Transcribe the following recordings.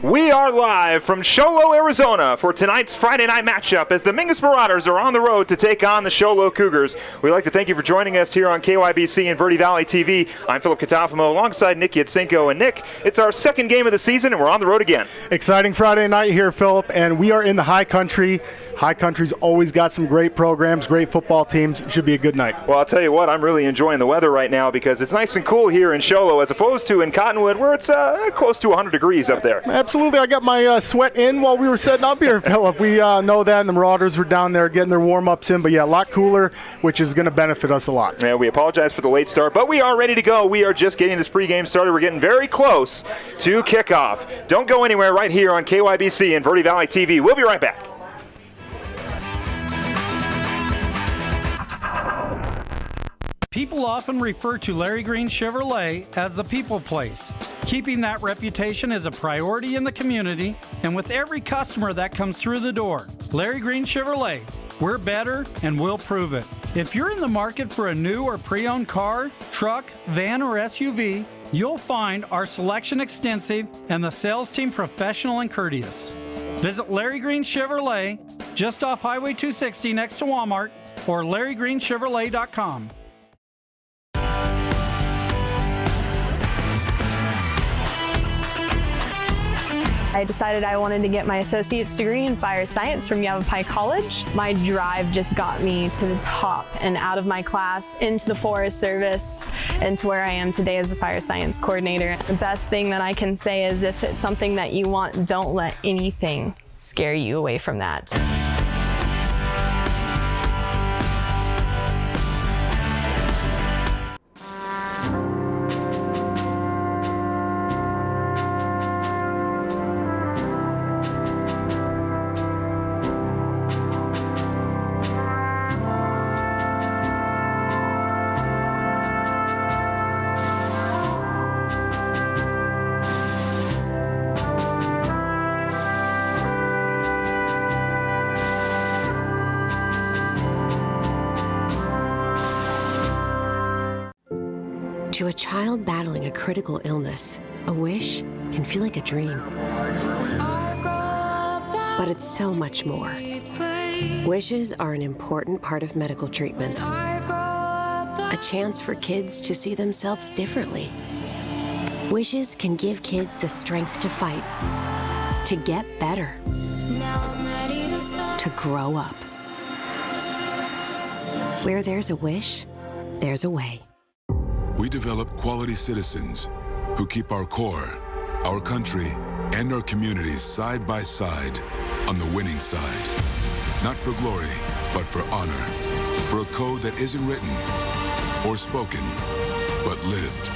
We are live from Show Low, Arizona for tonight's Friday night matchup as the Mingus Marauders are on the road to take on the Show Low Cougars. We'd like to thank you for joining us here on KYBC and Verde Valley TV. I'm Philip Catafamo alongside Nick Yatsenko. And Nick, it's our second game of the season and we're on the road again. Exciting Friday night here, Philip, and we are in the high country. High country's always got some great programs, great football teams. It should be a good night. Well, I'll tell you what, I'm really enjoying the weather right now because it's nice and cool here in Show Low as opposed to in Cottonwood where it's close to 100 degrees up there. Absolutely. I got my sweat in while we were setting up here, Philip. We know that, and the Marauders were down there getting their warm-ups in. But, yeah, a lot cooler, which is going to benefit us a lot. Yeah, we apologize for the late start, but we are ready to go. We are just getting this pregame started. We're getting very close to kickoff. Don't go anywhere right here on KYBC and Verde Valley TV. We'll be right back. People often refer to Larry Green Chevrolet as the people place. Keeping that reputation is a priority in the community and with every customer that comes through the door. Larry Green Chevrolet, we're better and we'll prove it. If you're in the market for a new or pre-owned car, truck, van, or SUV, you'll find our selection extensive and the sales team professional and courteous. Visit Larry Green Chevrolet just off Highway 260 next to Walmart or LarryGreenChevrolet.com. I decided I wanted to get my associate's degree in fire science from Yavapai College. My drive just got me to the top and out of my class, into the Forest Service, and to where I am today as a fire science coordinator. The best thing that I can say is if it's something that you want, don't let anything scare you away from that. To a child battling a critical illness, a wish can feel like a dream. But it's so much more. Wishes are an important part of medical treatment. A chance for kids to see themselves differently. Wishes can give kids the strength to fight, to get better, to grow up. Where there's a wish, there's a way. We develop quality citizens who keep our core, our country, and our communities side by side on the winning side. Not for glory, but for honor. For a code that isn't written or spoken, but lived.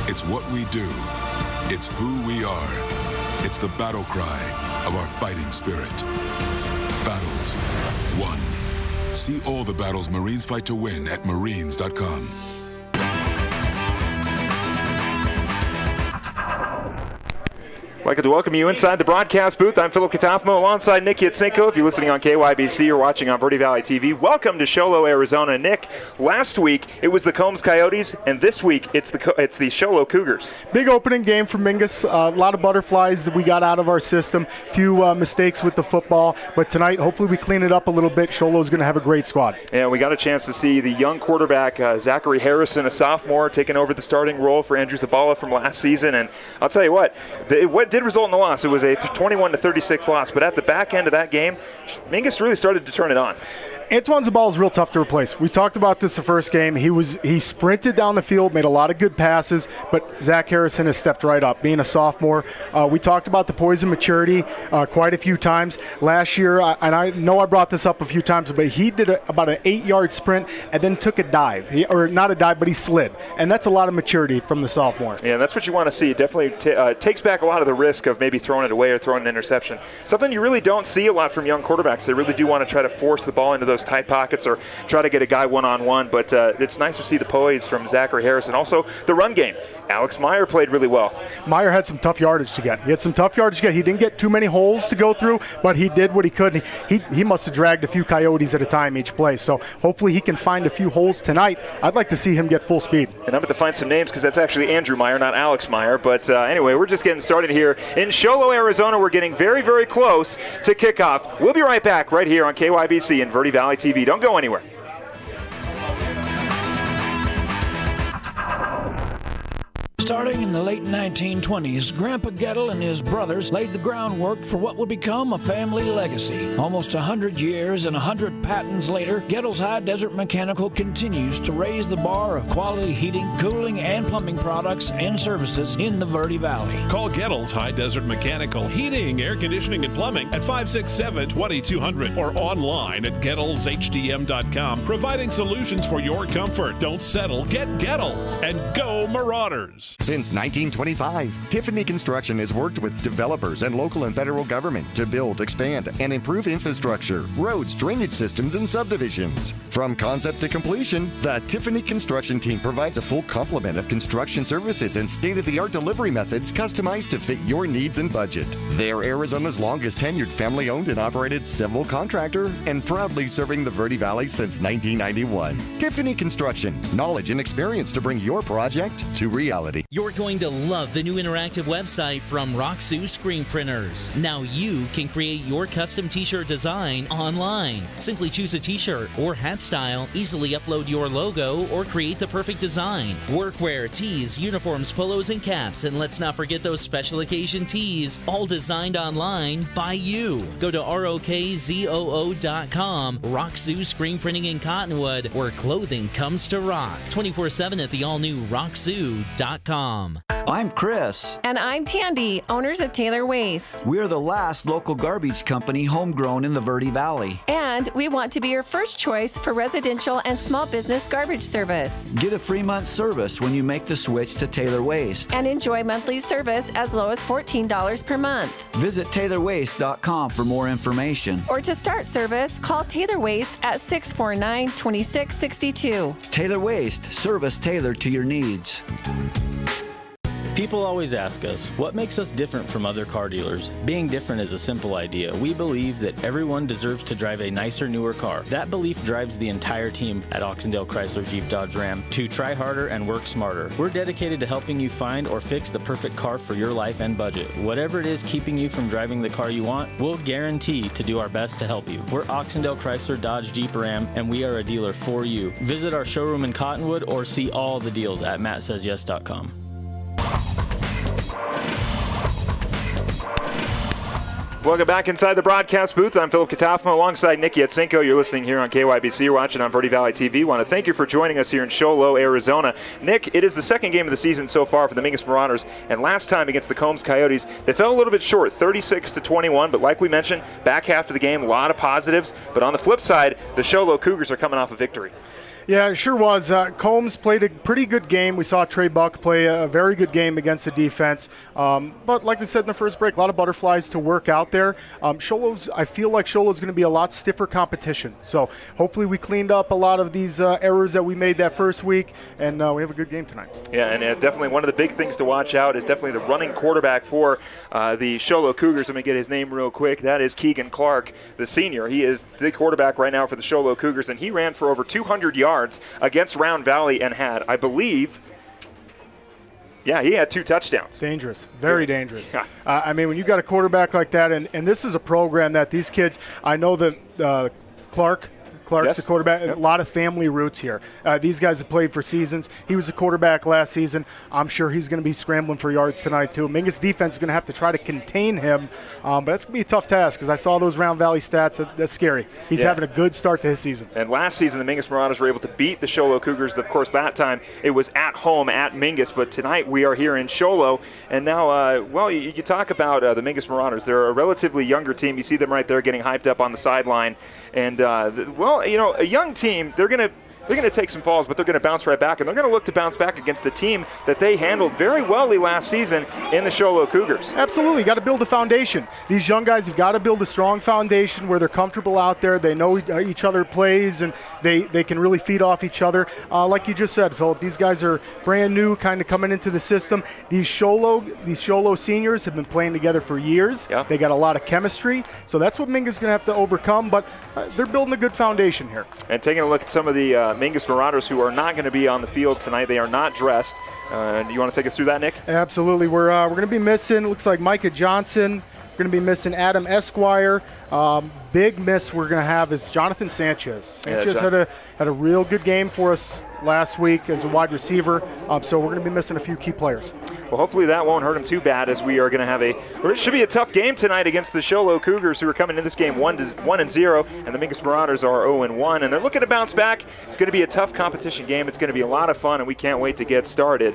It's what we do. It's who we are. It's the battle cry of our fighting spirit. Battles won. See all the battles Marines fight to win at marines.com. I'd like to welcome you inside the broadcast booth. I'm Philip Katafmo alongside Nick Yatsenko. If you're listening on KYBC or watching on Verde Valley TV, welcome to Show Low, Arizona. Nick, last week it was the Combs Coyotes, and this week it's the Show Low Cougars. Big opening game for Mingus. A lot of butterflies that we got out of our system. Few mistakes with the football, but tonight hopefully we clean it up a little bit. Show Low's going to have a great squad. Yeah, we got a chance to see the young quarterback Zachary Harrison, a sophomore, taking over the starting role for Andrew Zabala from last season. And I'll tell you what did result in the loss. It was a 21-36 loss, but at the back end of that game, Mingus really started to turn it on. Antoine Zabala is real tough to replace. We talked about this the first game. He sprinted down the field, made a lot of good passes, but Zach Harrison has stepped right up, being a sophomore. We talked about the poise and maturity quite a few times. Last year, and I know I brought this up a few times, but he did about an 8-yard sprint and then took a dive. Not a dive, but he slid. And that's a lot of maturity from the sophomore. Yeah, that's what you want to see. It definitely takes back a lot of the risk of maybe throwing it away or throwing an interception. Something you really don't see a lot from young quarterbacks. They really do want to try to force the ball into those tight pockets or try to get a guy one-on-one, but it's nice to see the poise from Zachary Harrison. Also, the run game. Alex Meyer played really well. Meyer had some tough yardage to get. He didn't get too many holes to go through, but he did what he could. He must have dragged a few coyotes at a time each play, so hopefully he can find a few holes tonight. I'd like to see him get full speed. And I'm about to find some names because that's actually Andrew Meyer, not Alex Meyer. But anyway, we're just getting started here in Show Low, Arizona. We're getting very, very close to kickoff. We'll be right back right here on KYBC and Verde Valley TV. Don't go anywhere. Starting in the late 1920s, Grandpa Gettle and his brothers laid the groundwork for what would become a family legacy. Almost 100 years and 100 patents later, Gettle's High Desert Mechanical continues to raise the bar of quality heating, cooling, and plumbing products and services in the Verde Valley. Call Gettle's High Desert Mechanical Heating, Air Conditioning, and Plumbing at 567-2200 or online at GettlesHDM.com, providing solutions for your comfort. Don't settle. Get Gettles and go Marauders. Since 1925, Tiffany Construction has worked with developers and local and federal government to build, expand, and improve infrastructure, roads, drainage systems, and subdivisions. From concept to completion, the Tiffany Construction team provides a full complement of construction services and state-of-the-art delivery methods customized to fit your needs and budget. They're Arizona's longest tenured family-owned and operated civil contractor and proudly serving the Verde Valley since 1991. Tiffany Construction, knowledge and experience to bring your project to reality. You're going to love the new interactive website from Roxu Screen Printers. Now you can create your custom t-shirt design online. Simply choose a t-shirt or hat style, easily upload your logo, or create the perfect design. Workwear, tees, uniforms, polos, and caps, and let's not forget those special occasion tees, all designed online by you. Go to ROKZOO.com, Roxu Screen Printing in Cottonwood, where clothing comes to rock. 24/7 at the all-new Roxu.com. I'm Chris. And I'm Tandy, owners of Taylor Waste. We're the last local garbage company homegrown in the Verde Valley. And we want to be your first choice for residential and small business garbage service. Get a free month service when you make the switch to Taylor Waste. And enjoy monthly service as low as $14 per month. Visit TaylorWaste.com for more information. Or to start service, call Taylor Waste at 649-2662. Taylor Waste, service tailored to your needs. People always ask us, what makes us different from other car dealers? Being different is a simple idea. We believe that everyone deserves to drive a nicer, newer car. That belief drives the entire team at Oxendale Chrysler Jeep Dodge Ram to try harder and work smarter. We're dedicated to helping you find or fix the perfect car for your life and budget. Whatever it is keeping you from driving the car you want, we'll guarantee to do our best to help you. We're Oxendale Chrysler Dodge Jeep Ram, and we are a dealer for you. Visit our showroom in Cottonwood or see all the deals at MattSaysYes.com. Welcome back inside the broadcast booth. I'm Philip Katafma alongside Nikki Yatsenko. You're listening here on KYBC. You're watching on Verde Valley TV. Want to thank you for joining us here in Show Low, Arizona. Nick, it is the second game of the season so far for the Mingus Marauders, and last time against the Combs Coyotes, they fell a little bit short, 36-21, but like we mentioned, back half of the game, a lot of positives, but on the flip side, the Show Low Cougars are coming off a victory. Yeah, it sure was. Combs played a pretty good game. We saw Trey Buck play a very good game against the defense. But like we said in the first break, a lot of butterflies to work out there. I feel like Sholo's going to be a lot stiffer competition. So hopefully we cleaned up a lot of these errors that we made that first week, and we have a good game tonight. Yeah, and definitely one of the big things to watch out is definitely the running quarterback for the Sholo Cougars. Let me get his name real quick. That is Keegan Clark, the senior. He is the quarterback right now for the Sholo Cougars, and he ran for over 200 yards against Round Valley and had, I believe, he had 2 touchdowns. Dangerous, very dangerous. I mean, when you got a quarterback like that, and this is a program that these kids, I know that Clark's the quarterback. Yep. A lot of family roots here. These guys have played for seasons. He was a quarterback last season. I'm sure he's going to be scrambling for yards tonight too. Mingus defense is going to have to try to contain him, but that's going to be a tough task because I saw those Round Valley stats. That's scary. He's having a good start to his season. And last season, the Mingus Marauders were able to beat the Sholo Cougars. Of course, that time it was at home at Mingus, but tonight we are here in Sholo. And now, you talk about the Mingus Marauders. They're a relatively younger team. You see them right there getting hyped up on the sideline. And, a young team, they're going to take some falls, but they're going to bounce right back, and they're going to look to bounce back against a team that they handled very well last season in the Sholo Cougars. Absolutely. Got to build a foundation. These young guys have got to build a strong foundation where they're comfortable out there. They know each other plays, and they can really feed off each other. Like you just said, Philip, these guys are brand new, kind of coming into the system. These Sholo seniors have been playing together for years. Yeah. They got a lot of chemistry, so that's what Mingus is going to have to overcome, but they're building a good foundation here. And taking a look at some of the Mingus Marauders who are not going to be on the field tonight. They are not dressed. Do you want to take us through that, Nick? Absolutely. We're going to be missing, looks like Micah Johnson. We're going to be missing Adam Esquire. Big miss we're going to have is Jonathan Sanchez. Sanchez had a real good game for us last week as a wide receiver, so we're going to be missing a few key players. Well, hopefully that won't hurt him too bad, as we are going to have it should be a tough game tonight against the Sholo Cougars, who are coming in this game 1-0, and the Mingus Marauders are 0-1, and they're looking to bounce back. It's going to be a tough competition game. It's going to be a lot of fun, and we can't wait to get started.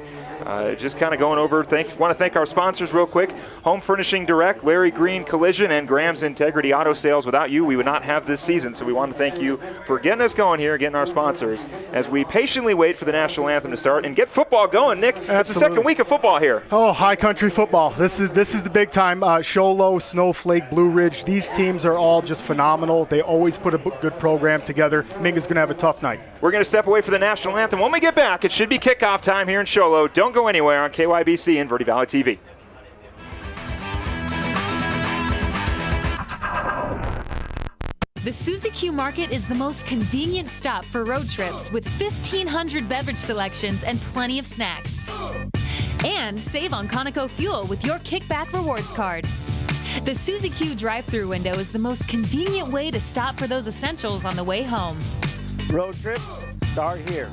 Just kind of going over, want to thank our sponsors real quick. Home Furnishing Direct, Larry Green Collision, and Graham's Integrity Auto Sales. Without you, we would not have this season, so we want to thank you for getting us going here, getting our sponsors, as we patiently wait for the national anthem to start and get football going. Nick, it's the second week of football here. Oh, high country football. This is the big time. Sholo, Snowflake, Blue Ridge, these teams are all just phenomenal. They always put a good program together. Mingus going to have a tough night. We're going to step away for the national anthem. When we get back, it should be kickoff time here in Sholo. Don't go anywhere on KYBC and Verde Valley TV. The Suzy Q Market is the most convenient stop for road trips with 1,500 beverage selections and plenty of snacks. And save on Conoco fuel with your Kickback Rewards card. The Suzy Q drive-thru window is the most convenient way to stop for those essentials on the way home. Road trips start here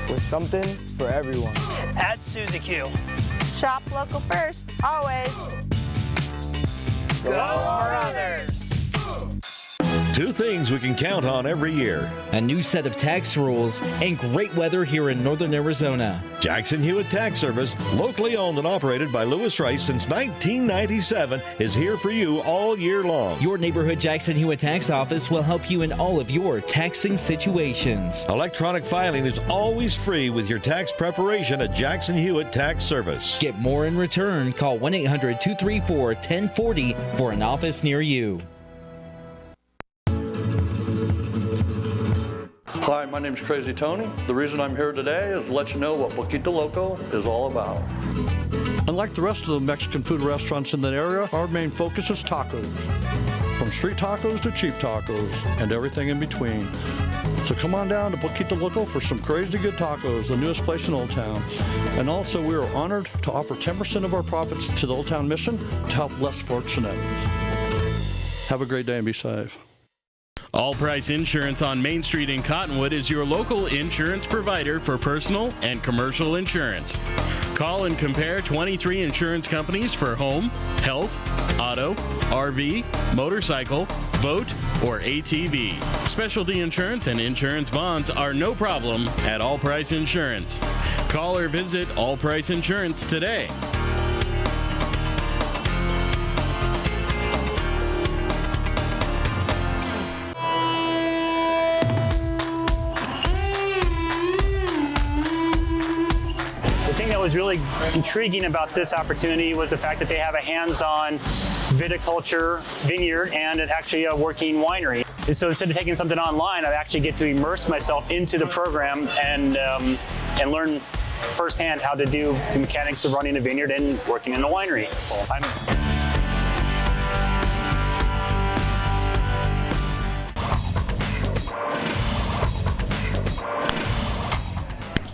with something for everyone. At Suzy Q. Shop local first, always. Go Marauders! 2 things we can count on every year. A new set of tax rules and great weather here in northern Arizona. Jackson Hewitt Tax Service, locally owned and operated by Lewis Rice since 1997, is here for you all year long. Your neighborhood Jackson Hewitt Tax Office will help you in all of your taxing situations. Electronic filing is always free with your tax preparation at Jackson Hewitt Tax Service. Get more in return. Call 1-800-234-1040 for an office near you. Hi, my name is Crazy Tony. The reason I'm here today is to let you know what Poquito Loco is all about. Unlike the rest of the Mexican food restaurants in that area, our main focus is tacos. From street tacos to cheap tacos and everything in between. So come on down to Poquito Loco for some crazy good tacos, the newest place in Old Town. And also we are honored to offer 10% of our profits to the Old Town Mission to help less fortunate. Have a great day and be safe. All Price Insurance on Main Street in Cottonwood is your local insurance provider for personal and commercial insurance. Call and compare 23 insurance companies for home, health, auto, RV, motorcycle, boat, or ATV. Specialty insurance and insurance bonds are no problem at All Price Insurance. Call or visit All Price Insurance today. The thing that was really intriguing about this opportunity was the fact that they have a hands-on viticulture vineyard and actually a working winery. And so instead of taking something online, I actually get to immerse myself into the program and learn firsthand how to do the mechanics of running a vineyard and working in a winery.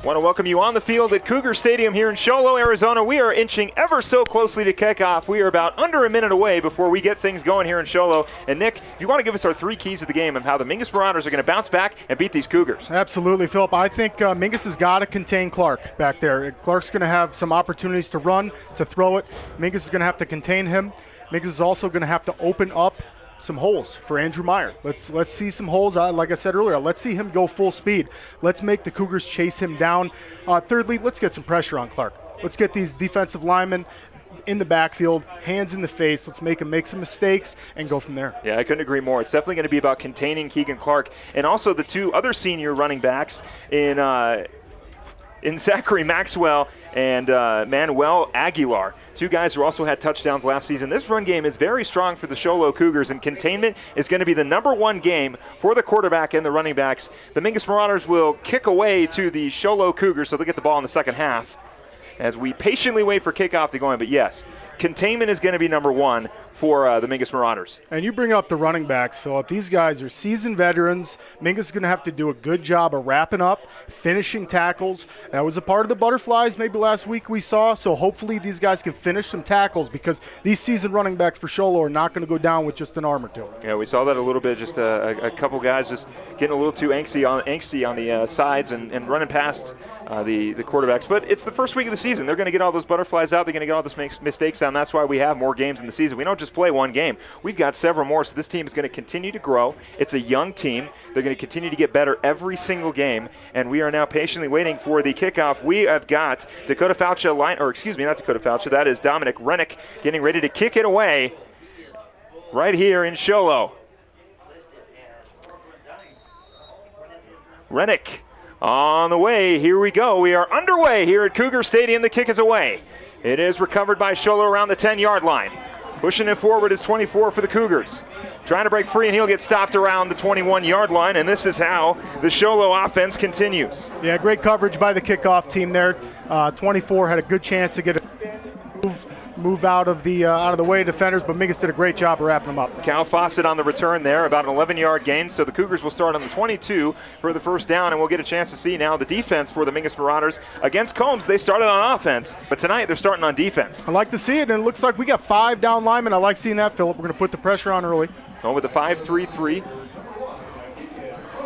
Want to welcome you on the field at Cougar Stadium here in Show Low, Arizona. We are inching ever so closely to kickoff. We are about under a minute away before we get things going here in Show Low. And Nick, if you want to give us our 3 keys of the game of how the Mingus Marauders are going to bounce back and beat these Cougars. Absolutely, Philip. I think Mingus has got to contain Clark back there. Clark's going to have some opportunities to run, to throw it. Mingus is going to have to contain him. Mingus is also going to have to open up some holes for Andrew Meyer. Let's see some holes. Like I said earlier, let's see him go full speed. Let's make the Cougars chase him down. Thirdly, let's get some pressure on Clark. Let's get these defensive linemen in the backfield, hands in the face. Let's make him make some mistakes and go from there. Yeah, I couldn't agree more. It's definitely going to be about containing Keegan Clark and also the 2 other senior running backs in Zachary Maxwell and Manuel Aguilar. 2 guys who also had touchdowns last season. This run game is very strong for the Show Low Cougars, and containment is going to be the #1 game for the quarterback and the running backs. The Mingus Marauders will kick away to the Show Low Cougars, so they'll get the ball in the second half as we patiently wait for kickoff to go in. But yes, containment is going to be #1 for the Mingus Marauders. And you bring up the running backs, Philip. These guys are seasoned veterans. Mingus is going to have to do a good job of wrapping up, finishing tackles. That was a part of the butterflies maybe last week we saw. So hopefully these guys can finish some tackles because these seasoned running backs for Show Low are not going to go down with just an arm or 2. Yeah, we saw that a little bit. Just a couple guys just getting a little too angsty on the sides and running past the quarterbacks. But it's the first week of the season. They're going to get all those butterflies out. They're going to get all those mistakes out. And that's why we have more games in the season. We don't just play one game. We've got several more, so this team is going to continue to grow. It's a young team. They're going to continue to get better every single game, and we are now patiently waiting for the kickoff. We have got Dakota Faucha, not Dakota Faucha, that is Dominic Rennick getting ready to kick it away right here in Show Low. Rennick on the way. Here we go. We are underway here at Cougar Stadium. The kick is away. It is recovered by Show Low around the 10-yard line. Pushing it forward is 24 for the Cougars. Trying to break free, and he'll get stopped around the 21-yard line, and this is how the Show Low offense continues. Yeah, great coverage by the kickoff team there. 24 had a good chance to get a move out of the way of defenders, but Mingus did a great job of wrapping them up. Cal Fawcett on the return there, about an 11-yard gain, so the Cougars will start on the 22 for the first down, and we'll get a chance to see now the defense for the Mingus Marauders. Against Combs, they started on offense, but tonight they're starting on defense. I like to see it, and it looks like we got 5 down linemen. I like seeing that, Philip. We're going to put the pressure on early. Going with the 5-3-3.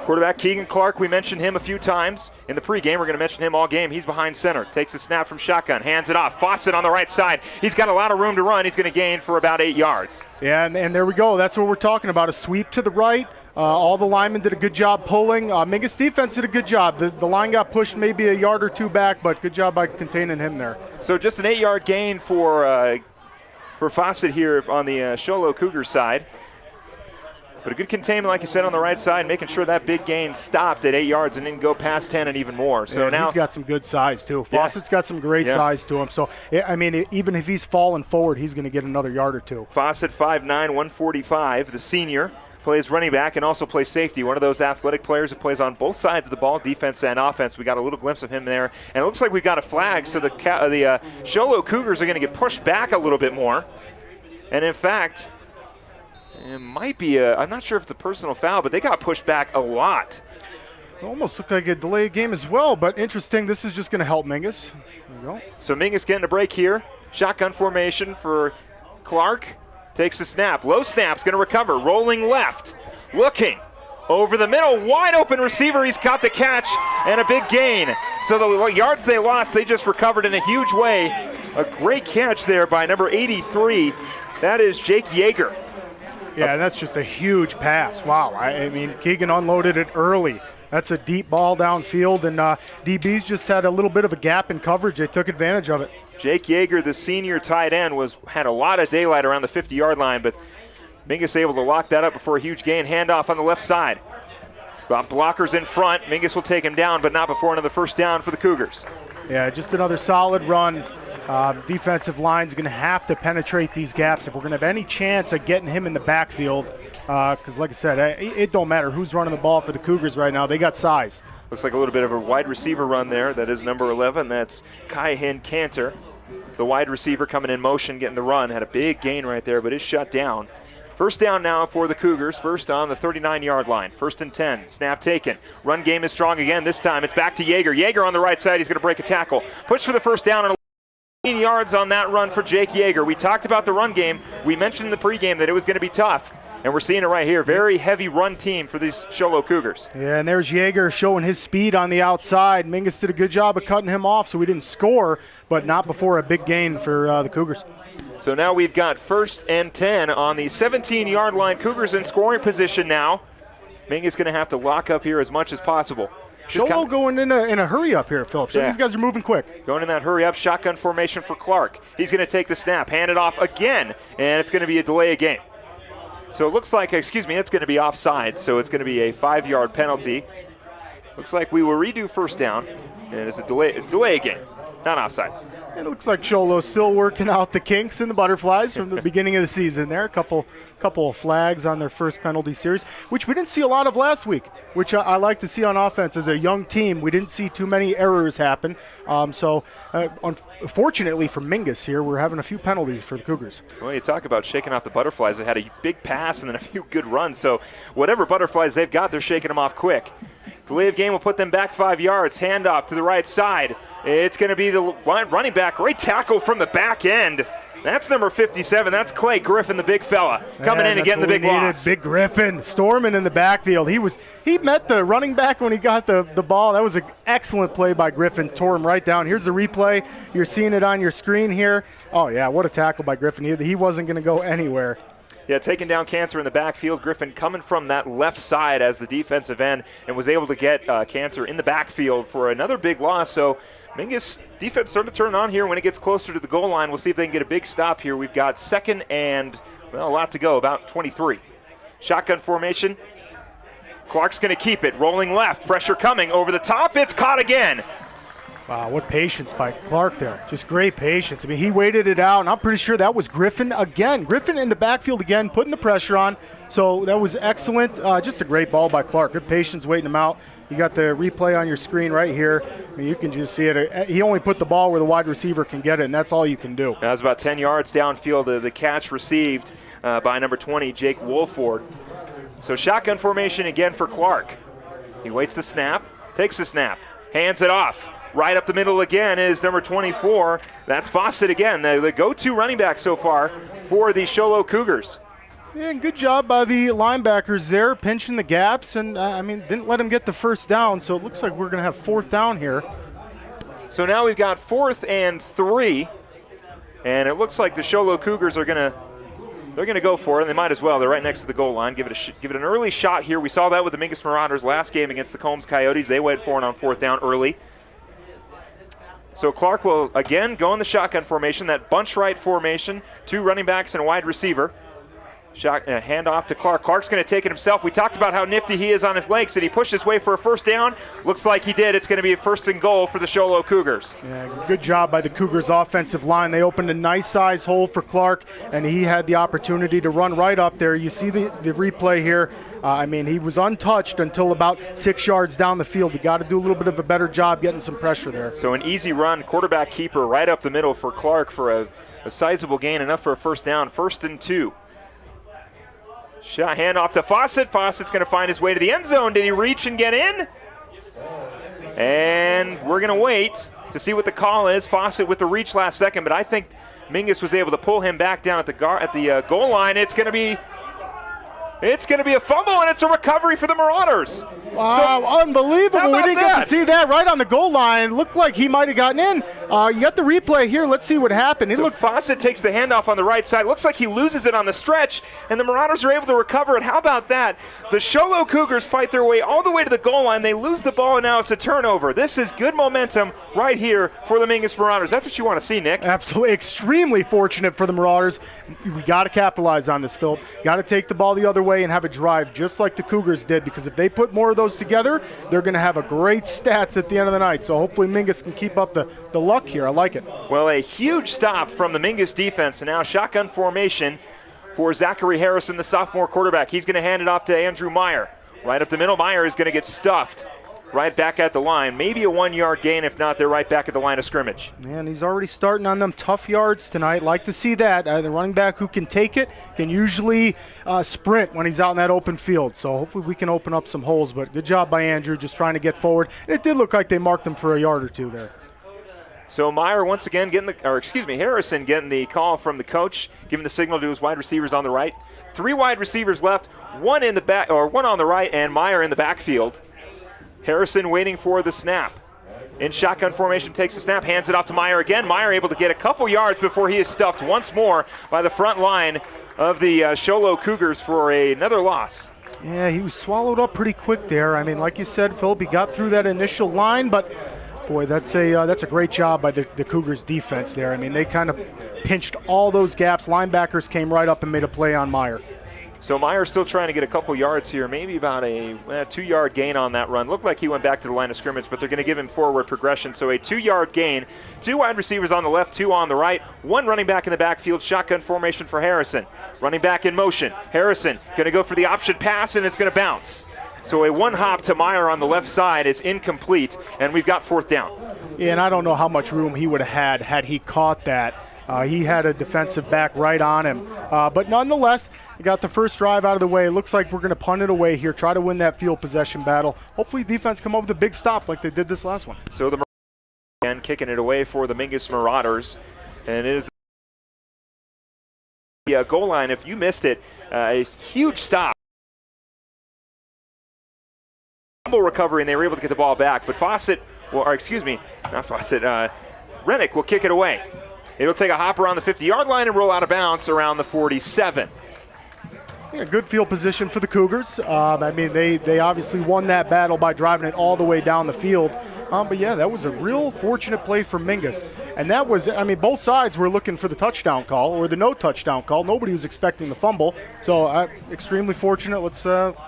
Quarterback Keegan Clark, we mentioned him a few times in the pregame. We're going to mention him all game. He's behind center. Takes a snap from shotgun. Hands it off. Fawcett on the right side. He's got a lot of room to run. He's going to gain for about 8 yards. Yeah, and there we go. That's what we're talking about, a sweep to the right. All the linemen did a good job pulling. Mingus defense did a good job. The line got pushed maybe a yard or 2 back, but good job by containing him there. So just an 8-yard gain for Fawcett here on the Show Low Cougars side. But a good containment, like you said, on the right side, making sure that big gain stopped at 8 yards and didn't go past 10 and even more. So yeah, now he's got some good size, too. Fawcett's got some great size to him. So, I mean, even if he's falling forward, he's going to get another yard or 2. Fawcett, 5'9", 145, the senior, plays running back and also plays safety. One of those athletic players who plays on both sides of the ball, defense and offense. We got a little glimpse of him there. And it looks like we've got a flag, so the Show Low Cougars are going to get pushed back a little bit more. And, in fact, it might be I'm not sure if it's a personal foul, but they got pushed back a lot. It almost looked like a delayed game as well, but interesting. This is just going to help Mingus. There we go. So Mingus getting a break here. Shotgun formation for Clark. Takes the snap. Low snap's going to recover. Rolling left. Looking. over the middle, wide open receiver. He's got the catch and a big gain. So the yards they lost, they just recovered in a huge way. A great catch there by number 83. That is Jake Yeager. Yeah, that's just a huge pass. Wow. I mean, Keegan unloaded it early. That's a deep ball downfield, and DBs just had a little bit of a gap in coverage. They took advantage of it. Jake Yeager, the senior tight end, had a lot of daylight around the 50-yard line, but Mingus able to lock that up before a huge gain. Handoff on the left side. Got blockers in front. Mingus will take him down, but not before another first down for the Cougars. Yeah, just another solid run. Defensive line's going to have to penetrate these gaps if we're going to have any chance of getting him in the backfield. Because, like I said, it don't matter who's running the ball for the Cougars right now. They got size. Looks like a little bit of a wide receiver run there. That is number 11. That's Kai-Hin Cantor. The wide receiver coming in motion, getting the run. Had a big gain right there, but is shut down. First down now for the Cougars. First on the 39-yard line. 1st and 10. Snap taken. Run game is strong again. This time it's back to Yeager. Yeager on the right side. He's going to break a tackle. Push for the first down and 15 yards on that run for Jake Yeager. We talked about the run game. We mentioned in the pregame that it was going to be tough. And we're seeing it right here. Very heavy run team for these Show Low Cougars. Yeah, and there's Yeager showing his speed on the outside. Mingus did a good job of cutting him off, so we didn't score, but not before a big gain for the Cougars. So now we've got 1st and 10 on the 17-yard line. Cougars in scoring position now. Mingus going to have to lock up here as much as possible. Sholo going in a hurry up here, Phillips. So these guys are moving quick. Going in that hurry up shotgun formation for Clark. He's going to take the snap, hand it off again, and it's going to be a delay of game. So it looks like, it's going to be offside, so it's going to be a 5-yard penalty. Looks like we will redo first down, and it's a delay game, not offsides. It looks like Sholo's still working out the kinks and the butterflies from the beginning of the season there. A couple of flags on their first penalty series, which we didn't see a lot of last week, which I like to see on offense. As a young team, we didn't see too many errors happen. Unfortunately for Mingus here, we're having a few penalties for the Cougars. Well, you talk about shaking off the butterflies. They had a big pass and then a few good runs. So whatever butterflies they've got, they're shaking them off quick. Delay of game will put them back 5 yards. Handoff to the right side. It's going to be the running back. Great tackle from the back end. That's number 57. That's Clay Griffin, the big fella, coming in and getting the big loss. Big Griffin storming in the backfield. He met the running back when he got the ball. That was an excellent play by Griffin. Tore him right down. Here's the replay. You're seeing it on your screen here. Oh, yeah, what a tackle by Griffin. He wasn't going to go anywhere. Yeah, taking down Cantor in the backfield. Griffin coming from that left side as the defensive end and was able to get Cantor in the backfield for another big loss. So Mingus defense starting to turn on here when it gets closer to the goal line. We'll see if they can get a big stop here. We've got 2nd and, a lot to go, about 23. Shotgun formation. Clark's going to keep it. Rolling left. Pressure coming over the top. It's caught again. Wow, what patience by Clark there. Just great patience. I mean, he waited it out, and I'm pretty sure that was Griffin again. Griffin in the backfield again, putting the pressure on. So that was excellent. Just a great ball by Clark. Good patience waiting him out. You got the replay on your screen right here. I mean, you can just see it. He only put the ball where the wide receiver can get it, and that's all you can do. That was about 10 yards downfield. The catch received by number 20, Jake Wolford. So shotgun formation again for Clark. He waits the snap, takes the snap, hands it off. Right up the middle again is number 24. That's Fawcett again, the go-to running back so far for the Show Low Cougars. Yeah, and good job by the linebackers there, pinching the gaps, and didn't let him get the first down. So it looks like we're going to have 4th down here. So now we've got 4th and 3, and it looks like the Show Low Cougars are going to go for it. And they might as well. They're right next to the goal line. Give it an early shot here. We saw that with the Mingus Marauders last game against the Combs Coyotes. They went for it on 4th down early. So Clark will again go in the shotgun formation, that bunch right formation, 2 running backs and a wide receiver. Hand off to Clark. Clark's going to take it himself. We talked about how nifty he is on his legs. Did he push his way for a first down? Looks like he did. It's going to be a 1st and goal for the Show Low Cougars. Yeah, good job by the Cougars offensive line. They opened a nice size hole for Clark, and he had the opportunity to run right up there. You see the replay here. He was untouched until about 6 yards down the field. We got to do a little bit of a better job getting some pressure there. So an easy run, quarterback keeper right up the middle for Clark for a sizable gain, enough for a first down. 1st and 2. Hand off to Fawcett. Fawcett's going to find his way to the end zone. Did he reach and get in? And we're going to wait to see what the call is. Fawcett with the reach last second, but I think Mingus was able to pull him back down at the goal line. It's going to be It's going to be a fumble, and it's a recovery for the Marauders. Wow, unbelievable. We didn't get to see that right on the goal line. Looked like he might have gotten in. You got the replay here. Let's see what happened. Fawcett takes the handoff on the right side. Looks like he loses it on the stretch, and the Marauders are able to recover it. How about that? The Sholo Cougars fight their way all the way to the goal line. They lose the ball, and now it's a turnover. This is good momentum right here for the Mingus Marauders. That's what you want to see, Nick. Absolutely. Extremely fortunate for the Marauders. We got to capitalize on this, Phil. Got to take the ball the other way and have a drive just like the Cougars did, because if they put more of those together, they're going to have a great stats at the end of the night. So hopefully Mingus can keep up the luck here. I like it. Well, a huge stop from the Mingus defense, and now shotgun formation for Zachary Harrison, the sophomore quarterback. He's going to hand it off to Andrew Meyer. Right up the middle, Meyer is going to get stuffed right back at the line. Maybe a 1 yard gain. If not, they're right back at the line of scrimmage. Man, he's already starting on them tough yards tonight. Like to see that. The running back who can take it can usually sprint when he's out in that open field. So hopefully we can open up some holes. But good job by Andrew just trying to get forward. It did look like they marked him for a yard or two there. So Meyer once again Harrison getting the call from the coach, giving the signal to his wide receivers on the right. 3 wide receivers left, one in the back, or one on the right, and Meyer in the backfield. Harrison waiting for the snap. In shotgun formation, takes the snap, hands it off to Meyer again. Meyer able to get a couple yards before he is stuffed once more by the front line of the Sholo Cougars for another loss. Yeah, he was swallowed up pretty quick there. I mean, like you said, Philip, he got through that initial line, but boy, that's a great job by the Cougars defense there. I mean, they kind of pinched all those gaps. Linebackers came right up and made a play on Meyer. So Meyer's still trying to get a couple yards here, maybe about a 2 yard gain on that run. Looked like he went back to the line of scrimmage, but they're going to give him forward progression. So a 2 yard gain, 2 wide receivers on the left, 2 on the right, 1 running back in the backfield, shotgun formation for Harrison. Running back in motion. Harrison going to go for the option pass, and it's going to bounce. So a 1 hop to Meyer on the left side is incomplete, and we've got 4th down. Yeah, and I don't know how much room he would have had he caught that. He had a defensive back right on him. But nonetheless, he got the first drive out of the way. It looks like we're going to punt it away here, try to win that field possession battle. Hopefully defense come up with a big stop like they did this last one. So the again kicking it away for the Mingus Marauders. And it is the goal line. If you missed it, a huge stop. Recovery, and they were able to get the ball back. But Rennick will kick it away. It'll take a hop around the 50-yard line and roll out of bounds around the 47. Yeah, good field position for the Cougars. I mean, they obviously won that battle by driving it all the way down the field. But yeah, that was a real fortunate play from Mingus. And that was, I mean, both sides were looking for the touchdown call or the no touchdown call. Nobody was expecting the fumble. So extremely fortunate. Let's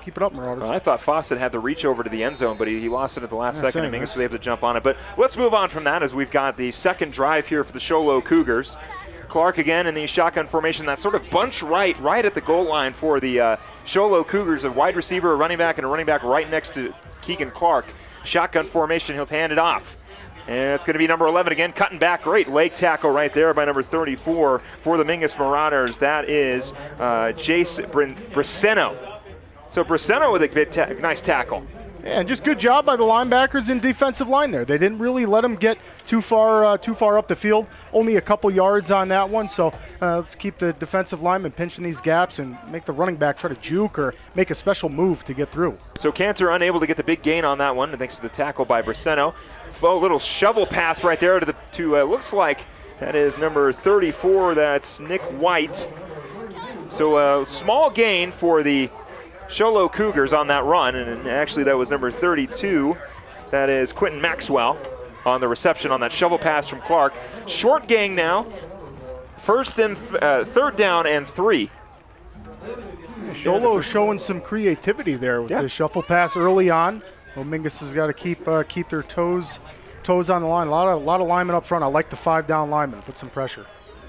keep it up, Marauders. Well, I thought Fawcett had the reach over to the end zone, but he lost it at the last second, and Mingus was able to jump on it. But let's move on from that as we've got the second drive here for the Sholo Cougars. Clark again in the shotgun formation, that sort of bunch right at the goal line for the Sholo Cougars, a wide receiver, a running back, and a running back right next to Keegan Clark. Shotgun formation, he'll hand it off. And it's going to be number 11 again, cutting back. Great leg tackle right there by number 34 for the Mingus Marauders. That is Jace Briseno. So Briseno with a nice tackle. Yeah, and just good job by the linebackers in defensive line there. They didn't really let them get too far up the field. Only a couple yards on that one. So let's keep the defensive linemen pinching these gaps and make the running back try to juke or make a special move to get through. So Cantor unable to get the big gain on that one, thanks to the tackle by Briseno. A little shovel pass right there to looks like that is number 34. That's Nick White. So a small gain for the Sholo Cougars on that run, and actually that was number 32. That is Quentin Maxwell on the reception on that shovel pass from Clark. Short gang now, third down and 3. Sholo showing some creativity there with the shuffle pass early on. Well, Mingus has got to keep their toes on the line. A lot of linemen up front. I like the 5 down linemen. Put some pressure.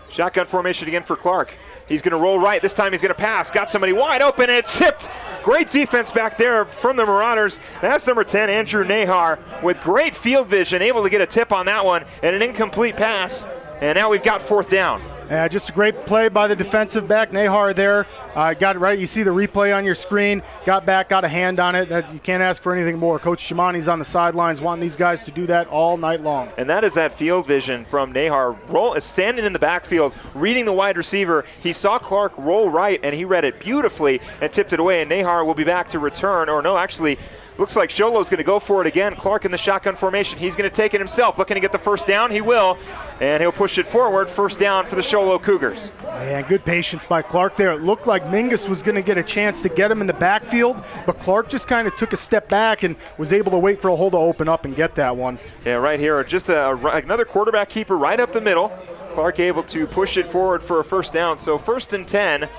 Shotgun formation again for Clark. He's going to roll right. This time he's going to pass. Got somebody wide open, and it's tipped. Great defense back there from the Marauders. That's number 10, Andrew Nahar, with great field vision, able to get a tip on that one, and an incomplete pass. And now we've got 4th down. Yeah, just a great play by the defensive back, Nahar there. Got it right. You see the replay on your screen. Got back, got a hand on it. You can't ask for anything more. Coach Shimani's on the sidelines wanting these guys to do that all night long. And that is that field vision from Nahar. Standing in the backfield, reading the wide receiver. He saw Clark roll right, and he read it beautifully and tipped it away. And Nahar will be back to return. Or no, actually, looks like Sholo's going to go for it again. Clark in the shotgun formation. He's going to take it himself. Looking to get the first down. He will. And he'll push it forward. First down for the Sholo Cougars. Man, good patience by Clark there. It looked like Mingus was going to get a chance to get him in the backfield, but Clark just kind of took a step back and was able to wait for a hole to open up and get that one. Yeah, right here. Just another quarterback keeper right up the middle. Clark able to push it forward for a first down. So 1st and 10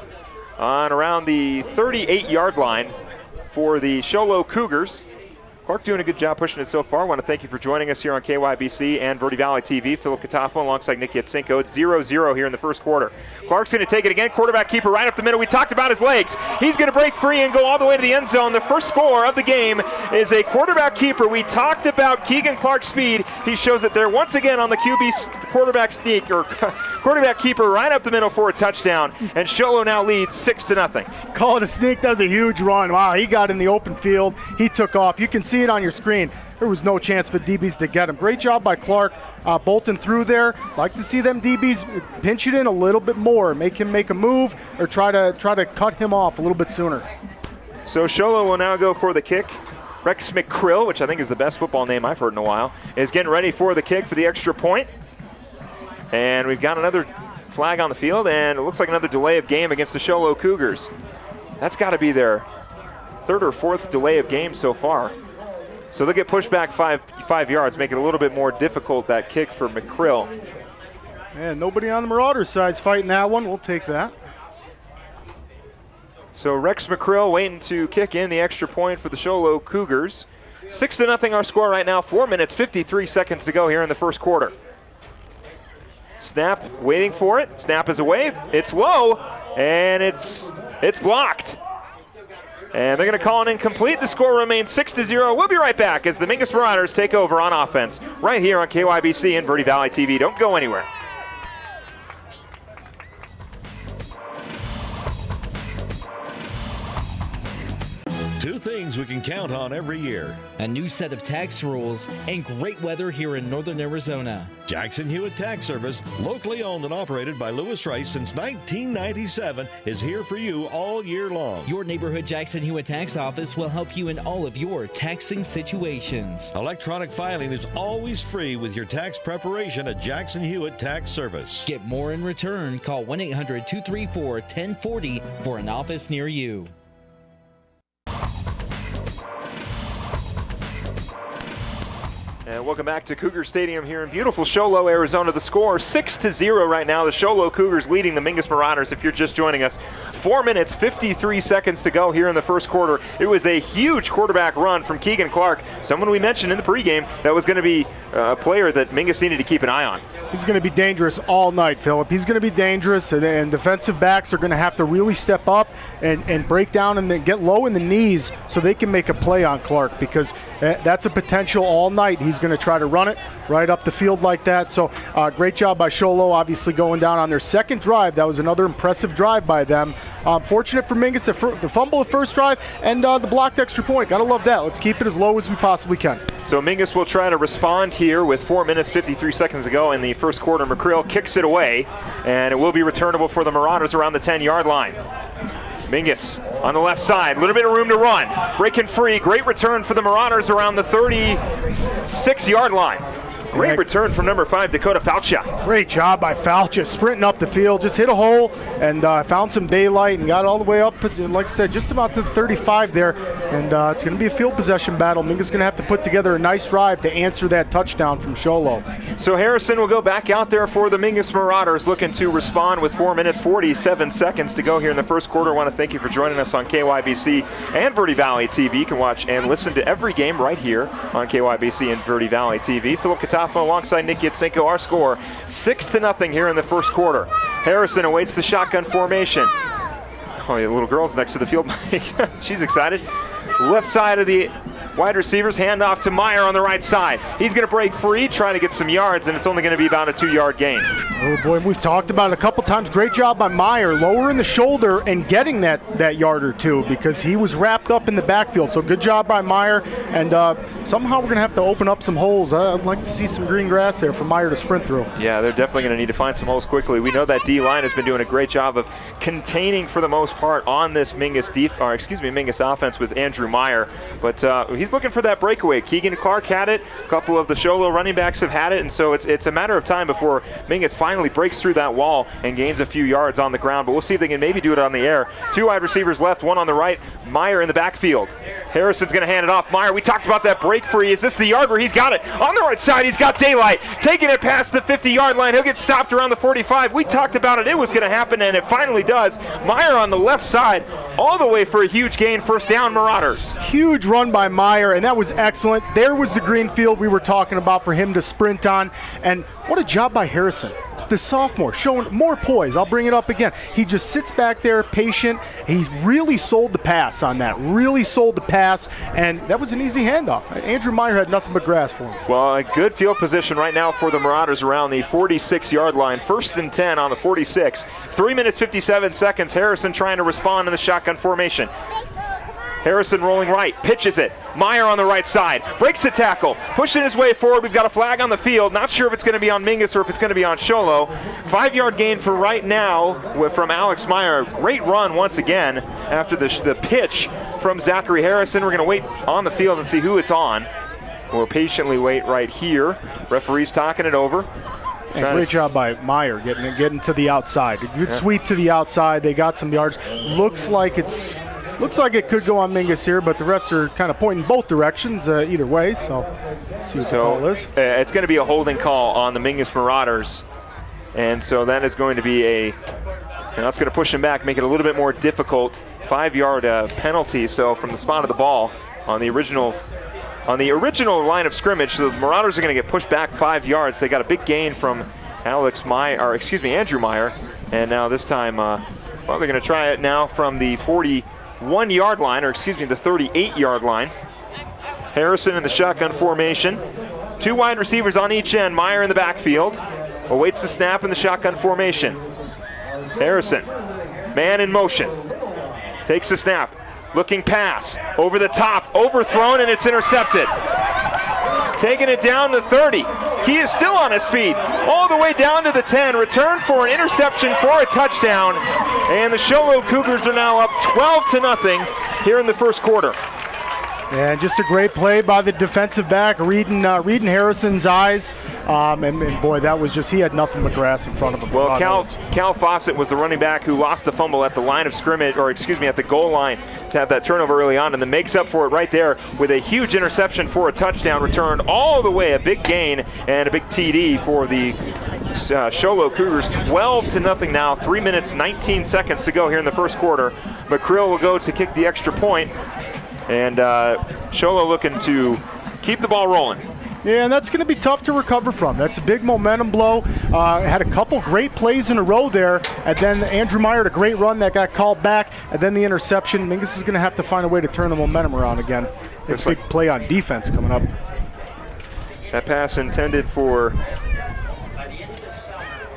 on around the 38-yard line for the Sholo Cougars. Clark doing a good job pushing it so far. I want to thank you for joining us here on KYBC and Verde Valley TV. Philip Catafo alongside Nick Yatsenko. It's 0-0 here in the first quarter. Clark's going to take it again. Quarterback keeper right up the middle. We talked about his legs. He's going to break free and go all the way to the end zone. The first score of the game is a quarterback keeper. We talked about Keegan Clark's speed. He shows it there once again on the QB quarterback sneak or quarterback keeper right up the middle for a touchdown. And Sholo now leads 6-0. Call it a sneak. That was a huge run. Wow, he got in the open field. He took off. You can see it on your screen. There was no chance for DBs to get him. Great job by Clark bolting through there. Like to see them DBs pinch it in a little bit more, make him make a move, or try to cut him off a little bit sooner. So Sholo will now go for the kick. Rex McCrill, which I think is the best football name I've heard in a while, is getting ready for the kick for the extra point. And we've got another flag on the field, and it looks like another delay of game against the Sholo Cougars. That's got to be their 3rd or 4th delay of game so far. So they'll get pushed back five yards, make it a little bit more difficult, that kick for McCrill. And nobody on the Marauders side's fighting that one. We'll take that. So Rex McCrill waiting to kick in the extra point for the Sholo Cougars. 6-0 our score right now. 4 minutes, 53 seconds to go here in the first quarter. Snap, waiting for it. Snap is away. It's low, and it's blocked. And they're going to call it incomplete. The score remains 6-0. We'll be right back as the Mingus Marauders take over on offense right here on KYBC and Verde Valley TV. Don't go anywhere. Two things we can count on every year. A new set of tax rules and great weather here in northern Arizona. Jackson Hewitt Tax Service, locally owned and operated by Lewis Rice since 1997, is here for you all year long. Your neighborhood Jackson Hewitt Tax Office will help you in all of your taxing situations. Electronic filing is always free with your tax preparation at Jackson Hewitt Tax Service. Get more in return. Call 1-800-234-1040 for an office near you. And welcome back to Cougar Stadium here in beautiful Sholo, Arizona. The score 6-0 right now. The Sholo Cougars leading the Mingus Marauders if you're just joining us. 4 minutes, 53 seconds to go here in the first quarter. It was a huge quarterback run from Keegan Clark, someone we mentioned in the pregame that was going to be a player that Mingus needed to keep an eye on. He's going to be dangerous all night, Philip. He's going to be dangerous, and defensive backs are going to have to really step up and break down and then get low in the knees so they can make a play on Clark, because that's a potential all night. He's going to try to run it right up the field like that. So great job by Sholo, obviously going down on their second drive. That was another impressive drive by them. Fortunate for Mingus, the fumble the first drive and the blocked extra point. Gotta love that. Let's keep it as low as we possibly can. So Mingus will try to respond here with 4 minutes, 53 seconds to go in the first quarter. McCrill kicks it away, and it will be returnable for the Marauders around the 10-yard line. Mingus on the left side, a little bit of room to run. Breaking free, great return for the Marauders around the 36-yard line. Great return from number 5, Dakota Falcha. Great job by Falcha, sprinting up the field, just hit a hole and found some daylight and got all the way up, like I said, just about to the 35 there. And it's going to be a field possession battle. Mingus going to have to put together a nice drive to answer that touchdown from Sholo. So Harrison will go back out there for the Mingus Marauders, looking to respond with 4 minutes, 47 seconds to go here in the first quarter. I want to thank you for joining us on KYBC and Verde Valley TV. You can watch and listen to every game right here on KYBC and Verde Valley TV. Philip Catafo alongside Nick Yatsenko. Our score 6-0 here in the first quarter. Harrison awaits the shotgun formation. Oh, the little girl's next to the field. She's excited. Left side of the wide receivers, hand off to Meyer on the right side. He's going to break free, trying to get some yards, and it's only going to be about a 2-yard gain. Oh boy, we've talked about it a couple times. Great job by Meyer, lowering the shoulder and getting that yard or two, because he was wrapped up in the backfield. So good job by Meyer, and somehow we're going to have to open up some holes. I'd like to see some green grass there for Meyer to sprint through. Yeah, they're definitely going to need to find some holes quickly. We know that D-line has been doing a great job of containing for the most part on this Mingus offense with Andrew Meyer, but he's looking for that breakaway. Keegan Clark had it, a couple of the Sholo running backs have had it, and so it's a matter of time before Mingus finally breaks through that wall and gains a few yards on the ground, but we'll see if they can maybe do it on the air. 2 wide receivers left, one on the right, Meyer in the backfield. Harrison's going to hand it off. Meyer, we talked about that break free. Is this the yard where he's got it? On the right side, he's got daylight. Taking it past the 50-yard line. He'll get stopped around the 45. We talked about it. It was going to happen, and it finally does. Meyer on the left side, all the way for a huge gain. First down, Marauders. Huge run by Meyer, and that was excellent. There was the green field we were talking about for him to sprint on, and what a job by Harrison. The sophomore showing more poise. I'll bring it up again. He just sits back there patient. He's really sold the pass on that. Really sold the pass, and that was an easy handoff. Andrew Meyer had nothing but grass for him. Well, a good field position right now for the Marauders around the 46-yard line. 1st and 10 on the 46. 3 minutes, 57 seconds. Harrison trying to respond in the shotgun formation. Harrison rolling right, pitches it. Meyer on the right side, breaks the tackle, pushing his way forward. We've got a flag on the field. Not sure if it's going to be on Mingus or if it's going to be on Sholo. 5-yard gain for right now from Alex Meyer. Great run once again after the pitch from Zachary Harrison. We're going to wait on the field and see who it's on. We'll patiently wait right here. Referee's talking it over. And great job by Meyer getting to the outside. A good sweep to the outside. They got some yards. Looks like it could go on Mingus here, but the refs are kind of pointing both directions either way, so let's see what the call is. It's going to be a holding call on the Mingus Marauders, and so that is going to be and that's going to push him back, make it a little bit more difficult. 5-yard penalty, so from the spot of the ball on the original line of scrimmage, so the Marauders are going to get pushed back 5 yards. They got a big gain from Andrew Meyer, and now this time, they're going to try it now from the 41-yard line, the 38-yard line. Harrison in the shotgun formation. 2 wide receivers on each end. Meyer in the backfield. Awaits the snap in the shotgun formation. Harrison, man in motion. Takes the snap. Looking pass. Over the top. Overthrown, and it's intercepted. Taking it down to 30. He is still on his feet. All the way down to the 10. Return for an interception for a touchdown. And the Sholo Cougars are now up 12-0 here in the first quarter. And just a great play by the defensive back, reading Harrison's eyes. And boy, that was he had nothing but grass in front of him. Well, Cal Fawcett was the running back who lost the fumble at the line of scrimmage, at the goal line to have that turnover early on, and then makes up for it right there with a huge interception for a touchdown, returned all the way, a big gain and a big TD for the Sholo Cougars. 12-0 now, 3 minutes, 19 seconds to go here in the first quarter. McCrill will go to kick the extra point. And Sholo looking to keep the ball rolling. Yeah, and that's going to be tough to recover from. That's a big momentum blow. Had a couple great plays in a row there, and then Andrew Meyer had a great run that got called back, and then the interception. Mingus is going to have to find a way to turn the momentum around again. It's a big play on defense coming up. That pass intended for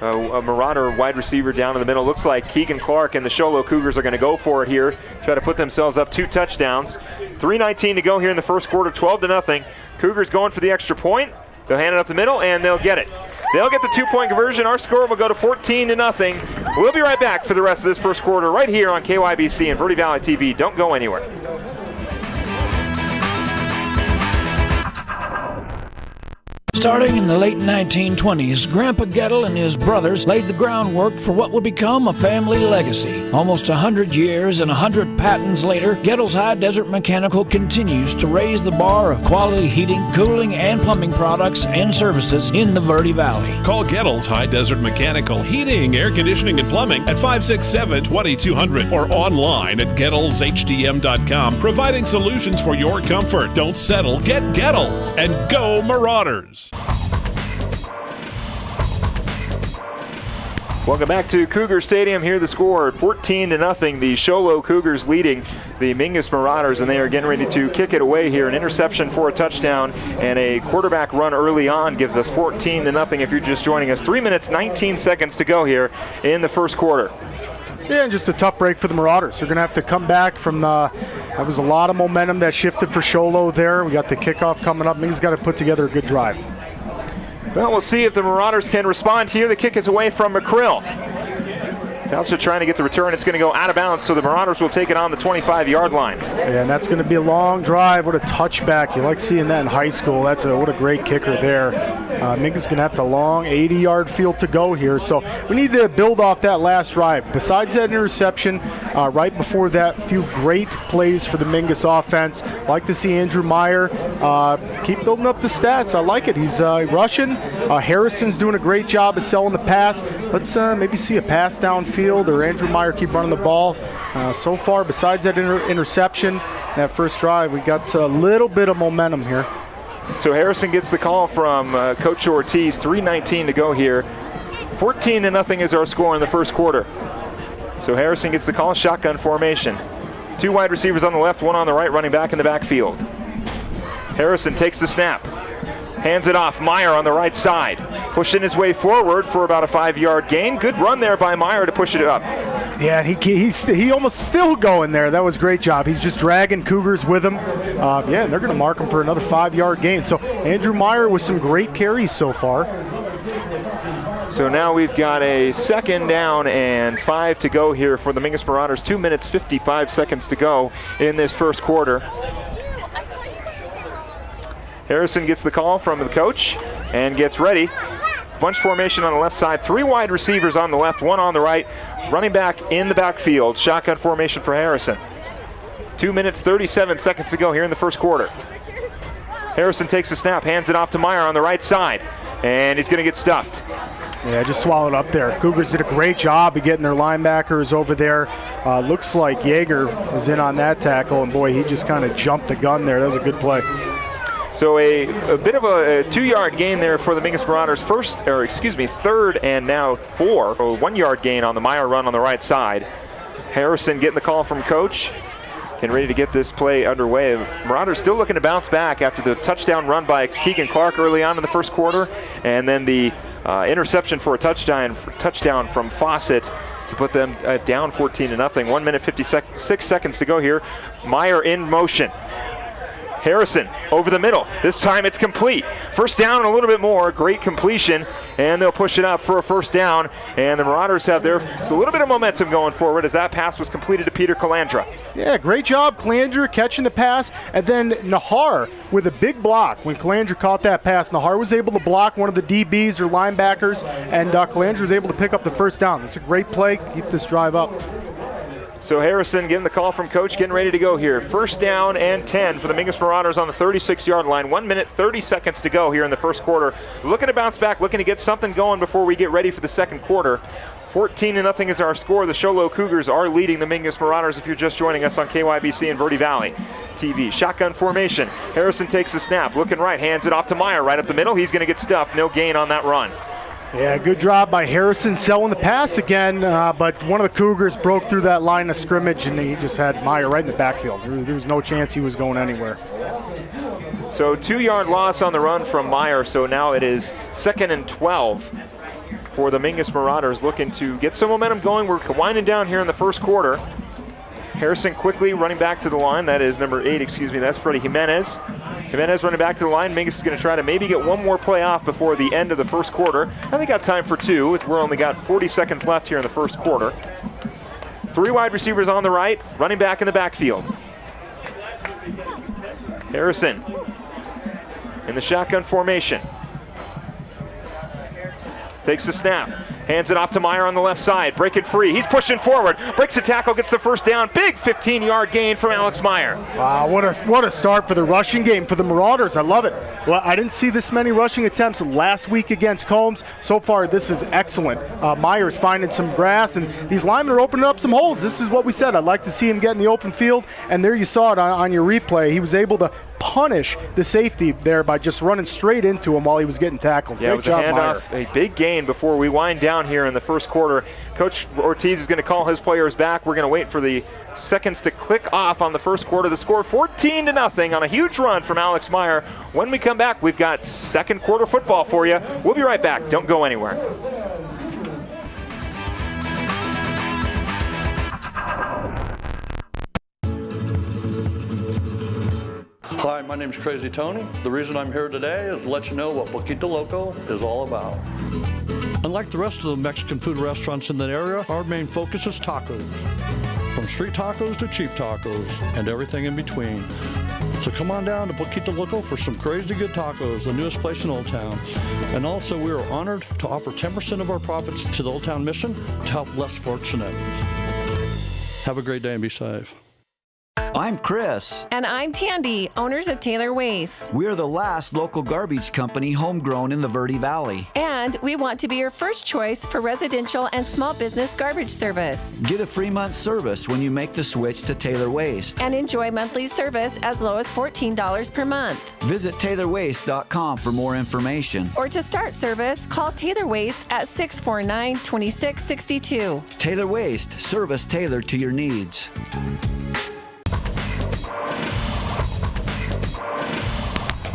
a Marauder wide receiver down in the middle. Looks like Keegan Clark and the Sholo Cougars are going to go for it here, try to put themselves up 2 touchdowns. 3:19 to go here in the first quarter, 12-0. Cougars going for the extra point. They'll hand it up the middle, and they'll get it. They'll get the 2-point conversion. Our score will go to 14-0. We'll be right back for the rest of this first quarter right here on KYBC and Verde Valley TV. Don't go anywhere. Starting in the late 1920s, Grandpa Gettle and his brothers laid the groundwork for what would become a family legacy. Almost 100 years and 100 patents later, Gettle's High Desert Mechanical continues to raise the bar of quality heating, cooling, and plumbing products and services in the Verde Valley. Call Gettle's High Desert Mechanical Heating, Air Conditioning, and Plumbing at 567-2200 or online at GettlesHDM.com, providing solutions for your comfort. Don't settle, get Gettles, and go Marauders! Welcome back to Cougar Stadium. Here the score, 14-0. The Show Cougars leading the Mingus Marauders, and they are getting ready to kick it away here. An interception for a touchdown and a quarterback run early on gives us 14-0 if you're just joining us. 3 minutes, 19 seconds to go here in the first quarter. Yeah, and just a tough break for the Marauders. They're going to have to come back from that was a lot of momentum that shifted for Sholo there. We got the kickoff coming up. Mingus got to put together a good drive. Well, we'll see if the Marauders can respond here. The kick is away from McCrill. Faucha trying to get the return. It's going to go out of bounds, so the Marauders will take it on the 25-yard line. Yeah, and that's going to be a long drive. What a touchback. You like seeing that in high school. What a great kicker there. Mingus is going to have the long 80-yard field to go here, so we need to build off that last drive. Besides that interception, right before that, few great plays for the Mingus offense. Like to see Andrew Meyer keep building up the stats. I like it. He's rushing. Harrison's doing a great job of selling the pass. Let's maybe see a pass downfield or Andrew Meyer keep running the ball. So far, besides that interception, that first drive, we got a little bit of momentum here. So Harrison gets the call from Coach Ortiz. 3:19 to go here. 14-0 is our score in the first quarter. So Harrison gets the call, shotgun formation. 2 wide receivers on the left, 1 on the right, running back in the backfield. Harrison takes the snap. Hands it off. Meyer on the right side. Pushing his way forward for about a 5-yard gain. Good run there by Meyer to push it up. Yeah, he almost still going there. That was a great job. He's just dragging Cougars with him. Yeah, and they're going to mark him for another 5-yard gain. So Andrew Meyer with some great carries so far. So now we've got a 2nd down and 5 to go here for the Mingus Marauders. 2 minutes, 55 seconds to go in this first quarter. Harrison gets the call from the coach and gets ready. Bunch formation on the left side. 3 wide receivers on the left, 1 on the right. Running back in the backfield. Shotgun formation for Harrison. 2 minutes, 37 seconds to go here in the first quarter. Harrison takes the snap, hands it off to Meyer on the right side, and he's going to get stuffed. Yeah, just swallowed up there. Cougars did a great job of getting their linebackers over there. Looks like Yeager was in on that tackle, and boy, he just kind of jumped the gun there. That was a good play. So a bit of a 2-yard gain there for the Mingus Marauders. 3rd and now 4. A 1-yard gain on the Meyer run on the right side. Harrison getting the call from coach. Getting ready to get this play underway. Marauders still looking to bounce back after the touchdown run by Keegan Clark early on in the first quarter. And then the interception for a touchdown from Fawcett to put them down 14-0. 1 minute, 56 seconds to go here. Meyer in motion. Harrison over the middle. This time it's complete. First down and a little bit more. Great completion, and they'll push it up for a first down. And the Marauders have a little bit of momentum going forward as that pass was completed to Peter Calandra. Yeah, great job, Calandra catching the pass. And then Nahar with a big block. When Calandra caught that pass, Nahar was able to block one of the DBs or linebackers, and Calandra was able to pick up the first down. That's a great play. Keep this drive up. So Harrison getting the call from coach, getting ready to go here. First down and 10 for the Mingus Marauders on the 36-yard line. 1 minute, 30 seconds to go here in the first quarter. Looking to bounce back, looking to get something going before we get ready for the second quarter. 14-0 is our score. The Show Cougars are leading the Mingus Marauders if you're just joining us on KYBC and Verde Valley TV. Shotgun formation. Harrison takes the snap, looking right, hands it off to Meyer right up the middle. He's going to get stuffed. No gain on that run. Yeah, good job by Harrison selling the pass again, but one of the Cougars broke through that line of scrimmage, and he just had Meyer right in the backfield. There was no chance he was going anywhere. So 2-yard loss on the run from Meyer, so now it is 2nd and 12 for the Mingus Marauders, looking to get some momentum going. We're winding down here in the first quarter. Harrison quickly running back to the line. That is number 8, that's Freddie Jimenez. Jimenez running back to the line. Mingus is going to try to maybe get one more play off before the end of the first quarter. I think got time for 2. We're only got 40 seconds left here in the first quarter. 3 wide receivers on the right, running back in the backfield. Harrison in the shotgun formation. Takes the snap. Hands it off to Meyer on the left side. Break it free. He's pushing forward. Breaks the tackle, gets the first down. Big 15-yard gain from Alex Meyer. Wow, what a start for the rushing game for the Marauders. I love it. Well, I didn't see this many rushing attempts last week against Combs. So far, this is excellent. Meyer's finding some grass, and these linemen are opening up some holes. This is what we said. I'd like to see him get in the open field, and there you saw it on your replay. He was able to punish the safety there by just running straight into him while he was getting tackled. Yeah, Great it was job, a handoff, Meyer. a big gain before we wind down here in the first quarter. Coach Ortiz is going to call his players back. We're going to wait for the seconds to click off on the first quarter. The score 14-0 on a huge run from Alex Meyer. When we come back, we've got second quarter football for you. We'll be right back. Don't go anywhere. Hi, my name's Crazy Tony. The reason I'm here today is to let you know what Poquito Loco is all about. Unlike the rest of the Mexican food restaurants in that area, our main focus is tacos. From street tacos to cheap tacos and everything in between. So come on down to Poquito Loco for some crazy good tacos, the newest place in Old Town. And also we are honored to offer 10% of our profits to the Old Town Mission to help less fortunate. Have a great day and be safe. I'm Chris. And I'm Tandy, owners of Taylor Waste. We're the last local garbage company homegrown in the Verde Valley. And we want to be your first choice for residential and small business garbage service. Get a free month service when you make the switch to Taylor Waste. And enjoy monthly service as low as $14 per month. Visit TaylorWaste.com for more information. Or to start service, call Taylor Waste at 649-2662. Taylor Waste, service tailored to your needs.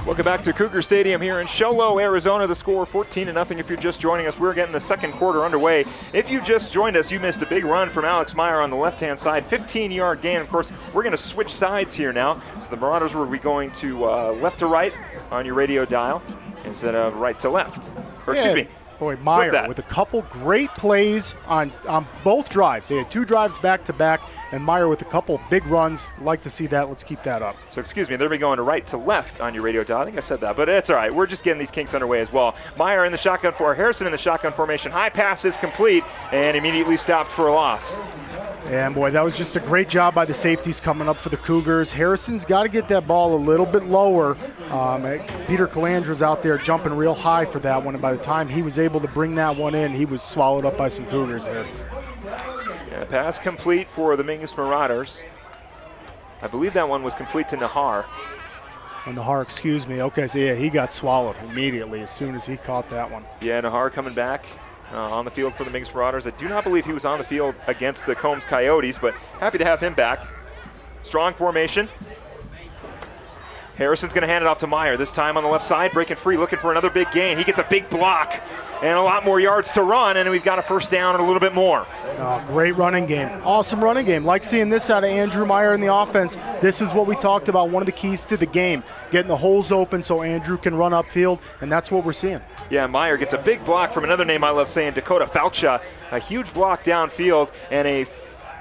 Welcome back to Cougar Stadium here in Show Low, Arizona. The score 14-0 if you're just joining us. We're getting the second quarter underway. If you just joined us, you missed a big run from Alex Meyer on the left-hand side. 15-yard gain. Of course, we're going to switch sides here now. So the Marauders will be going to left to right on your radio dial instead of right to left. Or excuse me. Boy, Meyer with a couple great plays on both drives. They had two drives back-to-back, and Meyer with a couple big runs. Like to see that. Let's keep that up. So excuse me, they'll be going to right to left on your radio dial. I think I said that, but it's all right. We're just getting these kinks underway as well. Meyer in the shotgun for Harrison in the shotgun formation. High pass is complete and immediately stopped for a loss. And boy, that was just a great job by the safeties coming up for the Cougars. Harrison's got to get that ball a little bit lower. Peter Calandra's out there jumping real high for that one, and by the time he was able to bring that one in, he was swallowed up by some Cougars there. Yeah, pass complete for the Mingus Marauders. I believe that one was complete to Nahar. And Nahar, excuse me. Okay, so yeah, he got swallowed immediately as soon as he caught that one. Yeah, Nahar coming back. On the field for the Mingus Marauders. I do not believe he was on the field against the Combs Coyotes, but happy to have him back. Strong formation. Harrison's going to hand it off to Meyer, this time on the left side, breaking free, looking for another big gain. He gets a big block and a lot more yards to run, and we've got a first down and a little bit more. Great running game. Awesome running game. Like seeing this out of Andrew Meyer in the offense. This is what we talked about, one of the keys to the game, getting the holes open so Andrew can run upfield, and that's what we're seeing. Yeah, Meyer gets a big block from another name I love saying, Dakota Faucha. A huge block downfield and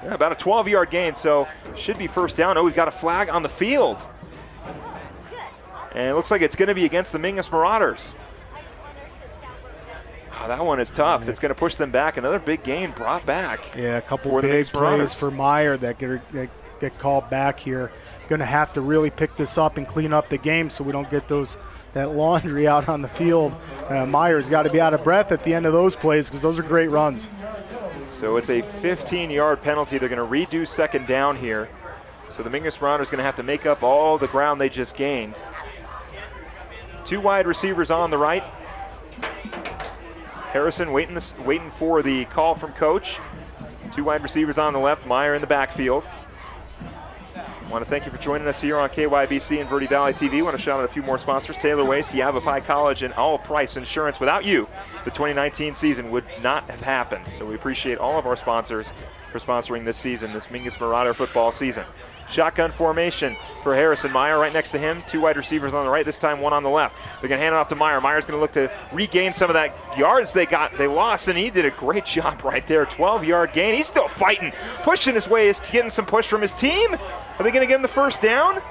about a 12-yard gain, so should be first down. Oh, we've got a flag on the field. And it looks like it's going to be against the Mingus Marauders. Oh, that one is tough. It's going to push them back. Another big gain brought back. Yeah, a couple big plays for Meyer that get called back here. Going to have to really pick this up and clean up the game so we don't get that laundry out on the field. Meyer's got to be out of breath at the end of those plays because those are great runs. So it's a 15-yard penalty. They're going to redo second down here. So the Mingus Marauders are going to have to make up all the ground they just gained. Two wide receivers on the right. Harrison waiting for the call from coach. Two wide receivers on the left, Meyer in the backfield. I want to thank you for joining us here on KYBC and Verde Valley TV. I want to shout out a few more sponsors. Taylor Waste, Yavapai College, and All Price Insurance. Without you, the 2019 season would not have happened. So we appreciate all of our sponsors for sponsoring this season, this Mingus Marauder football season. Shotgun formation for Harrison. Meyer right next to him. Two wide receivers on the right, this time one on the left. They're going to hand it off to Meyer. Meyer's going to look to regain some of that yards they lost, and he did a great job right there. 12-yard gain. He's still fighting, pushing his way, getting some push from his team. Are they going to get him the first down?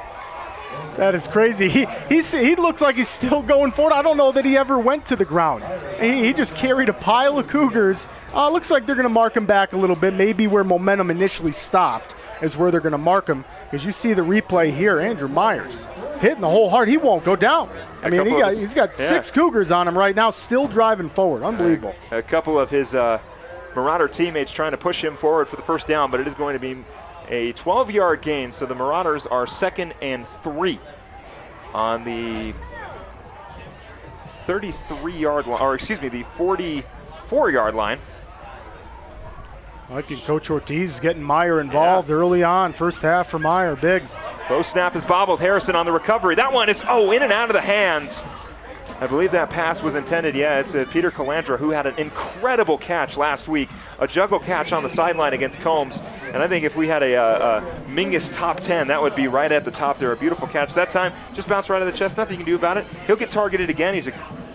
That is crazy. He looks like he's still going forward. I don't know that he ever went to the ground. He just carried a pile of Cougars. Looks like they're going to mark him back a little bit, maybe where momentum initially stopped is where they're going to mark him. Because you see the replay here, Andrew Meyer just hitting the whole hard. He won't go down. I mean, he's got 6 Cougars on him right now, still driving forward. Unbelievable. A couple of his Marauder teammates trying to push him forward for the first down, but it is going to be a 12-yard gain, so the Marauders are 2nd and 3. on the 33-yard line, or excuse me, the 44-yard line. I think Coach Ortiz is getting Meyer involved early on. First half for Meyer, big. Bow snap is bobbled. Harrison on the recovery. That one is, in and out of the hands. I believe that pass was intended, it's Peter Calandra, who had an incredible catch last week, a juggle catch on the sideline against Combs. And I think if we had a Mingus top 10, that would be right at the top there. A beautiful catch that time, just bounced right out of the chest, nothing you can do about it. He'll get targeted again. He's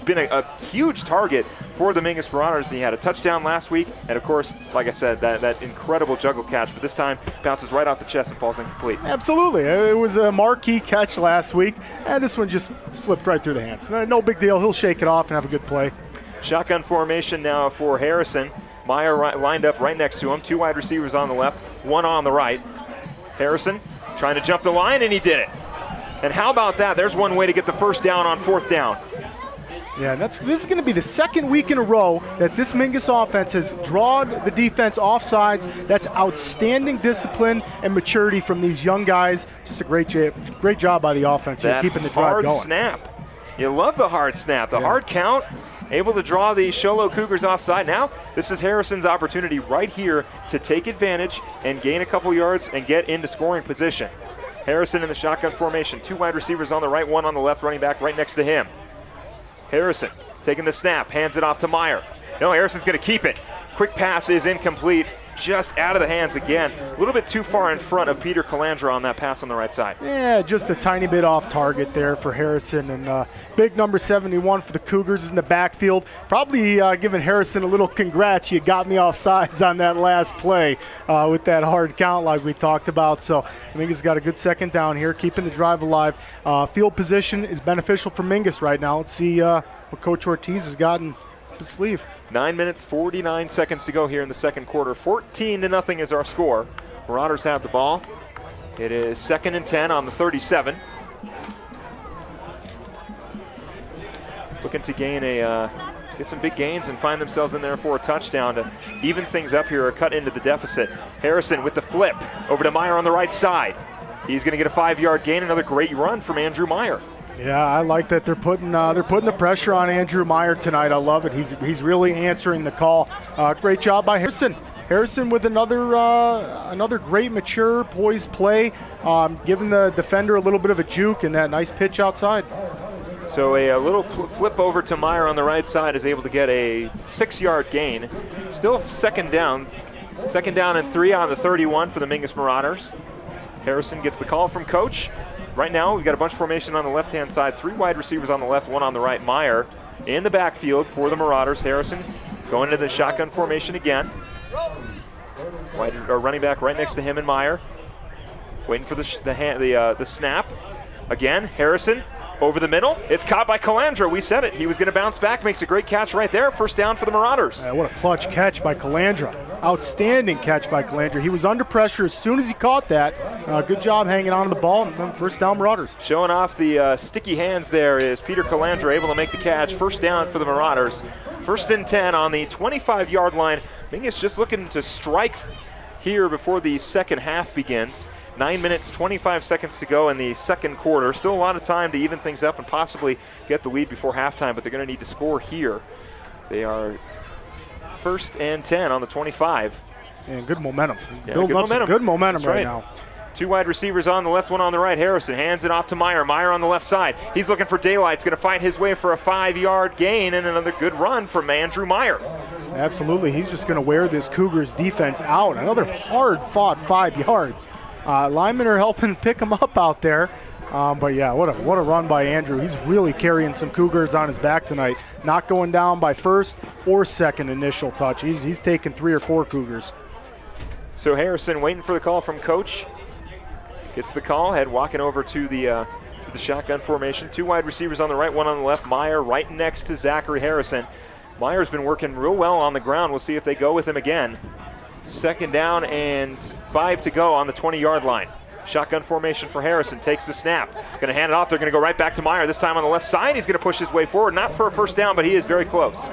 been a huge target for the Mingus Marauders. He had a touchdown last week, and of course, like I said, that incredible juggle catch, but this time bounces right off the chest and falls incomplete. Absolutely. It was a marquee catch last week, and this one just slipped right through the hands. No big deal. He'll shake it off and have a good play. Shotgun formation now for Harrison. Meyer lined up right next to him. 2 wide receivers on the left, 1 on the right. Harrison trying to jump the line, and he did it. And how about that? There's one way to get the first down on 4th down. Yeah, and this is going to be the second week in a row that this Mingus offense has drawn the defense off sides. That's outstanding discipline and maturity from these young guys. Just a great job by the offense here, keeping the drive going. Hard snap. You love the hard snap, the hard count, able to draw the Show Low Cougars offside. Now, this is Harrison's opportunity right here to take advantage and gain a couple yards and get into scoring position. Harrison in the shotgun formation. 2 wide receivers on the right, 1 on the left, running back right next to him. Harrison taking the snap, hands it off to Meyer. No, Harrison's going to keep it. Quick pass is incomplete, just out of the hands again. A little bit too far in front of Peter Calandra on that pass on the right side. Yeah, just a tiny bit off target there for Harrison. And big number 71 for the Cougars is in the backfield. Probably giving Harrison a little congrats. You got me off sides on that last play with that hard count like we talked about. So Mingus got a good second down here, keeping the drive alive. Field position is beneficial for Mingus right now. Let's see what Coach Ortiz has gotten up his sleeve. 9 minutes, 49 seconds to go here in the second quarter. 14-0 is our score. Marauders have the ball. It is 2nd and 10 on the 37. Looking to gain get some big gains and find themselves in there for a touchdown to even things up here or cut into the deficit. Harrison with the flip over to Meyer on the right side. He's going to get a 5-yard gain. Another great run from Andrew Meyer. Yeah, I like that they're putting the pressure on Andrew Meyer tonight. I love it. He's really answering the call. Great job by Harrison. Harrison with another great, mature, poised play, giving the defender a little bit of a juke and that nice pitch outside. So a little flip over to Meyer on the right side is able to get a 6-yard gain. Still second down. 2nd down and 3 on the 31 for the Mingus Marauders. Harrison gets the call from Coach. Right now, we've got a bunch formation on the left-hand side, 3 wide receivers on the left, 1 on the right. Meyer in the backfield for the Marauders. Harrison going into the shotgun formation again. Running back right next to him and Meyer. Waiting for the snap. Again, Harrison over the middle. It's caught by Calandra. We said it. He was going to bounce back. Makes a great catch right there. First down for the Marauders. What a clutch catch by Calandra. Outstanding catch by Calandra. He was under pressure as soon as he caught that. Good job hanging on to the ball. First down, Marauders. Showing off the sticky hands there is Peter Calandra, able to make the catch. First down for the Marauders. 1st and 10 on the 25-yard line. Mingus just looking to strike here before the second half begins. 9 minutes, 25 seconds to go in the second quarter. Still a lot of time to even things up and possibly get the lead before halftime, but they're going to need to score here. They are 1st and 10 on the 25. And good momentum. Yeah, Building up some good momentum right now. 2 wide receivers on the left, 1 on the right. Harrison hands it off to Meyer. Meyer on the left side. He's looking for daylight. He's going to fight his way for a 5-yard gain and another good run from Andrew Meyer. Absolutely. He's just going to wear this Cougars defense out. Another hard-fought 5 yards. Linemen are helping pick him up out there. But yeah, what a run by Andrew. He's really carrying some Cougars on his back tonight. Not going down by first or second initial touch. He's taking 3 or 4 Cougars. So Harrison waiting for the call from Coach. Gets the call, walking over to the shotgun formation. 2 wide receivers on the right, 1 on the left. Meyer right next to Zachary Harrison. Meyer's been working real well on the ground. We'll see if they go with him again. 2nd down and 5 to go on the 20-yard line. Shotgun formation for Harrison. Takes the snap. Going to hand it off. They're going to go right back to Meyer. This time on the left side. He's going to push his way forward. Not for a first down, but he is very close.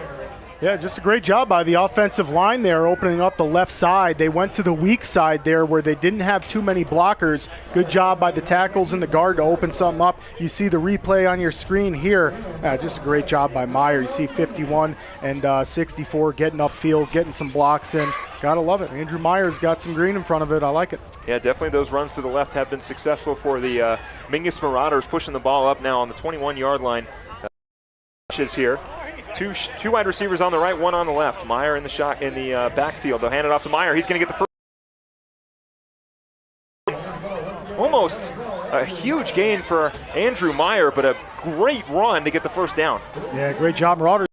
Yeah, just a great job by the offensive line there, opening up the left side. They went to the weak side there where they didn't have too many blockers. Good job by the tackles and the guard to open something up. You see the replay on your screen here. Just a great job by Meyer. You see 51 and 64 getting upfield, getting some blocks in. Gotta love it. Andrew Meyer's got some green in front of it. I like it. Yeah, definitely those runs to the left have been successful for the Mingus Marauders, pushing the ball up now on the 21-yard line. Is here. Two wide receivers on the right, one on the left. Meyer in the backfield. They'll hand it off to Meyer. He's going to get the first. Almost a huge gain for Andrew Meyer, but a great run to get the first down. Yeah, great job, Marauder.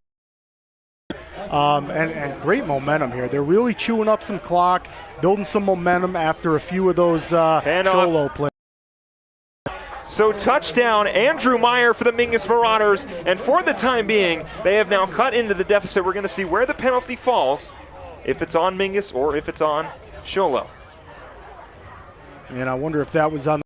And great momentum here. They're really chewing up some clock, building some momentum after a few of those solo plays. So touchdown, Andrew Meyer for the Mingus Marauders, and for the time being, they have now cut into the deficit. We're going to see where the penalty falls, if it's on Mingus or if it's on Sholo. And I wonder if that was on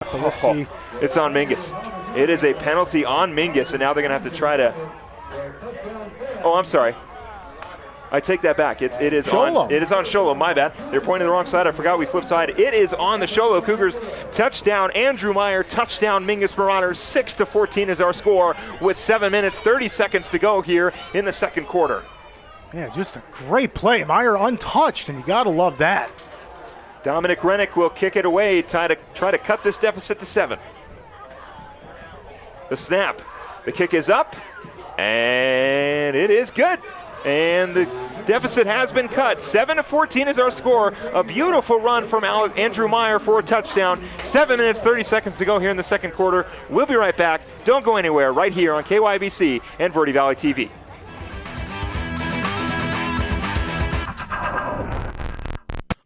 the... Let's see. It's on Mingus. It is a penalty on Mingus, and now they're going to have to try to... Oh, I'm sorry. I take that back. It is on Sholo. My bad. They're pointing the wrong side. I forgot we flipped side. It is on the Sholo Cougars. Touchdown, Andrew Meyer. Touchdown, Mingus Marauders. 6-14 is our score with 7 minutes, 30 seconds to go here in the second quarter. Yeah, just a great play. Meyer untouched, and you got to love that. Dominic Rennick will kick it away, try to cut this deficit to 7. The snap. The kick is up, and it is good. And the deficit has been cut. 7-14 is our score. A beautiful run from Andrew Meyer for a touchdown. 7 minutes, 30 seconds to go here in the second quarter. We'll be right back. Don't go anywhere. Right here on KYBC and Verde Valley TV.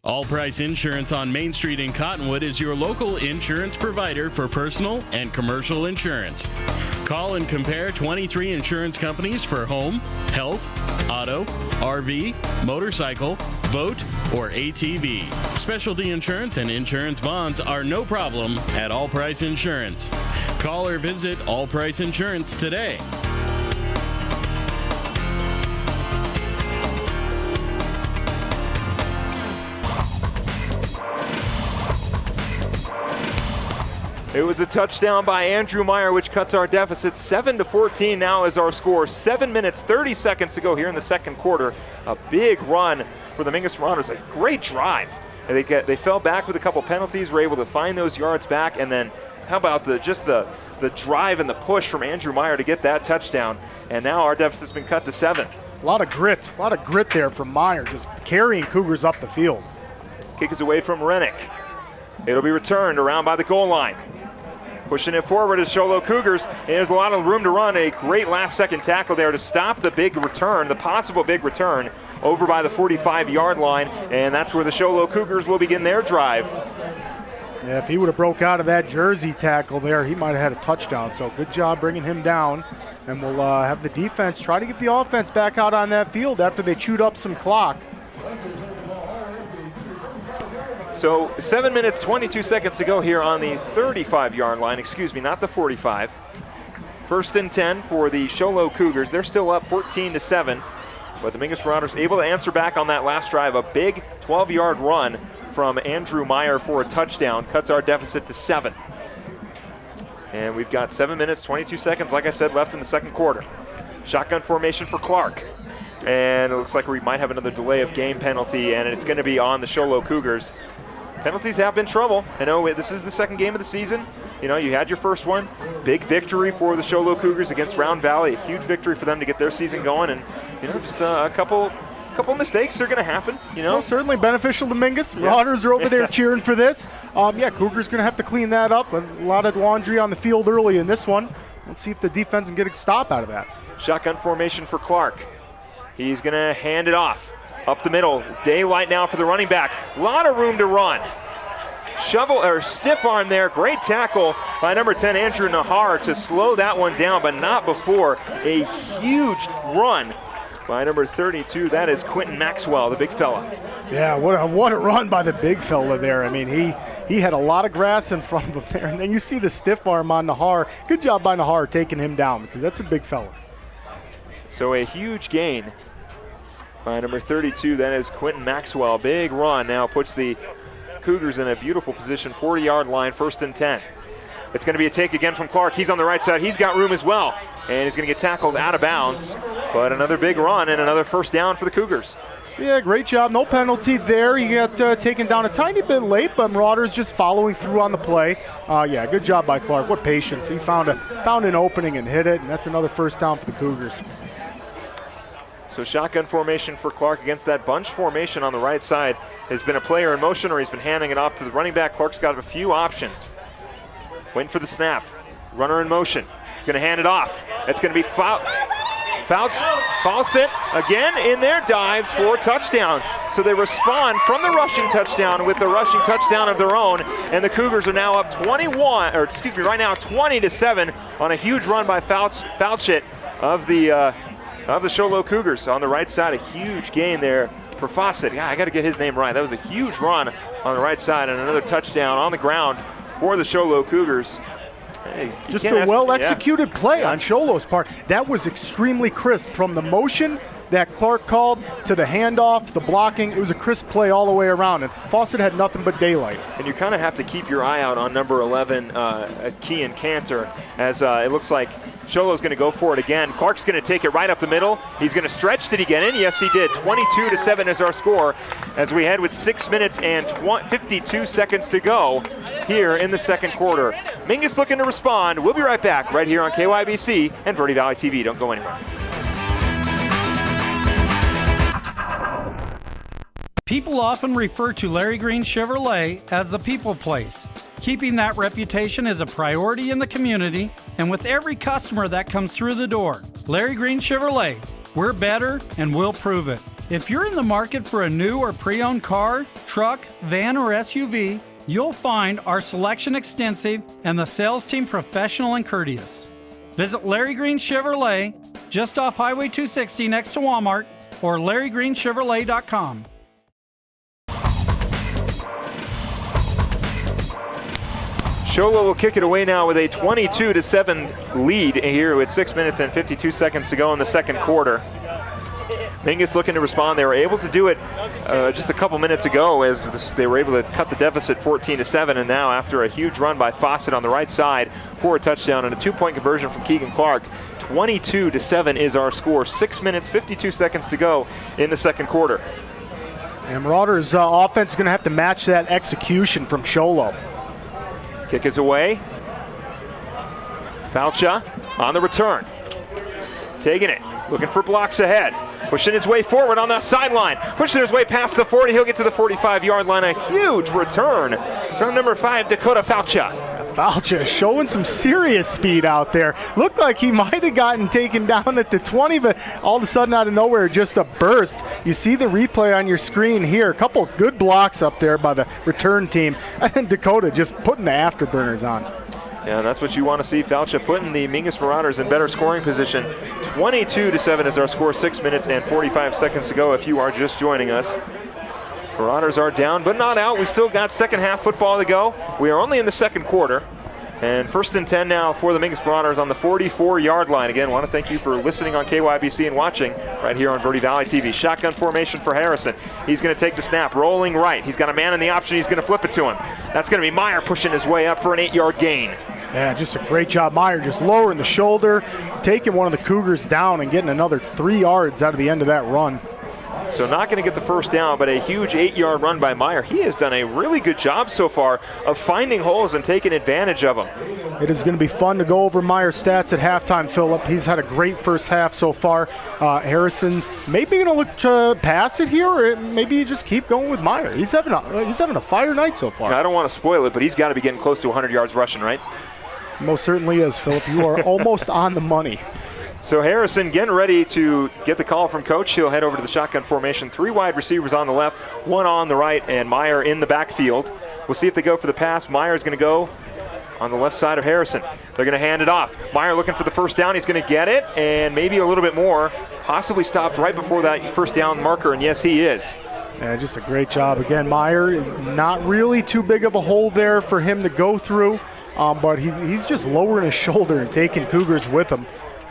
All Price Insurance on Main Street in Cottonwood is your local insurance provider for personal and commercial insurance. Call and compare 23 insurance companies for home, health, auto, RV, motorcycle, boat, or ATV. Specialty insurance and insurance bonds are no problem at All Price Insurance. Call or visit All Price Insurance today. It was a touchdown by Andrew Meyer, which cuts our deficit. 7-14 now is our score. 7 minutes, 30 seconds to go here in the second quarter. A big run for the Mingus Marauders. A great drive. They fell back with a couple penalties, were able to find those yards back, and then how about the drive and the push from Andrew Meyer to get that touchdown. And now our deficit's been cut to 7. A lot of grit there from Meyer, just carrying Cougars up the field. Kick is away from Rennick. It'll be returned around by the goal line. Pushing it forward is Sholo Cougars. There's a lot of room to run. A great last-second tackle there to stop the big return, the possible big return, over by the 45-yard line, and that's where the Sholo Cougars will begin their drive. Yeah, if he would have broke out of that jersey tackle there, he might have had a touchdown. So good job bringing him down, and we'll have the defense try to get the offense back out on that field after they chewed up some clock. So 7 minutes, 22 seconds to go here on the 35-yard line. Excuse me, not the 45. First and 10 for the Sholo Cougars. They're still up 14-7, but the Mingus Marauders able to answer back on that last drive. A big 12-yard run from Andrew Meyer for a touchdown. Cuts our deficit to 7. And we've got 7 minutes, 22 seconds, like I said, left in the second quarter. Shotgun formation for Clark. And it looks like we might have another delay of game penalty, and it's going to be on the Sholo Cougars. Penalties have been trouble. I know this is the second game of the season. You know, you had your first one. Big victory for the Sholo Cougars against Round Valley. A huge victory for them to get their season going. And, you know, just a couple mistakes are going to happen, you know. Well, certainly beneficial to Mingus. Yeah. Marauders are over there cheering for this. Cougars going to have to clean that up. A lot of laundry on the field early in this one. Let's see if the defense can get a stop out of that. Shotgun formation for Clark. He's going to hand it off. Up the middle, daylight now for the running back. A lot of room to run. Stiff arm there. Great tackle by number 10, Andrew Nahar, to slow that one down, but not before. A huge run by number 32. That is Quentin Maxwell, the big fella. Yeah, what a run by the big fella there. I mean, He had a lot of grass in front of him there, and then you see the stiff arm on Nahar. Good job by Nahar taking him down because that's a big fella. So a huge gain by number 32, that is Quentin Maxwell. Big run now puts the Cougars in a beautiful position, 40-yard line, 1st and 10. It's going to be a take again from Clark. He's on the right side. He's got room as well, and he's going to get tackled out of bounds. But another big run and another first down for the Cougars. Yeah, great job. No penalty there. You got taken down a tiny bit late, but Marauders just following through on the play. Yeah, good job by Clark. What patience. He found an opening and hit it, and that's another first down for the Cougars. So shotgun formation for Clark against that bunch formation on the right side. There's been a player in motion, or he's been handing it off to the running back. Clark's got a few options. Waiting for the snap. Runner in motion. He's going to hand it off. It's going to be Fawcett again in there, dives for a touchdown. So they respond from the rushing touchdown with the rushing touchdown of their own, and the Cougars are now up 20-7 on a huge run by Fawcett of the Show Low Cougars on the right side. A huge gain there for Fawcett. Yeah, I got to get his name right. That was a huge run on the right side, and another touchdown on the ground for the Show Low Cougars. Hey, just a well-executed play on Show Low's part. That was extremely crisp from the motion that Clark called to the handoff, the blocking. It was a crisp play all the way around, and Fawcett had nothing but daylight. And you kind of have to keep your eye out on number 11, Kean Cantor, as it looks like Sholo's going to go for it again. Clark's going to take it right up the middle. He's going to stretch. Did he get in? Yes, he did. 22-7 is our score as we head with 6 minutes and 52 seconds to go here in the second quarter. Mingus looking to respond. We'll be right back right here on KYBC and Verde Valley TV. Don't go anywhere. People often refer to Larry Green Chevrolet as the people place. Keeping that reputation is a priority in the community and with every customer that comes through the door. Larry Green Chevrolet, we're better and we'll prove it. If you're in the market for a new or pre-owned car, truck, van, or SUV, you'll find our selection extensive and the sales team professional and courteous. Visit Larry Green Chevrolet just off Highway 260 next to Walmart or LarryGreenChevrolet.com. Sholo will kick it away now with a 22-7 lead here with 6 minutes and 52 seconds to go in the second quarter. Mingus looking to respond. They were able to do it just a couple minutes ago as they were able to cut the deficit 14-7, and now after a huge run by Fawcett on the right side for a touchdown and a 2-point conversion from Keegan Clark, 22-7 is our score. 6 minutes, 52 seconds to go in the second quarter. And Marauders' offense is going to have to match that execution from Sholo. Kick is away. Falcha on the return. Taking it, looking for blocks ahead. Pushing his way forward on the sideline. Pushing his way past the 40. He'll get to the 45-yard line. A huge return from number 5, Dakota Falcha. Falcha showing some serious speed out there. Looked like he might have gotten taken down at the 20, but all of a sudden out of nowhere, just a burst. You see the replay on your screen here. A couple good blocks up there by the return team. And then Dakota just putting the afterburners on. Yeah, and that's what you want to see. Falcha putting the Mingus Marauders in better scoring position. 22-7 is our score. 6 minutes and 45 seconds to go if you are just joining us. Marauders are down, but not out. We still got second half football to go. We are only in the second quarter. And 1st and 10 now for the Mingus Marauders on the 44-yard line. Again, want to thank you for listening on KYBC and watching right here on Verde Valley TV. Shotgun formation for Harrison. He's going to take the snap, rolling right. He's got a man in the option. He's going to flip it to him. That's going to be Meyer pushing his way up for an 8-yard gain. Yeah, just a great job. Meyer just lowering the shoulder, taking one of the Cougars down and getting another 3 yards out of the end of that run. So not going to get the first down, but a huge 8-yard run by Meyer. He has done a really good job so far of finding holes and taking advantage of them. It is going to be fun to go over Meyer's stats at halftime, Philip. He's had a great first half so far. Harrison maybe going to look to pass it here, or maybe you just keep going with Meyer. He's having a fire night so far. I don't want to spoil it, but he's got to be getting close to 100 yards rushing, right? Most certainly is, Philip. You are almost on the money. So Harrison getting ready to get the call from coach. He'll head over to the shotgun formation. 3 wide receivers on the left, 1 on the right, and Meyer in the backfield. We'll see if they go for the pass. Meyer's going to go on the left side of Harrison. They're going to hand it off. Meyer looking for the first down. He's going to get it, and maybe a little bit more. Possibly stopped right before that first down marker, and yes, he is. Yeah, just a great job. Again, Meyer, not really too big of a hole there for him to go through, but he's just lowering his shoulder and taking Cougars with him.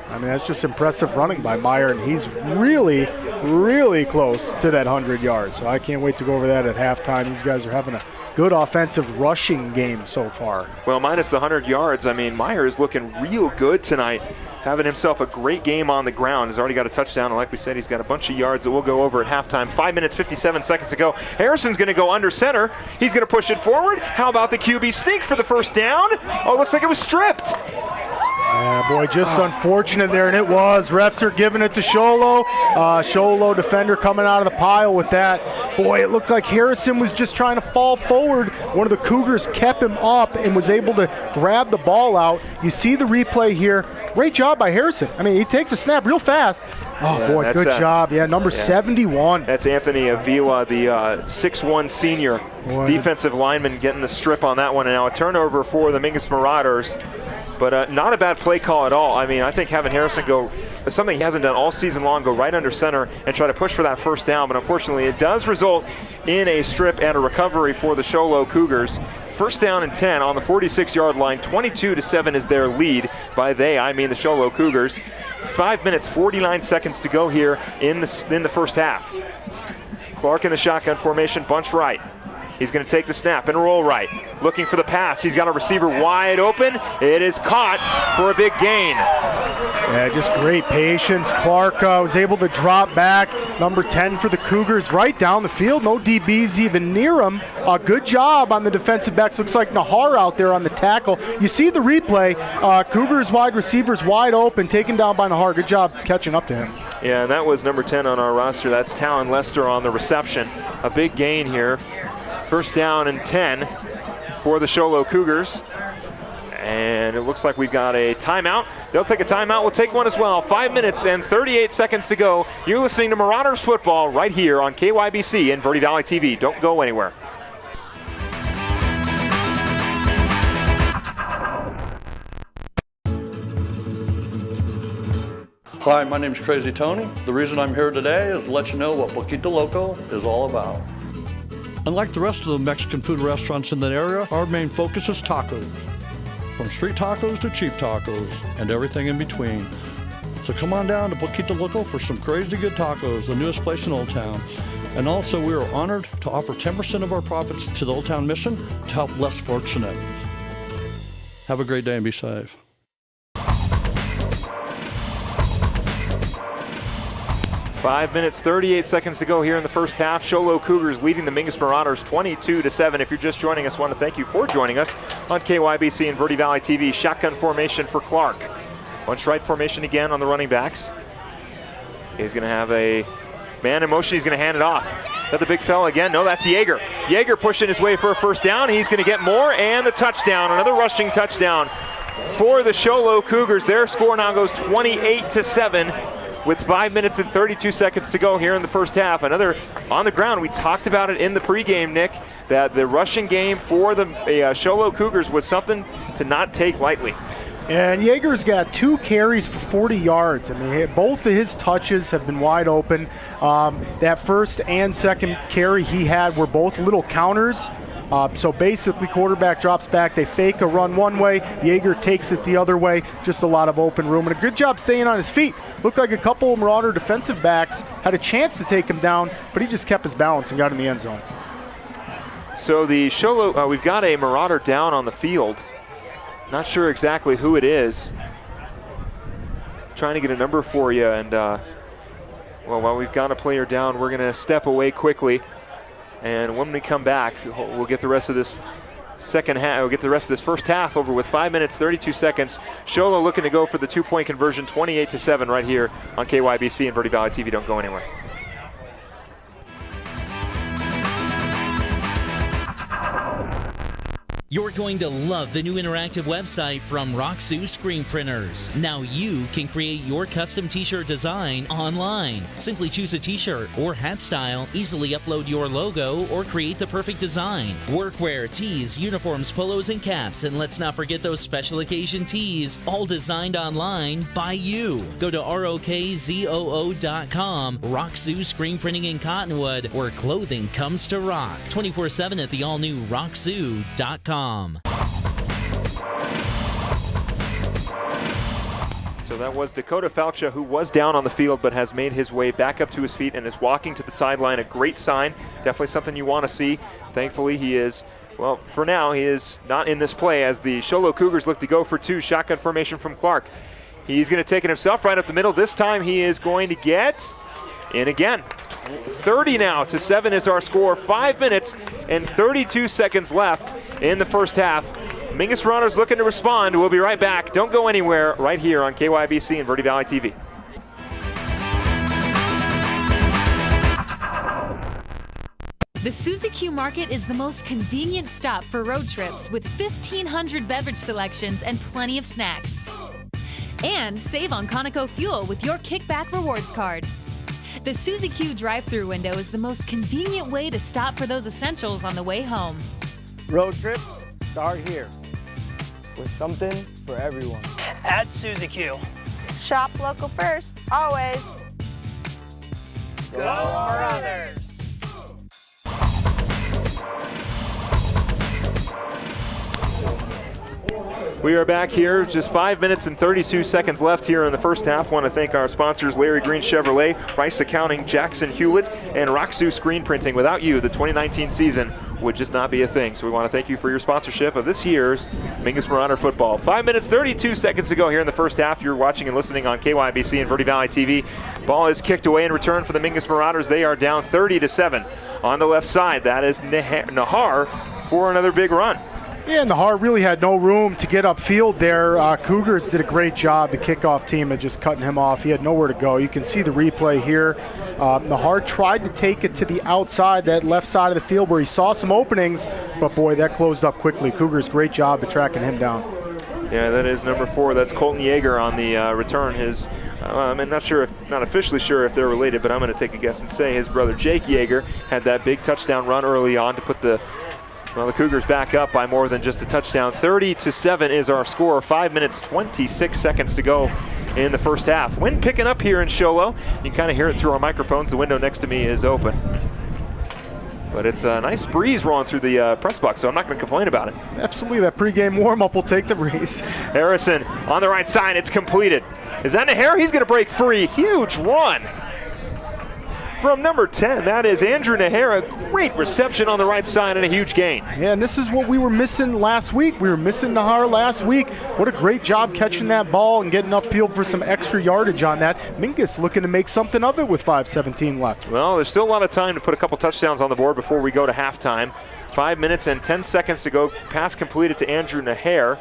I mean, that's just impressive running by Meyer, and he's really, really close to that 100 yards. So I can't wait to go over that at halftime. These guys are having a good offensive rushing game so far. Well, minus the 100 yards, I mean, Meyer is looking real good tonight, having himself a great game on the ground. He's already got a touchdown, and like we said, he's got a bunch of yards that we'll go over at halftime. 5 minutes, 57 seconds to go. Harrison's going to go under center. He's going to push it forward. How about the QB sneak for the first down? Oh, looks like it was stripped. Yeah, boy, just unfortunate there, and it was. Refs are giving it to Sholo. Sholo, defender, coming out of the pile with that. Boy, it looked like Harrison was just trying to fall forward. One of the Cougars kept him up and was able to grab the ball out. You see the replay here. Great job by Harrison. I mean, he takes a snap real fast. Oh, yeah, boy, good job. Yeah, number 71. That's Anthony Avila, the 6'1 senior defensive lineman, getting the strip on that one. And now a turnover for the Mingus Marauders. But not a bad play call at all. I mean, I think having Harrison go, something he hasn't done all season long, go right under center and try to push for that first down. But unfortunately, it does result in a strip and a recovery for the Sholo Cougars. First down and 10 on the 46-yard line. 22-7 is their lead. By they, I mean the Sholo Cougars. 5 minutes, 49 seconds to go here in the first half. Clark in the shotgun formation, bunch right. He's going to take the snap and roll right. Looking for the pass. He's got a receiver wide open. It is caught for a big gain. Yeah, just great patience. Clark was able to drop back. Number 10 for the Cougars right down the field. No DBs even near him. Good job on the defensive backs. Looks like Nahar out there on the tackle. You see the replay. Cougars wide receivers wide open, taken down by Nahar. Good job catching up to him. Yeah, and that was number 10 on our roster. That's Talon Lester on the reception. A big gain here. First down and 10 for the Sholo Cougars. And it looks like we've got a timeout. They'll take a timeout. We'll take one as well. 5 minutes and 38 seconds to go. You're listening to Marauders Football right here on KYBC and Verde Valley TV. Don't go anywhere. Hi, my name's Crazy Tony. The reason I'm here today is to let you know what Poquito Loco is all about. Unlike the rest of the Mexican food restaurants in that area, our main focus is tacos. From street tacos to cheap tacos and everything in between. So come on down to Poquito Loco for some crazy good tacos, the newest place in Old Town. And also we are honored to offer 10% of our profits to the Old Town Mission to help less fortunate. Have a great day and be safe. 5 minutes, 38 seconds to go here in the first half. Sholo Cougars leading the Mingus Marauders 22-7. If you're just joining us, I want to thank you for joining us on KYBC and Verde Valley TV. Shotgun formation for Clark. Bunch right formation again on the running backs. He's going to have a man in motion. He's going to hand it off. Is that the big fella again? No, that's Yeager. Yeager pushing his way for a first down. He's going to get more, and the touchdown. Another rushing touchdown for the Sholo Cougars. Their score now goes 28-7. With 5 minutes and 32 seconds to go here in the first half. Another on the ground. We talked about it in the pregame, Nick, that the rushing game for the Sholo Cougars was something to not take lightly. And Yeager's got 2 carries for 40 yards. I mean, both of his touches have been wide open. That first and second carry he had were both little counters. So basically, quarterback drops back. They fake a run one way. Yeager takes it the other way. Just a lot of open room. And a good job staying on his feet. Looked like a couple of Marauder defensive backs had a chance to take him down, but he just kept his balance and got in the end zone. So the Sholo, we've got a Marauder down on the field. Not sure exactly who it is. Trying to get a number for you. And well, while we've got a player down, we're going to step away quickly. And when we come back, we'll get the rest of this second half. We'll get the rest of this first half over with 5 minutes, 32 seconds. Sholo looking to go for the 2-point conversion, 28-7 right here on KYBC and Verde Valley TV. Don't go anywhere. You're going to love the new interactive website from Roxu Screen Printers. Now you can create your custom t-shirt design online. Simply choose a t-shirt or hat style, easily upload your logo, or create the perfect design. Workwear, tees, uniforms, polos, and caps, and let's not forget those special occasion tees, all designed online by you. Go to ROKZOO.com, Roxu Screen Printing in Cottonwood, where clothing comes to rock. 24/7 at the all-new Roxu.com. So that was Dakota Falcha, who was down on the field but has made his way back up to his feet and is walking to the sideline. A great sign. Definitely something you want to see. Thankfully, he is, well, for now, he is not in this play as the Show Low Cougars look to go for two. Shotgun formation from Clark. He's going to take it himself right up the middle. This time he is going to get in again. 30 now to 7 is our score. 5 minutes and 32 seconds left in the first half. Mingus Marauders looking to respond. We'll be right back. Don't go anywhere, right here on KYBC and Verde Valley TV. The Suzy Q Market is the most convenient stop for road trips with 1,500 beverage selections and plenty of snacks. And save on Conoco fuel with your Kickback Rewards card. The Suzy Q drive-thru window is the most convenient way to stop for those essentials on the way home. Road trips start here with something for everyone. At Suzy Q. Shop local first, always. Go Marauders! We are back here, just 5 minutes and 32 seconds left here in the first half. Want to thank our sponsors, Larry Green Chevrolet, Rice Accounting, Jackson Hewlett, and Roxu Screen Printing. Without you, the 2019 season would just not be a thing. So we want to thank you for your sponsorship of this year's Mingus Marauder football. 5 minutes, 32 seconds to go here in the first half. You're watching and listening on KYBC and Verde Valley TV. Ball is kicked away in return for the Mingus Marauders. They are down 30-7 on the left side. That is Nahar for another big run. Yeah, and Nahar really had no room to get upfield there. Cougars did a great job. The kickoff team had just cutting him off. He had nowhere to go. You can see the replay here. Nahar tried to take it to the outside, that left side of the field where he saw some openings, but boy, that closed up quickly. Cougars, great job at tracking him down. Yeah, that is number 4. That's Colton Yeager on the return. I'm not officially sure if they're related, but I'm going to take a guess and say his brother Jake Yeager had that big touchdown run early on to put the Cougars back up by more than just a touchdown. 30-7 is our score. 5 minutes, 26 seconds to go in the first half. Wind picking up here in Show Low. You can kind of hear it through our microphones. The window next to me is open. But it's a nice breeze rolling through the press box, so I'm not going to complain about it. Absolutely, that pregame warm-up will take the breeze. Harrison on the right side, it's completed. Is that Nahar? He's going to break free. Huge run from number 10. That is Andrew Nahar. Great reception on the right side and a huge gain. Yeah, and this is what we were missing last week. We were missing Nahar last week. What a great job catching that ball and getting upfield for some extra yardage on that. Mingus looking to make something of it with 5:17 left. Well, there's still a lot of time to put a couple touchdowns on the board before we go to halftime. 5 minutes and 10 seconds to go. Pass completed to Andrew Nahar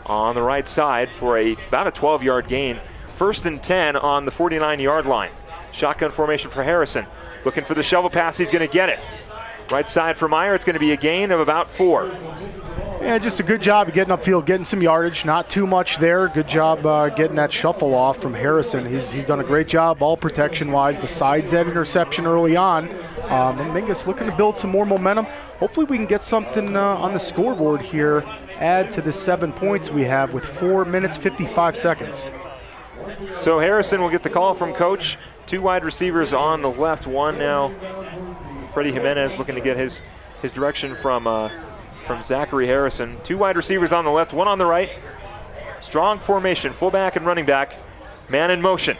on the right side for about a 12-yard gain. 1st and 10 on the 49-yard line. Shotgun formation for Harrison. Looking for the shovel pass, he's going to get it. Right side for Meyer, it's going to be a gain of about 4. Yeah, just a good job of getting upfield, getting some yardage. Not too much there. Good job getting that shuffle off from Harrison. He's done a great job ball protection-wise besides that interception early on. Mingus looking to build some more momentum. Hopefully we can get something on the scoreboard here. Add to the 7 points we have with 4 minutes, 55 seconds. So Harrison will get the call from coach. 2 wide receivers on the left, one now. Freddie Jimenez looking to get his direction from Zachary Harrison. 2 wide receivers on the left, 1 on the right. Strong formation, fullback and running back. Man in motion.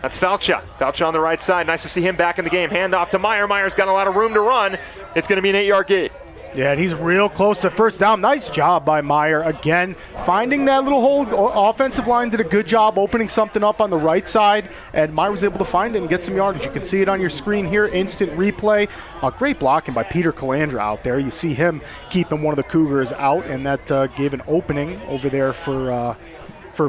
That's Falcha. Falcha on the right side. Nice to see him back in the game. Hand off to Meyer. Meyer's got a lot of room to run. It's going to be an 8-yard gain. Yeah, and he's real close to first down. Nice job by Meyer. Again, finding that little hole. Offensive line did a good job opening something up on the right side, and Meyer was able to find it and get some yardage. You can see it on your screen here, instant replay. Great blocking by Peter Calandra out there. You see him keeping one of the Cougars out, and that gave an opening over there for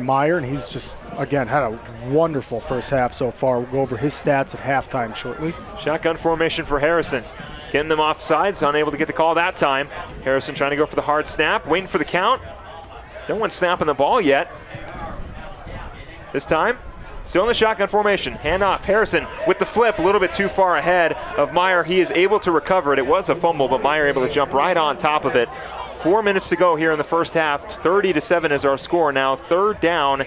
Meyer, and he's just, again, had a wonderful first half so far. We'll go over his stats at halftime shortly. Shotgun formation for Harrison. Getting them off sides, unable to get the call that time. Harrison trying to go for the hard snap, waiting for the count. No one's snapping the ball yet. This time, still in the shotgun formation. Hand off. Harrison with the flip, a little bit too far ahead of Meyer. He is able to recover it. It was a fumble, but Meyer able to jump right on top of it. 4 minutes to go here in the first half. 30-7 is our score now. Fourth down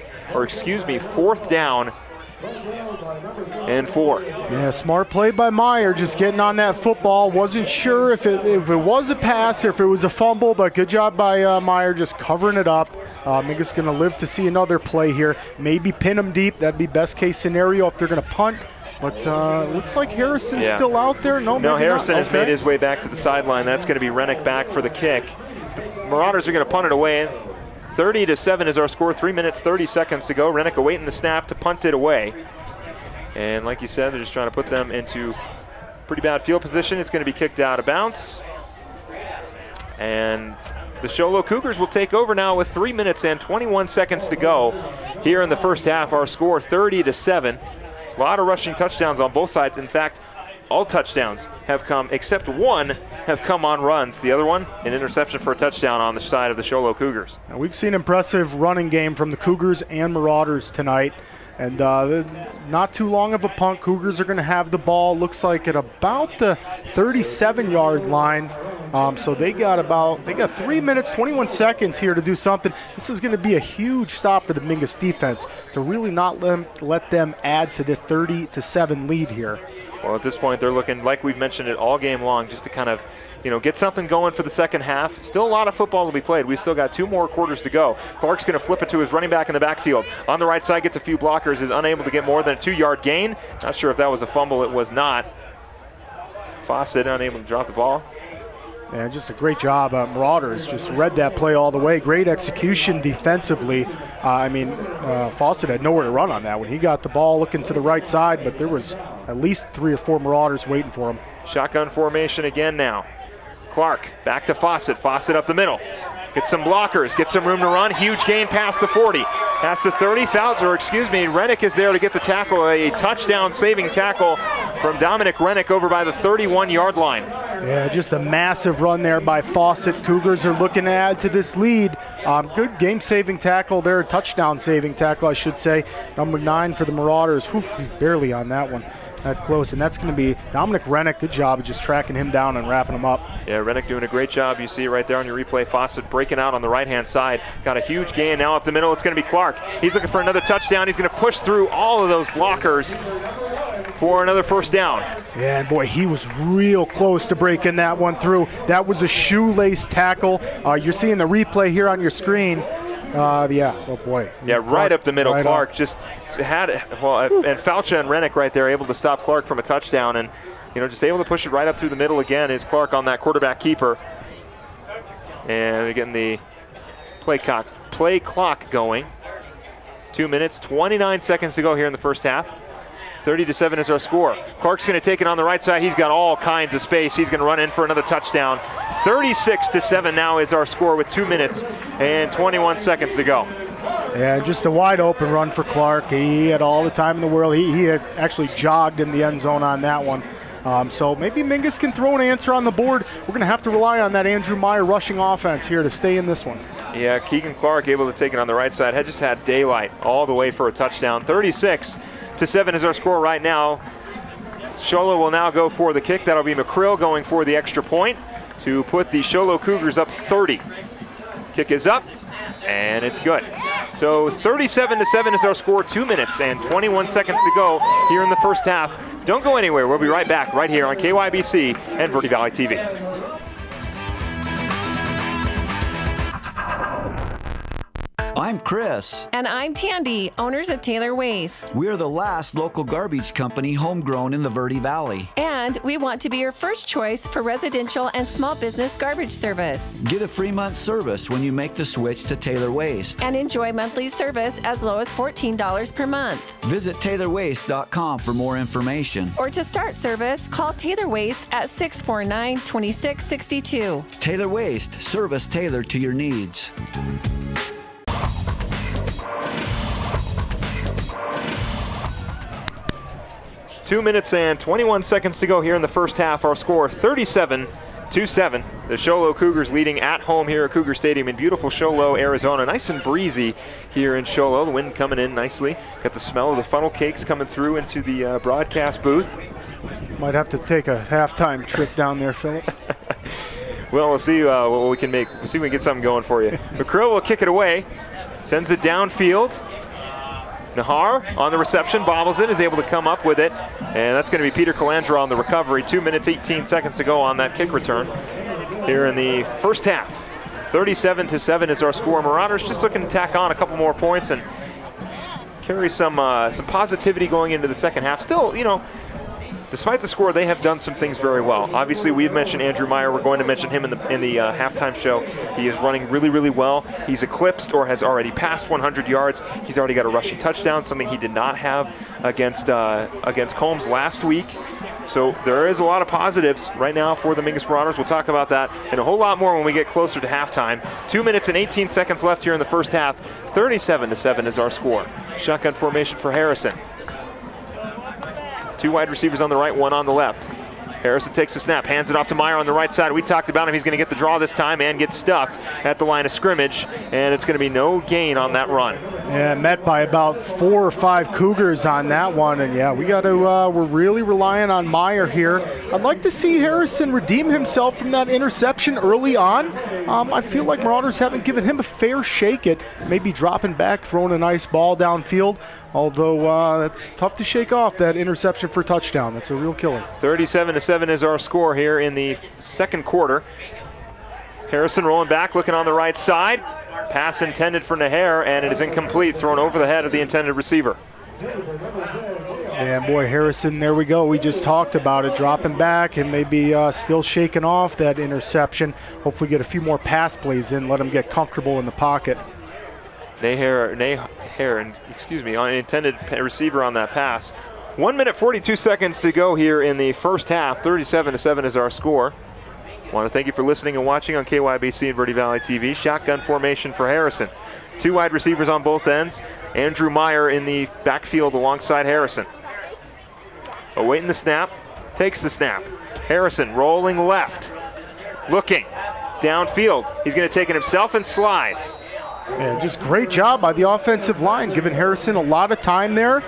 and 4. Yeah, smart play by Meyer, just getting on that football. Wasn't sure if it was a pass or if it was a fumble, but good job by Meyer just covering it up. Mingus going to live to see another play here. Maybe pin him deep. That'd be best case scenario if they're going to punt. But looks like Harrison's still out there. No, Harrison has made his way back to the sideline. That's going to be Rennick back for the kick. The Marauders are going to punt it away. 30-7 is our score. 3 minutes, 30 seconds to go. Rennick awaiting the snap to punt it away. And like you said, they're just trying to put them into pretty bad field position. It's going to be kicked out of bounds. And the Show Low Cougars will take over now with 3 minutes and 21 seconds to go here in the first half. Our score 30-7. A lot of rushing touchdowns on both sides. In fact, all touchdowns have come, except one, have come on runs. The other one, an interception for a touchdown on the side of the Show Low Cougars. Now, we've seen impressive running game from the Cougars and Marauders tonight. And not too long of a punt. Cougars are going to have the ball, looks like at about the 37-yard line. So they got 3 minutes, 21 seconds here to do something. This is going to be a huge stop for the Mingus defense to really not let them add to the 30-7 lead here. Well, at this point, they're looking, like we've mentioned it all game long, just to kind of, get something going for the second half. Still a lot of football to be played. We've still got 2 more quarters to go. Clark's going to flip it to his running back in the backfield. On the right side, gets a few blockers, is unable to get more than a 2-yard gain. Not sure if that was a fumble. It was not. Fawcett unable to drop the ball. And just a great job. Marauders just read that play all the way. Great execution defensively. Fawcett had nowhere to run on that one. He got the ball looking to the right side, but there was at least 3 or 4 Marauders waiting for him. Shotgun formation again now. Clark back to Fawcett. Fawcett up the middle. Gets some blockers, gets some room to run. Huge gain past the 40. Past the 30, Rennick is there to get the tackle. A touchdown saving tackle from Dominic Rennick over by the 31-yard line. Yeah, just a massive run there by Fawcett. Cougars are looking to add to this lead. Good game-saving tackle there, touchdown-saving tackle, I should say. Number 9 for the Marauders. Whew, barely on that one. That's close, and that's going to be Dominic Rennick. Good job of just tracking him down and wrapping him up. Yeah, Rennick doing a great job. You see it right there on your replay. Fawcett breaking out on the right-hand side. Got a huge gain now up the middle. It's going to be Clark. He's looking for another touchdown. He's going to push through all of those blockers for another first down. Yeah, and boy, he was real close to breaking that one through. That was a shoelace tackle. You're seeing the replay here on your screen. Oh boy. Yeah, Clark, right up the middle. Right Clark up. Just had it. Well, and Faucha and Rennick right there able to stop Clark from a touchdown, and just able to push it right up through the middle again is Clark on that quarterback keeper. And again, the play clock going. 2 minutes, 29 seconds to go here in the first half. 30-7 is our score. Clark's going to take it on the right side. He's got all kinds of space. He's going to run in for another touchdown. 36-7 now is our score with 2 minutes and 21 seconds to go. Yeah, just a wide open run for Clark. He had all the time in the world. He has actually jogged in the end zone on that one. So maybe Mingus can throw an answer on the board. We're going to have to rely on that Andrew Meyer rushing offense here to stay in this one. Yeah, Keegan Clark able to take it on the right side. Had just had daylight all the way for a touchdown. 36-7 is our score right now. Shola will now go for the kick. That'll be McCrill going for the extra point to put the Show Low Cougars up 30. Kick is up, and it's good. So 37-7 is our score. 2 minutes and 21 seconds to go here in the first half. Don't go anywhere. We'll be right back right here on KYBC and Verde Valley TV. I'm Chris. And I'm Tandy, owners of Taylor Waste. We're the last local garbage company homegrown in the Verde Valley. And we want to be your first choice for residential and small business garbage service. Get a free month service when you make the switch to Taylor Waste. And enjoy monthly service as low as $14 per month. Visit TaylorWaste.com for more information. Or to start service, call Taylor Waste at 649-2662. Taylor Waste, service tailored to your needs. 2 minutes and 21 seconds to go here in the first half. Our score 37-7. The Show Low Cougars leading at home here at Cougar Stadium in beautiful Show Low, Arizona. Nice and breezy here in Show Low. The wind coming in nicely. Got the smell of the funnel cakes coming through into the broadcast booth. Might have to take a halftime trip down there, Philip. Well, we'll see what we can make. We'll see if we can get something going for you. McCrill will kick it away. Sends it downfield. Nahar on the reception, bobbles it, is able to come up with it, and that's going to be Peter Calandra on the recovery. 2 minutes, 18 seconds to go on that kick return here in the first half. 37-7 is our score. Marauders just looking to tack on a couple more points and carry some positivity going into the second half. Still, despite the score, they have done some things very well. Obviously, we've mentioned Andrew Meyer. We're going to mention him in the halftime show. He is running really, really well. He's eclipsed or has already passed 100 yards. He's already got a rushing touchdown, something he did not have against Combs last week. So there is a lot of positives right now for the Mingus Marauders. We'll talk about that and a whole lot more when we get closer to halftime. 2 minutes and 18 seconds left here in the first half. 37-7 is our score. Shotgun formation for Harrison. 2 wide receivers on the right, 1 on the left. Harrison takes the snap, hands it off to Meyer on the right side. We talked about him. He's going to get the draw this time and get stuffed at the line of scrimmage, and it's going to be no gain on that run. Yeah, met by about 4 or 5 Cougars on that one, and yeah, we're really relying on Meyer here. I'd like to see Harrison redeem himself from that interception early on. I feel like Marauders haven't given him a fair shake at maybe dropping back, throwing a nice ball downfield. Although it's tough to shake off that interception for touchdown. That's a real killer. 37-7 is our score here in the second quarter. Harrison rolling back, looking on the right side. Pass intended for Naher, and it is incomplete, thrown over the head of the intended receiver. And boy, Harrison, there we go. We just talked about it, dropping back and maybe still shaking off that interception. Hopefully get a few more pass plays in, let him get comfortable in the pocket. Naher, on intended receiver on that pass. 1 minute, 42 seconds to go here in the first half. 37-7 is our score. Want to thank you for listening and watching on KYBC and Verde Valley TV. Shotgun formation for Harrison. 2 wide receivers on both ends. Andrew Meyer in the backfield alongside Harrison. Awaiting the snap, takes the snap. Harrison rolling left, looking downfield. He's going to take it himself and slide. Yeah, just great job by the offensive line, giving Harrison a lot of time there.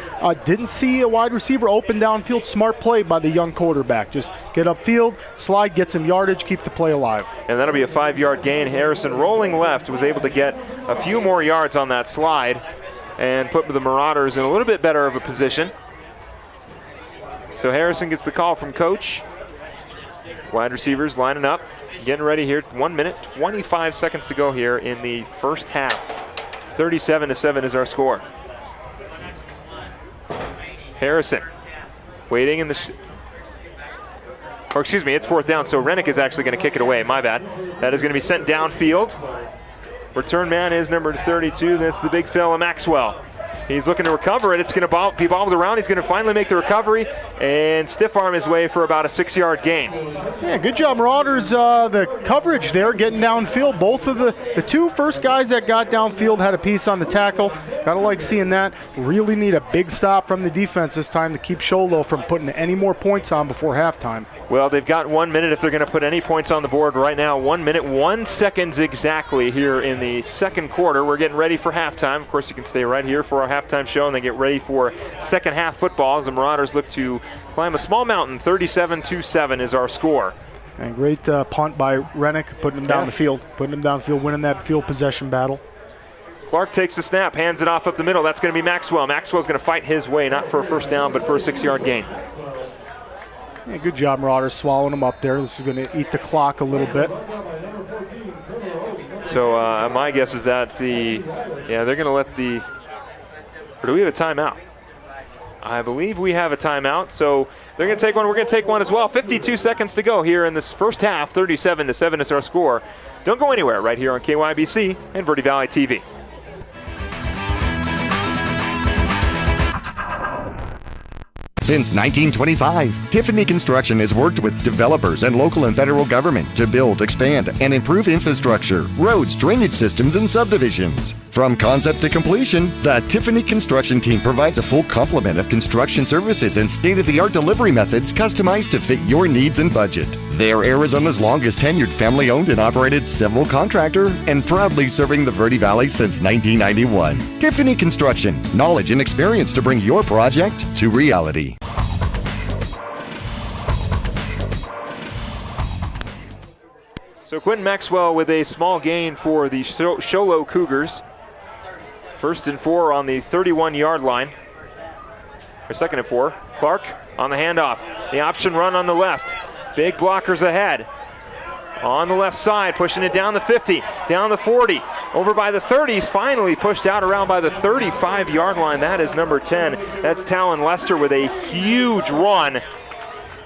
Didn't see a wide receiver open downfield. Smart play by the young quarterback. Just get upfield, slide, get some yardage, keep the play alive. And that'll be a 5-yard gain. Harrison rolling left was able to get a few more yards on that slide and put the Marauders in a little bit better of a position. So Harrison gets the call from coach. Wide receivers lining up. Getting ready here. 1 minute, 25 seconds to go here in the first half. 37-7 is our score. Harrison waiting in the... it's fourth down, so Rennick is actually going to kick it away. My bad. That is going to be sent downfield. Return man is number 32. That's the big fella, Maxwell. He's looking to recover it. It's going to be bobbled around. He's going to finally make the recovery and stiff arm his way for about a 6-yard gain. Yeah, good job, Marauders. The coverage there, getting downfield. Both of the 2 first guys that got downfield had a piece on the tackle. Gotta like seeing that. Really need a big stop from the defense this time to keep Show Low from putting any more points on before halftime. Well, they've got 1 minute if they're going to put any points on the board right now. 1 minute, 1 second exactly here in the second quarter. We're getting ready for halftime. Of course, you can stay right here for our halftime show and then get ready for second half football as the Marauders look to climb a small mountain. 37-7 is our score. And great punt by Rennick, putting him down the field. Winning that field possession battle. Clark takes the snap, hands it off up the middle. That's going to be Maxwell. Maxwell's going to fight his way, not for a first down, but for a 6-yard gain. Yeah, good job, Marauders, swallowing them up there. This is going to eat the clock a little bit. So my guess is that they're going to let the... Or do we have a timeout? I believe we have a timeout, so they're going to take one. We're going to take one as well. 52 seconds to go here in this first half. 37-7 is our score. Don't go anywhere right here on KYBC and Verde Valley TV. Since 1925, Tiffany Construction has worked with developers and local and federal government to build, expand, and improve infrastructure, roads, drainage systems, and subdivisions. From concept to completion, the Tiffany Construction team provides a full complement of construction services and state-of-the-art delivery methods customized to fit your needs and budget. They're Arizona's longest tenured family-owned and operated civil contractor and proudly serving the Verde Valley since 1991. Tiffany Construction, knowledge and experience to bring your project to reality. So Quentin Maxwell with a small gain for the Show Low Cougars. 1st and 4 on the 31-yard line. Or 2nd and 4. Clark on the handoff. The option run on the left. Big blockers ahead. On the left side, pushing it down the 50, down the 40, over by the 30, finally pushed out around by the 35-yard line. That is number 10. That's Talon Lester with a huge run.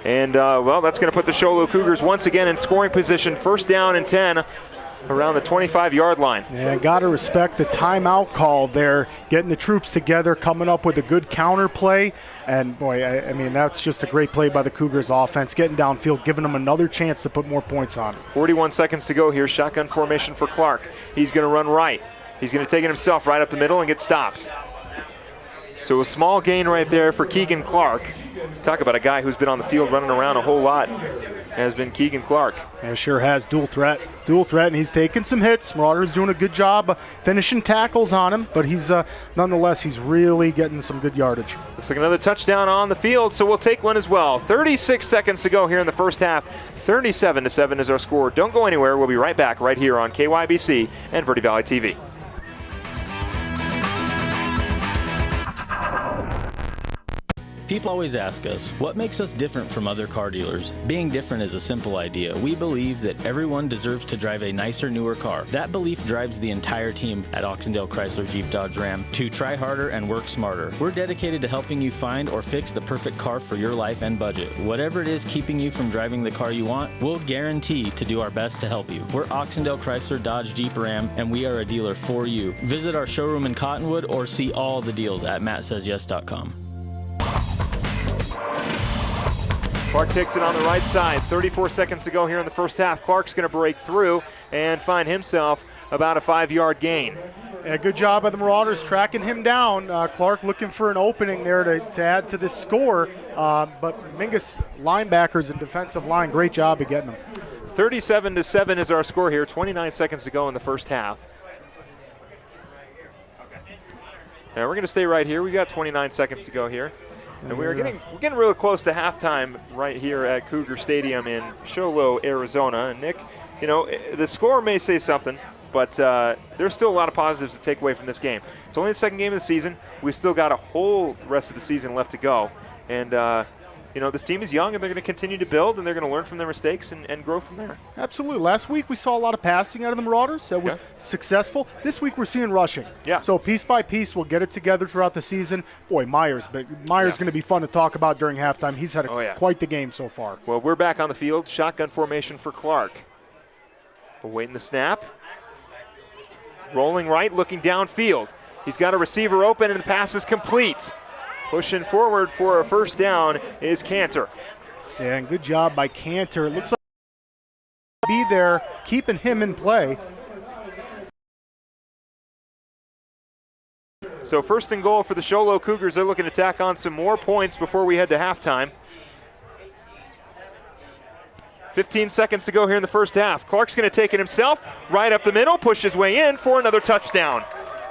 And, well, that's going to put the Show Low Cougars once again in scoring position. 1st down and 10 around the 25-yard line. Yeah, got to respect the timeout call there, getting the troops together, coming up with a good counter play. And, boy, I mean, that's just a great play by the Cougars offense, getting downfield, giving them another chance to put more points on it. 41 seconds to go here. Shotgun formation for Clark. He's going to run right. He's going to take it himself right up the middle and get stopped. So a small gain right there for Keegan Clark. Talk about a guy who's been on the field running around a whole lot, has been Keegan Clark. Yeah, sure has. Dual threat, and he's taking some hits. Marauder's doing a good job finishing tackles on him, but he's nonetheless, he's really getting some good yardage. Looks like another touchdown on the field, so we'll take one as well. 36 seconds to go here in the first half. 37-7 is our score. Don't go anywhere. We'll be right back right here on KYBC and Verde Valley TV. People always ask us, what makes us different from other car dealers? Being different is a simple idea. We believe that everyone deserves to drive a nicer, newer car. That belief drives the entire team at Oxendale Chrysler Jeep Dodge Ram to try harder and work smarter. We're dedicated to helping you find or fix the perfect car for your life and budget. Whatever it is keeping you from driving the car you want, we'll guarantee to do our best to help you. We're Oxendale Chrysler Dodge Jeep Ram, and we are a dealer for you. Visit our showroom in Cottonwood or see all the deals at mattsays.yes.com. Clark takes it on the right side. 34 seconds to go here in the first half. Clark's going to break through and find himself about a 5-yard gain. Yeah, good job by the Marauders tracking him down. Clark looking for an opening there to add to this score. But Mingus linebackers and defensive line, great job of getting him. 37-7 is our score here. 29 seconds to go in the first half. Now we're going to stay right here. We've got 29 seconds to go here. And we're getting really close to halftime right here at Cougar Stadium in Show Low, Arizona. And Nick, you know, the score may say something, but there's still a lot of positives to take away from this game. It's only the second game of the season. We've still got a whole rest of the season left to go. And, you know, this team is young, and they're going to continue to build, and they're going to learn from their mistakes and grow from there. Absolutely. Last week we saw a lot of passing out of the Marauders that was successful. This week we're seeing rushing. Yeah. So piece by piece, we'll get it together throughout the season. Boy, Myers going to be fun to talk about during halftime. He's had quite the game so far. Well, we're back on the field. Shotgun formation for Clark. Awaiting the snap. Rolling right, looking downfield. He's got a receiver open, and the pass is complete. Pushing forward for a first down is Cantor. Yeah, and good job by Cantor. It looks like be there, keeping him in play. So 1st and goal for the Show Low Cougars. They're looking to tack on some more points before we head to halftime. 15 seconds to go here in the first half. Clark's going to take it himself, right up the middle, push his way in for another touchdown.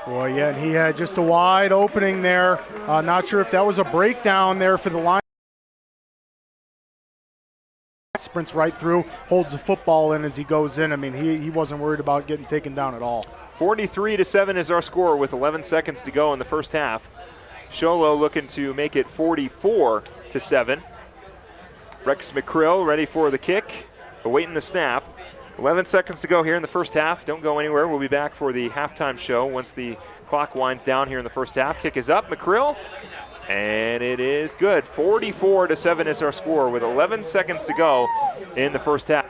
Boy, yeah, and he had just a wide opening there. Not sure if that was a breakdown there for the line. Sprints right through, holds the football in as he goes in. I mean, he wasn't worried about getting taken down at all. 43-7 is our score with 11 seconds to go in the first half. Show Low looking to make it 44-7. Rex McCrill ready for the kick, awaiting the snap. 11 seconds to go here in the first half. Don't go anywhere. We'll be back for the halftime show once the clock winds down here in the first half. Kick is up, McCrill, and it is good. 44-7 is our score with 11 seconds to go in the first half.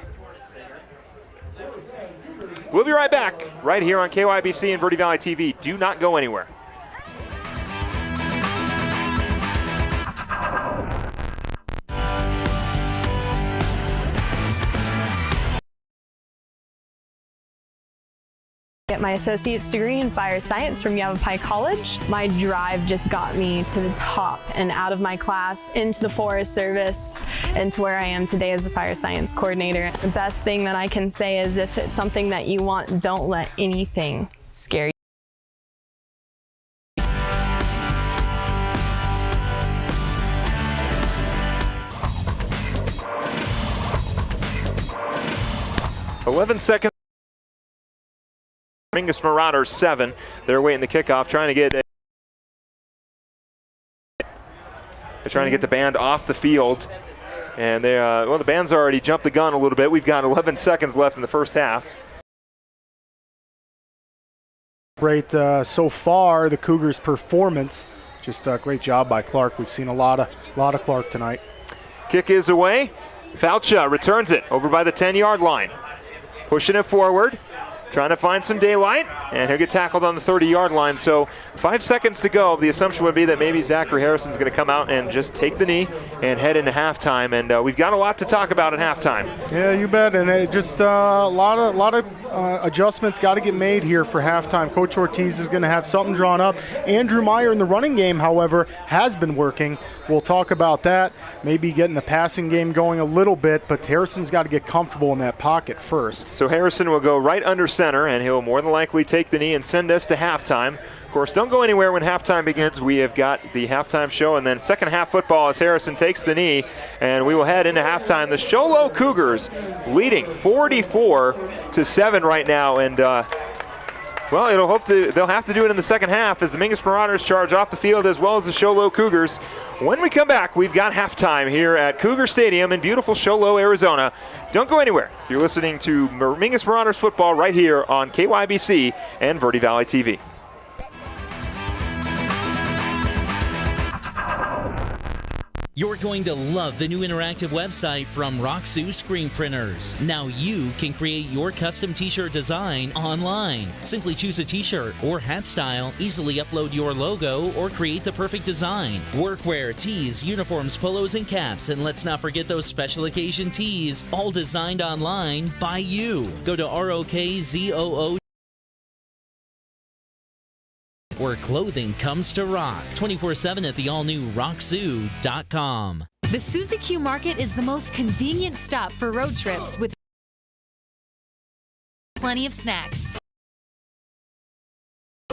We'll be right back right here on KYBC and Verde Valley TV. Do not go anywhere. Get my associate's degree in fire science from Yavapai College. My drive just got me to the top and out of my class into the Forest Service and to where I am today as a fire science coordinator. The best thing that I can say is if it's something that you want, don't let anything scare you. .11 Mingus Marauders 7. They're waiting the kickoff, trying to get the band off the field. And they, the band's already jumped the gun a little bit. We've got 11 seconds left in the first half. Great so far, the Cougars' performance. Just a great job by Clark. We've seen a lot of Clark tonight. Kick is away. Faucha returns it over by the 10-yard line. Pushing it forward, trying to find some daylight, and he'll get tackled on the 30-yard line. So 5 seconds to go. The assumption would be that maybe Zachary Harrison's going to come out and just take the knee and head into halftime. And we've got a lot to talk about at halftime. Yeah, you bet. And it just a lot of adjustments got to get made here for halftime. Coach Ortiz is going to have something drawn up. Andrew Meyer in the running game, however, has been working. We'll talk about that. Maybe getting the passing game going a little bit, but Harrison's got to get comfortable in that pocket first. So Harrison will go right under center, and he'll more than likely take the knee and send us to halftime. Of course, don't go anywhere when halftime begins. We have got the halftime show, and then second half football as Harrison takes the knee, and we will head into halftime. The Show Low Cougars leading 44-7 right now, and well, they'll have to do it in the second half as the Mingus Marauders charge off the field as well as the Show Low Cougars. When we come back, we've got halftime here at Cougar Stadium in beautiful Show Low, Arizona. Don't go anywhere. You're listening to Mingus Marauders football right here on KYBC and Verde Valley TV. You're going to love the new interactive website from Roxu Screen Printers. Now you can create your custom t-shirt design online. Simply choose a t-shirt or hat style, easily upload your logo, or create the perfect design. Workwear, tees, uniforms, polos, and caps. And let's not forget those special occasion tees, all designed online by you. Go to ROKZOO, where clothing comes to rock. 24/7 at the all-new rockzoo.com. The Suzy Q Market is the most convenient stop for road trips with plenty of snacks.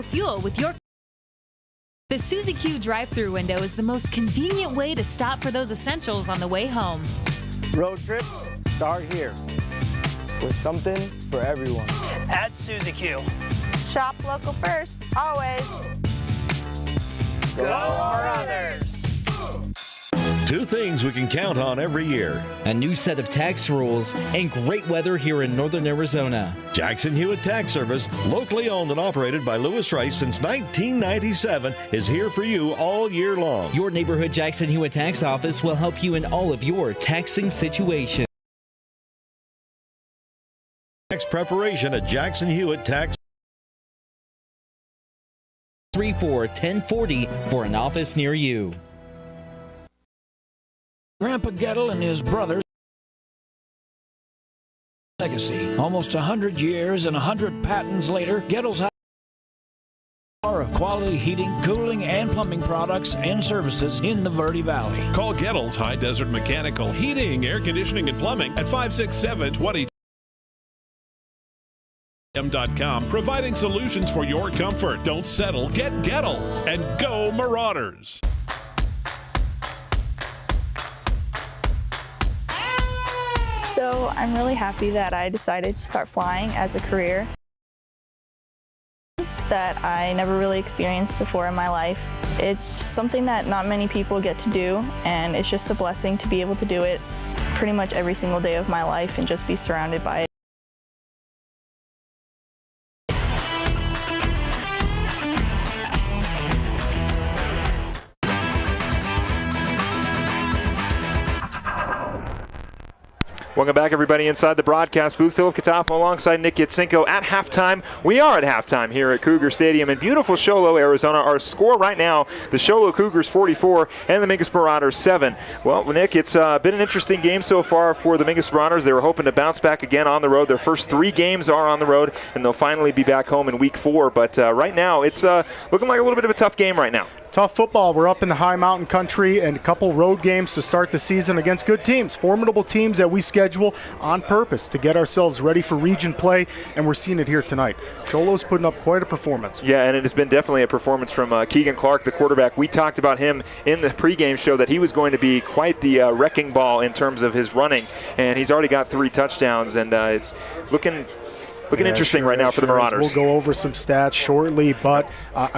Fuel with your... The Suzy Q drive-thru window is the most convenient way to stop for those essentials on the way home. Road trips start here with something for everyone. At Suzy Q. Shop local first, always. Go Marauders! Two things we can count on every year: a new set of tax rules and great weather here in northern Arizona. Jackson Hewitt Tax Service, locally owned and operated by Lewis Rice since 1997, is here for you all year long. Your neighborhood Jackson Hewitt Tax Office will help you in all of your taxing situations. Tax preparation at Jackson Hewitt Tax 34-1040 for an office near you. Grandpa Gettle and his brothers legacy. Almost 100 years and 100 patents later, Gettle's house of quality heating, cooling, and plumbing products and services in the Verde Valley. Call Gettle's High Desert Mechanical Heating, Air Conditioning, and Plumbing at 567-20. Providing solutions for your comfort. Don't settle. Get Gettles and go Marauders. So I'm really happy that I decided to start flying as a career that I never really experienced before in my life. It's something that not many people get to do, and it's just a blessing to be able to do it pretty much every single day of my life and just be surrounded by it. Welcome back, everybody, inside the broadcast booth. Philip Katafo alongside Nick Yatsenko at halftime. We are at halftime here at Cougar Stadium in beautiful Show Low, Arizona. Our score right now, the Show Low Cougars 44 and the Mingus Marauders 7. Well, Nick, it's been an interesting game so far for the Mingus Marauders. They were hoping to bounce back again on the road. Their first 3 games are on the road, and they'll finally be back home in week 4. But right now, it's looking like a little bit of a tough game right now. Tough football. We're up in the high mountain country and a couple road games to start the season against good teams, formidable teams that we schedule on purpose to get ourselves ready for region play, and we're seeing it here tonight. Cholo's putting up quite a performance. Yeah, and it has been definitely a performance from Keegan Clark, the quarterback. We talked about him in the pregame show that he was going to be quite the wrecking ball in terms of his running, and he's already got 3 touchdowns, and it's looking interesting right now for the Marauders. We'll go over some stats shortly, but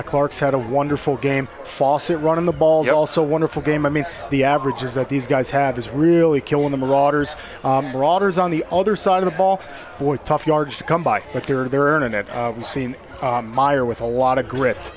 Clark's had a wonderful game. Fawcett running the ball is also a wonderful game. I mean, the averages that these guys have is really killing the Marauders. Marauders on the other side of the ball, boy, tough yardage to come by, but they're earning it. We've seen Meyer with a lot of grit.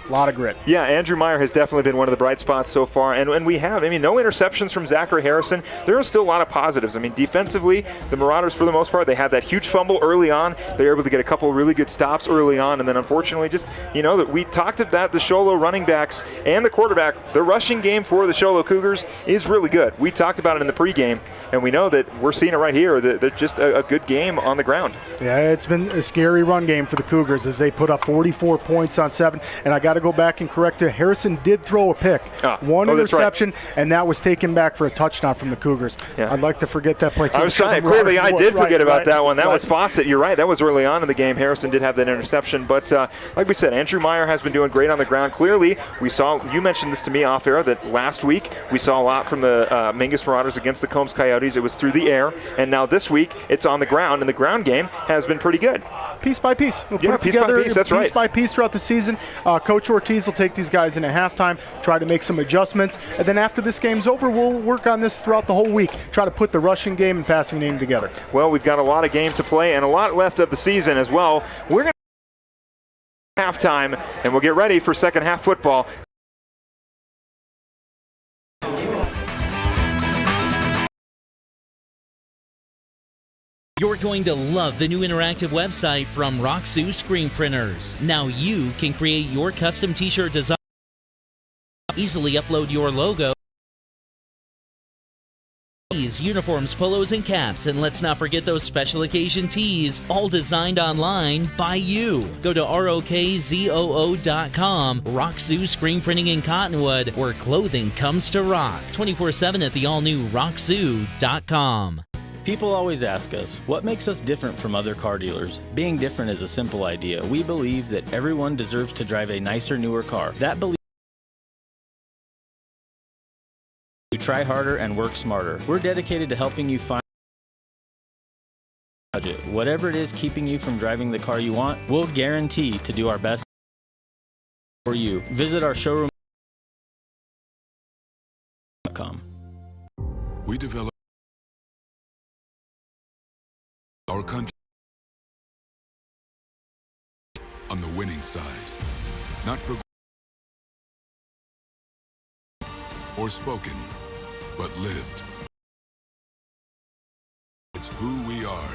Yeah, Andrew Meyer has definitely been one of the bright spots so far, and we have, no interceptions from Zachary Harrison. There are still a lot of positives. Defensively, the Marauders, for the most part, they had that huge fumble early on. They were able to get a couple of really good stops early on, and then unfortunately just, that we talked about the Show Low running backs and the quarterback. The rushing game for the Show Low Cougars is really good. We talked about it in the pregame, and we know that we're seeing it right here. They're just a good game on the ground. Yeah, it's been a scary run game for the Cougars as they put up 44 points on 7. And I got to go back and correct it. Harrison did throw a pick. One interception, and that was taken back for a touchdown from the Cougars. Yeah. I'd like to forget that play. I was trying. Clearly, I did forget about that one. That was Fawcett. You're right. That was early on in the game. Harrison did have that interception. But like we said, Andrew Meyer has been doing great on the ground. Clearly, we saw, you mentioned this to me off air, that last week we saw a lot from the Mingus Marauders against the Combs Coyotes. It was through the air. And now this week, it's on the ground. And the ground game has been pretty good. Piece by piece. We'll put it piece together, by piece. That's right. Piece by piece throughout the season. Coach Ortiz will take these guys in at halftime, try to make some adjustments, and then after this game's over, we'll work on this throughout the whole week, try to put the rushing game and passing game together. Well, we've got a lot of game to play and a lot left of the season as well. We're going to halftime, and we'll get ready for second half football. You're going to love the new interactive website from Roxu Screen Printers. Now you can create your custom t-shirt design, easily upload your logo, uniforms, polos, and caps, and let's not forget those special occasion tees, all designed online by you. Go to ROKZOO.com, Roxu Screen Printing in Cottonwood, where clothing comes to rock. 24/7 at the all-new Roxu.com. People always ask us, what makes us different from other car dealers? Being different is a simple idea. We believe that everyone deserves to drive a nicer, newer car. That belief you try harder and work smarter. We're dedicated to helping you find budget. Whatever it is keeping you from driving the car you want, we'll guarantee to do our best for you. Visit our showroom. We develop our country on the winning side, not for or spoken, but lived. It's who we are.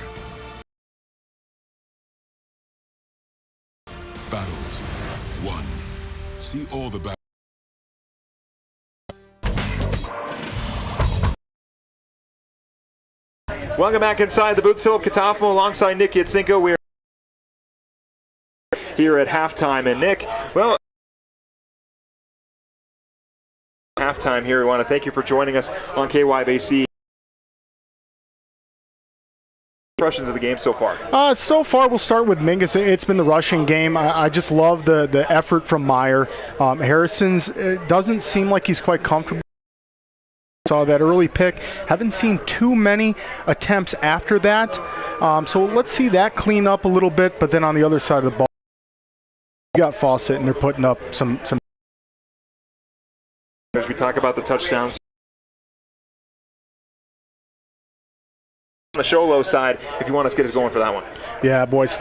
Battles won. See all the battles. Welcome back inside the booth. Philip Katafo alongside Nick Yatsenko. We're here at halftime. And Nick, well, halftime here. We want to thank you for joining us on KYBC. Impressions of the game so far? So far, we'll start with Mingus. It's been the rushing game. I just love the effort from Meyer. Harrison's doesn't seem like he's quite comfortable. Saw that early pick. Haven't seen too many attempts after that. So let's see that clean up a little bit. But then on the other side of the ball, you got Fawcett, and they're putting up some. As we talk about the touchdowns. On the Show Low side, if you want us to get us going for that one. Yeah, boys.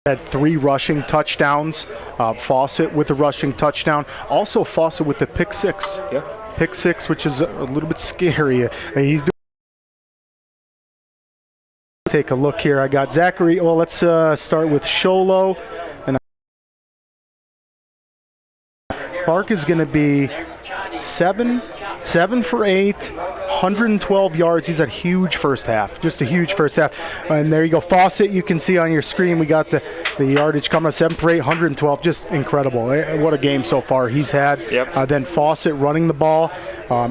Had 3 rushing touchdowns. Fawcett with a rushing touchdown. Also Fawcett with the pick 6. Yeah. Pick 6, which is a little bit scary. He's doing take a look here. I got Zachary. Well, let's start with Sholo. And Clark is going to be 7 for 8, 112 yards. He's had a huge first half, just a huge first half. And there you go, Fawcett. You can see on your screen we got the yardage coming up, 7 for 8, 112. Just incredible. What a game so far he's had. Yep. Then Fawcett running the ball.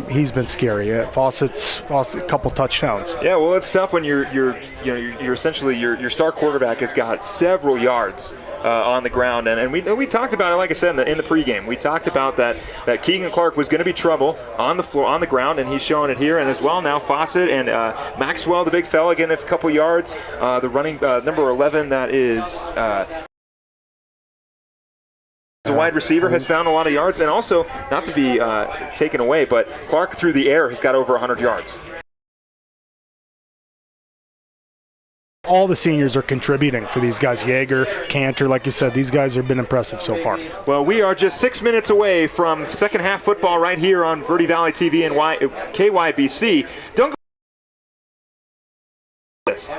He's been scary. Fawcett, a couple touchdowns. Yeah, well, it's tough when you're essentially your star quarterback has got several yards on the ground, and we talked about it, like I said, in the pregame. We talked about that Keegan Clark was going to be trouble on the floor, on the ground, and he's showing it here. And as well now, Fawcett and Maxwell, the big fella, getting a couple yards. The running number 11, that is. The wide receiver has found a lot of yards, and also, not to be taken away, but Clark through the air has got over 100 yards. All the seniors are contributing for these guys. Yeager, Cantor, like you said, these guys have been impressive so far. Well, we are just 6 minutes away from second half football right here on Verde Valley TV and KYBC. Don't go this.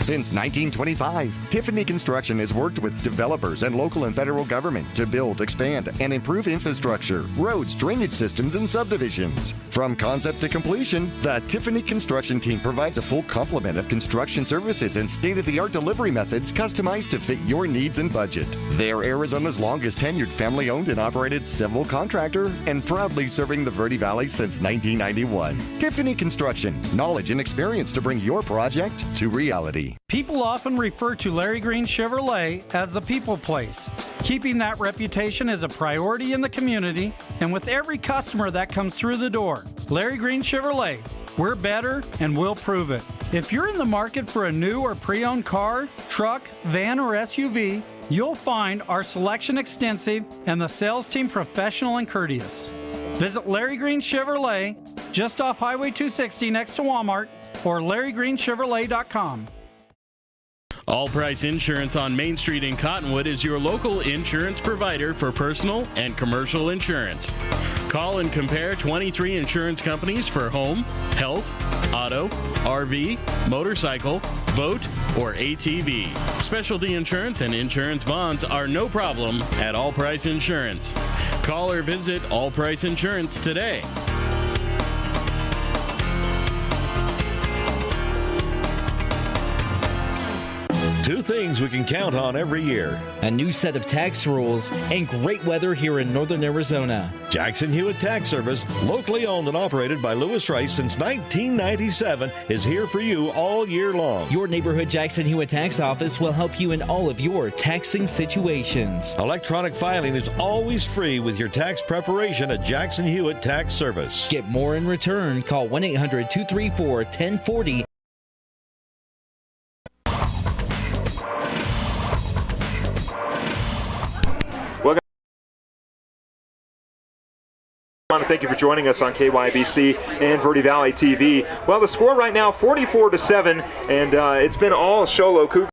Since 1925, Tiffany Construction has worked with developers and local and federal government to build, expand, and improve infrastructure, roads, drainage systems, and subdivisions. From concept to completion, the Tiffany Construction team provides a full complement of construction services and state-of-the-art delivery methods customized to fit your needs and budget. They're Arizona's longest tenured family-owned and operated civil contractor and proudly serving the Verde Valley since 1991. Tiffany Construction, knowledge and experience to bring your project to reality. People often refer to Larry Green Chevrolet as the people place. Keeping that reputation is a priority in the community and with every customer that comes through the door. Larry Green Chevrolet, we're better and we'll prove it. If you're in the market for a new or pre-owned car, truck, van, or SUV, you'll find our selection extensive and the sales team professional and courteous. Visit Larry Green Chevrolet just off Highway 260 next to Walmart or LarryGreenChevrolet.com. All Price Insurance on Main Street in Cottonwood is your local insurance provider for personal and commercial insurance. Call and compare 23 insurance companies for home, health, auto, RV, motorcycle, boat, or ATV. Specialty insurance and insurance bonds are no problem at All Price Insurance. Call or visit All Price Insurance today. Two things we can count on every year: a new set of tax rules and great weather here in northern Arizona. Jackson Hewitt Tax Service, locally owned and operated by Lewis Rice since 1997, is here for you all year long. Your neighborhood Jackson Hewitt Tax Office will help you in all of your taxing situations. Electronic filing is always free with your tax preparation at Jackson Hewitt Tax Service. Get more in return. Call 1-800-234-1040. I want to thank you for joining us on KYBC and Verde Valley TV. Well, the score right now, 44-7, and it's been all Sholo Cougars.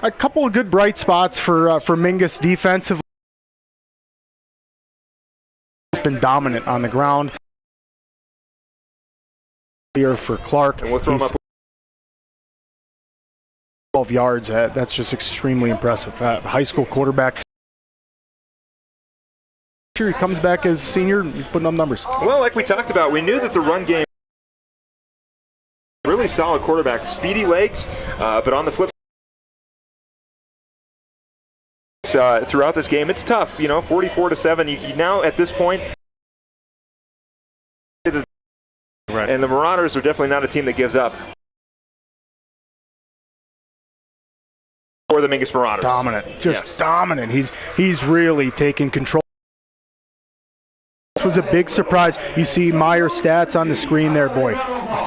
A couple of good bright spots for Mingus defensively. It's been dominant on the ground. Here for Clark. And we'll throw him up. 12 yards. That's just extremely impressive. High school quarterback. Sure, he comes back as a senior, he's putting up numbers. Well, like we talked about, we knew that the run game, really solid quarterback, speedy legs, but on the flip throughout this game, it's tough, 44-7. You now at this point, right. And the Marauders are definitely not a team that gives up. Or the Mingus Marauders. Dominant, just dominant. He's really taking control. Was a big surprise. You see Meyer's stats on the screen there, boy.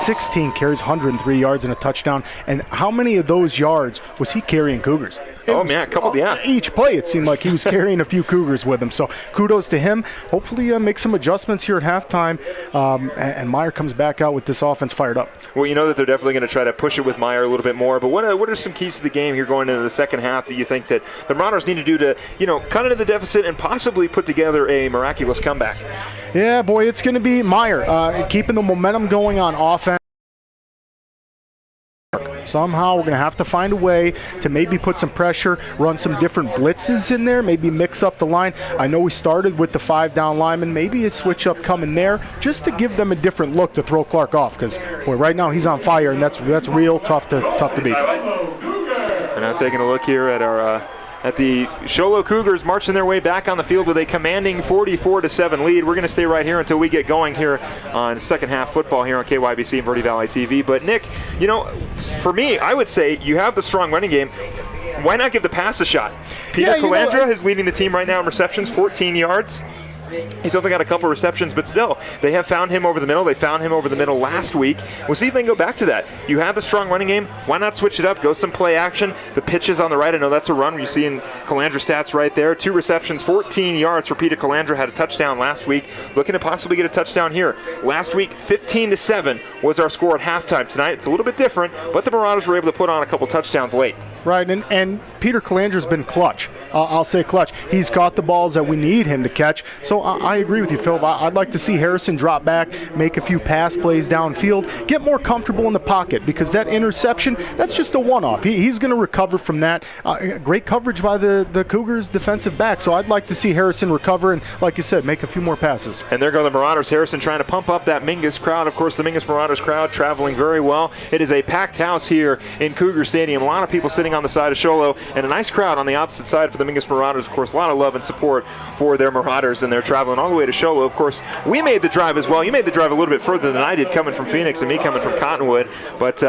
16 carries, 103 yards and a touchdown. And how many of those yards was he carrying Cougars? Each play, it seemed like he was carrying a few Cougars with him. So kudos to him. Hopefully make some adjustments here at halftime, and Meyer comes back out with this offense fired up. Well, you know that they're definitely going to try to push it with Meyer a little bit more, but what are some keys to the game here going into the second half that you think that the Marauders need to do to, cut into the deficit and possibly put together a miraculous comeback? Yeah, boy, it's going to be Meyer keeping the momentum going on offense. Somehow we're going to have to find a way to maybe put some pressure, run some different blitzes in there, maybe mix up the line. I know we started with the 5 down linemen. Maybe a switch up coming there just to give them a different look to throw Clark off, because, boy, right now he's on fire, and that's real tough to beat. And now taking a look here at our at the Sholo Cougars marching their way back on the field with a commanding 44-7 lead. We're going to stay right here until we get going here on second half football here on KYBC and Verde Valley TV. But Nick, for me, I would say you have the strong running game. Why not give the pass a shot? Peter Calandra is leading the team right now in receptions, 14 yards. He's only got a couple receptions, but still, they have found him over the middle. They found him over the middle last week. We'll see if they can go back to that. You have the strong running game. Why not switch it up? Go some play action. The pitches on the right. I know that's a run. You see in Calandra stats right there. 2 receptions, 14 yards for Peter Calandra. Had a touchdown last week. Looking to possibly get a touchdown here. Last week, 15-7 was our score at halftime. Tonight, it's a little bit different, but the Marauders were able to put on a couple touchdowns late. Right, and Peter Calandra's been clutch. I'll say clutch. He's caught the balls that we need him to catch. So I agree with you, Phil. I'd like to see Harrison drop back, make a few pass plays downfield, get more comfortable in the pocket, because that interception, that's just a one-off. He's going to recover from that. Great coverage by the Cougars defensive back. So I'd like to see Harrison recover and, like you said, make a few more passes. And there go the Marauders. Harrison trying to pump up that Mingus crowd. Of course, the Mingus Marauders crowd traveling very well. It is a packed house here in Cougar Stadium. A lot of people sitting on the side of Sholo, and a nice crowd on the opposite side for the Mingus Marauders. Of course, a lot of love and support for their Marauders, and they're traveling all the way to Sholo. Of course, we made the drive as well. You made the drive a little bit further than I did, coming from Phoenix and me coming from Cottonwood, but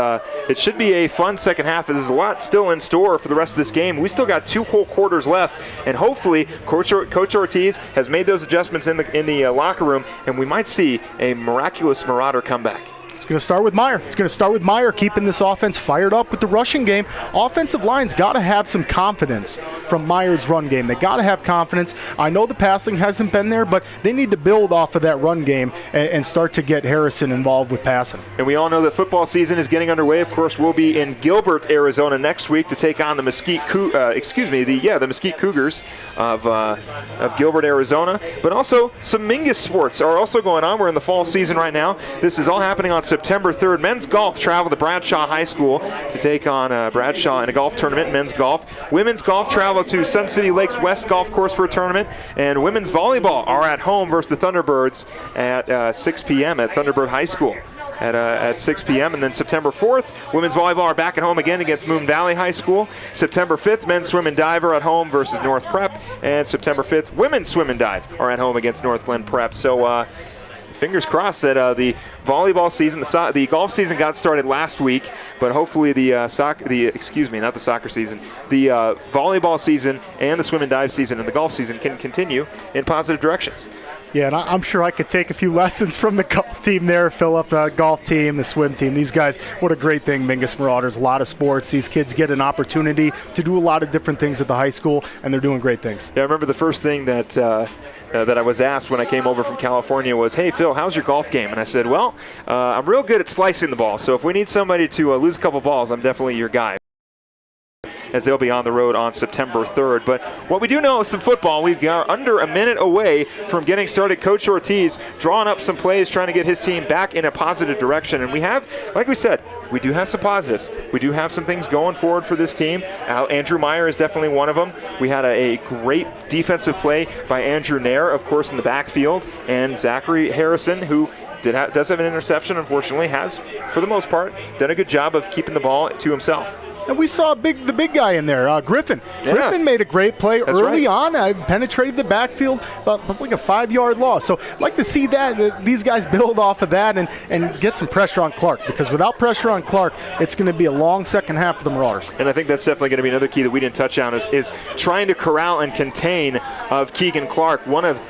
it should be a fun second half. There's a lot still in store for the rest of this game. We still got 2 whole quarters left, and hopefully Coach Ortiz has made those adjustments in the locker room, and we might see a miraculous Marauder comeback. It's going to start with Meyer. It's going to start with Meyer keeping this offense fired up with the rushing game. Offensive line's got to have some confidence from Meyer's run game. They got to have confidence. I know the passing hasn't been there, but they need to build off of that run game and start to get Harrison involved with passing. And we all know that football season is getting underway. Of course, we'll be in Gilbert, Arizona next week to take on the Mesquite Cougars of Gilbert, Arizona. But also some Mingus sports are also going on. We're in the fall season right now. This is all happening on September 3rd. Men's golf travel to Bradshaw High School to take on Bradshaw in a golf tournament, men's golf. Women's golf travel to Sun City Lakes West Golf Course for a tournament. And women's volleyball are at home versus the Thunderbirds at 6 p.m. at Thunderbird High School. At 6 p.m. And then September 4th, women's volleyball are back at home again against Moon Valley High School. September 5th, men's swim and dive are at home versus North Prep. And September 5th, women's swim and dive are at home against North Glen Prep. So fingers crossed that the volleyball season, the golf season got started last week, but hopefully the volleyball season and the swim and dive season and the golf season can continue in positive directions. Yeah, and I'm sure I could take a few lessons from the golf team there, fill up the golf team, the swim team. These guys, what a great thing, Mingus Marauders. A lot of sports. These kids get an opportunity to do a lot of different things at the high school, and they're doing great things. Yeah, I remember the first thing that I was asked when I came over from California was, hey, Phil, how's your golf game? And I said, well, I'm real good at slicing the ball, so if we need somebody to lose a couple balls, I'm definitely your guy, as they'll be on the road on September 3rd. But what we do know is some football. We've got under a minute away from getting started. Coach Ortiz drawing up some plays, trying to get his team back in a positive direction. And we have, like we said, we do have some positives. We do have some things going forward for this team. Andrew Meyer is definitely one of them. We had a great defensive play by Andrew Nair, of course, in the backfield. And Zachary Harrison, who does have an interception, unfortunately, has, for the most part, done a good job of keeping the ball to himself. And we saw the big guy in there, Griffin. Yeah. Griffin made a great play early on. Penetrated the backfield, like a 5-yard loss. So I'd like to see that these guys build off of that and get some pressure on Clark, because without pressure on Clark, it's going to be a long second half for the Marauders. And I think that's definitely going to be another key that we didn't touch on is trying to corral and contain of Keegan Clark, one of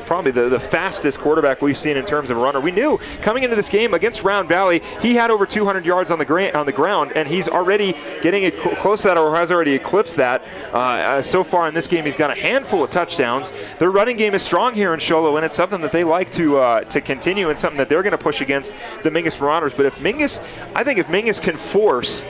probably the fastest quarterback we've seen in terms of a runner. We knew coming into this game against Round Valley, he had over 200 yards on the ground, and he's already getting getting it close to that or has already eclipsed that. So far in this game, he's got a handful of touchdowns. Their running game is strong here in Show Low, and it's something that they like to continue and something that they're going to push against the Mingus Marauders. But if Mingus can force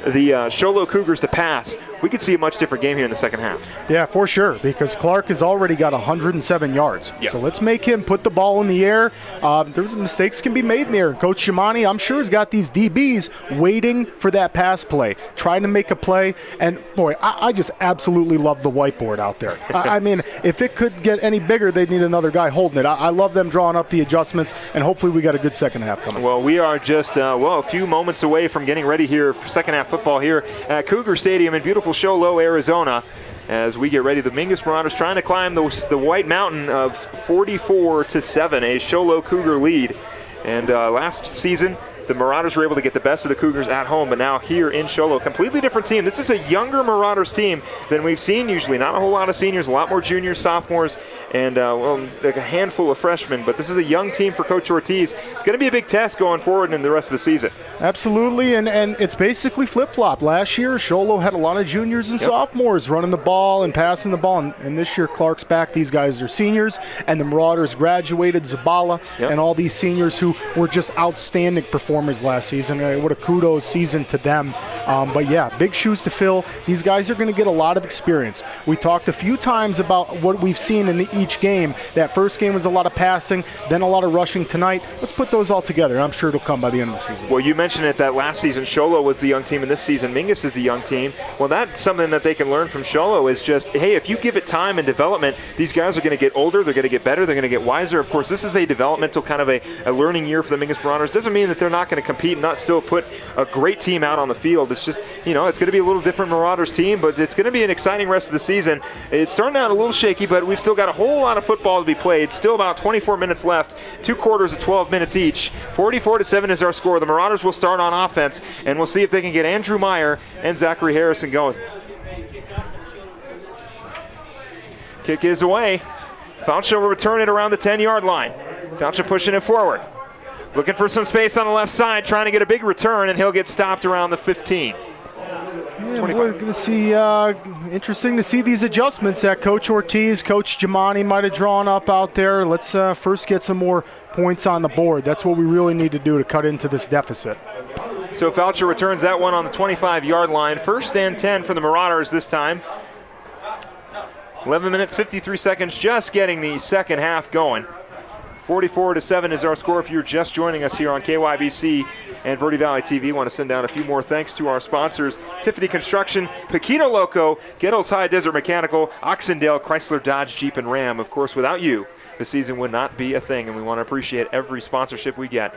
the Show Low Cougars to pass, we could see a much different game here in the second half. Yeah, for sure, because Clark has already got 107 yards. Yep. So let's make him put the ball in the air. There's mistakes can be made in there. Coach Giamani, I'm sure, has got these DBs waiting for that pass play, trying to make a play. And, boy, I just absolutely love the whiteboard out there. I mean, if it could get any bigger, they'd need another guy holding it. I love them drawing up the adjustments, and hopefully we got a good second half coming. Well, we are just, a few moments away from getting ready here for second half football here at Cougar Stadium in beautiful Show Low, Arizona. As we get ready, the Mingus Marauders trying to climb the white mountain of 44-7, a Show Low Cougar lead. And last season, the Marauders were able to get the best of the Cougars at home, but now here in Show Low, completely different team. This is a younger Marauders team than we've seen usually. Not a whole lot of seniors, a lot more juniors, sophomores, and like a handful of freshmen. But this is a young team for Coach Ortiz. It's going to be a big test going forward in the rest of the season. Absolutely, and it's basically flip-flop. Last year, Show Low had a lot of juniors and sophomores running the ball and passing the ball, and this year Clark's back. These guys are seniors, and the Marauders graduated Zabala and all these seniors who were just outstanding performers last season. What a kudos season to them. But yeah, big shoes to fill. These guys are going to get a lot of experience. We talked a few times about what we've seen in each game. That first game was a lot of passing, then a lot of rushing tonight. Let's put those all together. I'm sure it'll come by the end of the season. Well, you mentioned it that last season Show Low was the young team, and this season Mingus is the young team. Well, that's something that they can learn from Show Low is just, hey, if you give it time and development, these guys are going to get older, they're going to get better, they're going to get wiser. Of course, this is a developmental kind of a learning year for the Mingus Marauders. Doesn't mean that they're not going to compete and not still put a great team out on the field. It's just, it's going to be a little different Marauders team, but it's going to be an exciting rest of the season. It's starting out a little shaky, but we've still got a whole lot of football to be played. Still about 24 minutes left, 2 quarters of 12 minutes each. 44-7 is our score. The Marauders will start on offense, and we'll see if they can get Andrew Meyer and Zachary Harrison going. Kick is away. Faucha will return it around the 10-yard line. Faucha pushing it forward. Looking for some space on the left side, trying to get a big return, and he'll get stopped around the 15. Yeah, we're going to see, interesting to see these adjustments that Coach Ortiz, Coach Giamani might have drawn up out there. Let's first get some more points on the board. That's what we really need to do to cut into this deficit. So Faucha returns that one on the 25-yard line. 1st and 10 for the Marauders this time. 11 minutes, 53 seconds, just getting the second half going. 44-7 is our score. If you're just joining us here on KYBC and Verde Valley TV, want to send down a few more thanks to our sponsors: Tiffany Construction, Paquito Loco, Gettles High Desert Mechanical, Oxendale, Chrysler, Dodge, Jeep, and Ram. Of course, without you, the season would not be a thing, and we want to appreciate every sponsorship we get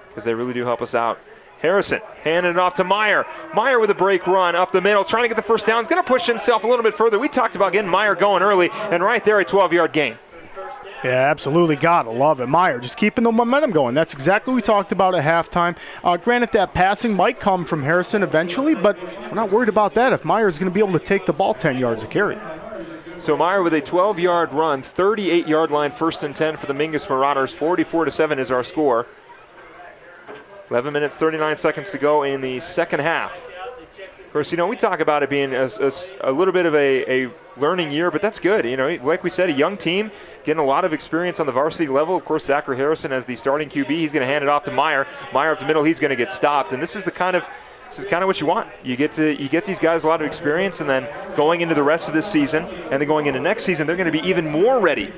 because they really do help us out. Harrison handing it off to Meyer. Meyer with a break run up the middle, trying to get the first down. He's going to push himself a little bit further. We talked about getting Meyer going early, and right there, a 12-yard gain. Yeah, absolutely. Gotta love it. Meyer just keeping the momentum going. That's exactly what we talked about at halftime. Granted, that passing might come from Harrison eventually, but we're not worried about that if Meyer is going to be able to take the ball 10 yards a carry. So Meyer with a 12-yard run, 38-yard line, 1st and 10 for the Mingus Marauders. 44-7 is our score. 11 minutes, 39 seconds to go in the second half. Of course, we talk about it being a little bit of a learning year, but that's good. Like we said, a young team getting a lot of experience on the varsity level. Of course, Zachary Harrison as the starting QB. He's going to hand it off to Meyer. Meyer up the middle. He's going to get stopped. And this is kind of what you want. You get these guys a lot of experience, and then going into the rest of this season, and then going into next season, they're going to be even more ready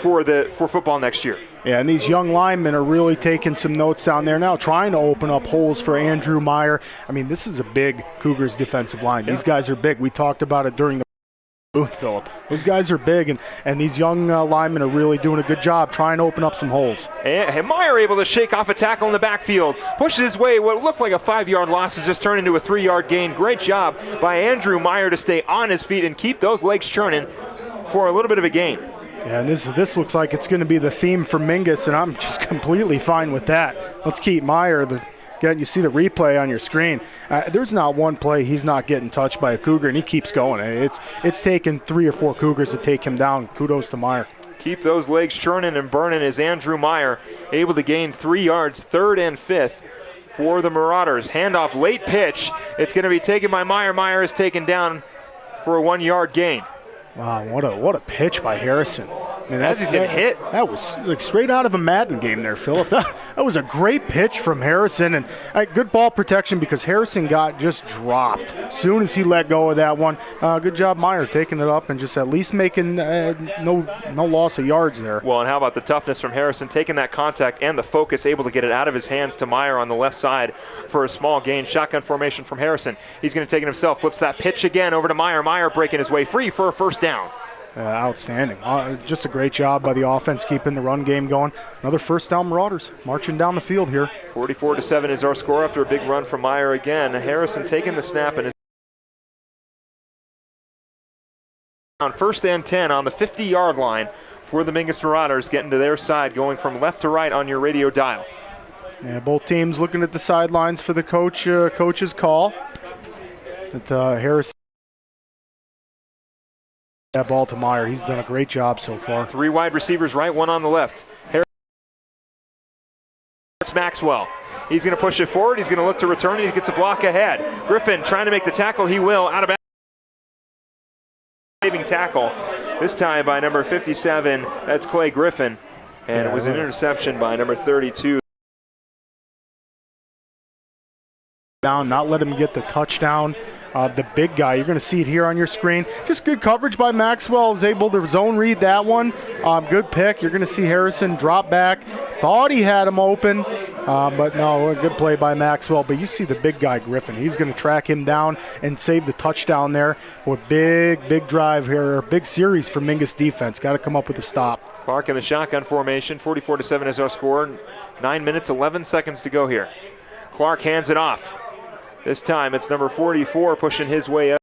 for football next year. Yeah, and these young linemen are really taking some notes down there now, trying to open up holes for Andrew Meyer. I mean, this is a big Cougars defensive line. These guys are big. We talked about it during the booth, Philip. Those guys are big, and these young linemen are really doing a good job trying to open up some holes. And Meyer able to shake off a tackle in the backfield, pushes his way. What looked like a 5-yard loss has just turned into a 3-yard gain. Great job by Andrew Meyer to stay on his feet and keep those legs churning for a little bit of a gain. Yeah, and this looks like it's going to be the theme for Mingus, and I'm just completely fine with that. Let's keep Meyer. Again, you see the replay on your screen. There's not one play he's not getting touched by a Cougar, and he keeps going. It's taken 3 or 4 Cougars to take him down. Kudos to Meyer. Keep those legs churning and burning as Andrew Meyer able to gain 3 yards, 3rd and 5th. for the Marauders. Handoff, late pitch. It's going to be taken by Meyer. Meyer is taken down for a 1-yard gain. Wow, what a pitch by Harrison. I mean, as he's getting hit. That was like straight out of a Madden game there, Philip. That was a great pitch from Harrison, and good ball protection because Harrison got just dropped as soon as he let go of that one. Good job, Meyer, taking it up and just at least making no loss of yards there. Well, and how about the toughness from Harrison, taking that contact and the focus, able to get it out of his hands to Meyer on the left side for a small gain. Shotgun formation from Harrison. He's going to take it himself, flips that pitch again over to Meyer. Meyer breaking his way free for a first down. Outstanding. Just a great job by the offense keeping the run game going. Another first down, Marauders marching down the field here. 44-7 is our score after a big run from Meyer again. Harrison taking the snap and is on 1st and 10 on the 50-yard line for the Mingus Marauders, getting to their side, going from left to right on your radio dial. Yeah, both teams looking at the sidelines for the coach's call. Harrison. That ball to Meyer. He's done a great job so far. 3 wide receivers right, 1 on the left. Harris Maxwell. He's going to push it forward. He's going to look to return. He gets a block ahead. Griffin trying to make the tackle. He will. Out of bounds. Saving tackle. This time by number 57. That's Clay Griffin. And it was an interception by number 32. Down, not let him get the touchdown. The big guy, you're going to see it here on your screen. Just good coverage by Maxwell. Was able to zone read that one. Good pick. You're going to see Harrison drop back. Thought he had him open, but no, a good play by Maxwell. But you see the big guy, Griffin. He's going to track him down and save the touchdown there. Boy, big drive here. Big series for Mingus defense. Got to come up with a stop. Clark in the shotgun formation. 44-7 is our score. 9 minutes, 11 seconds to go here. Clark hands it off. This time it's number 44 pushing his way up.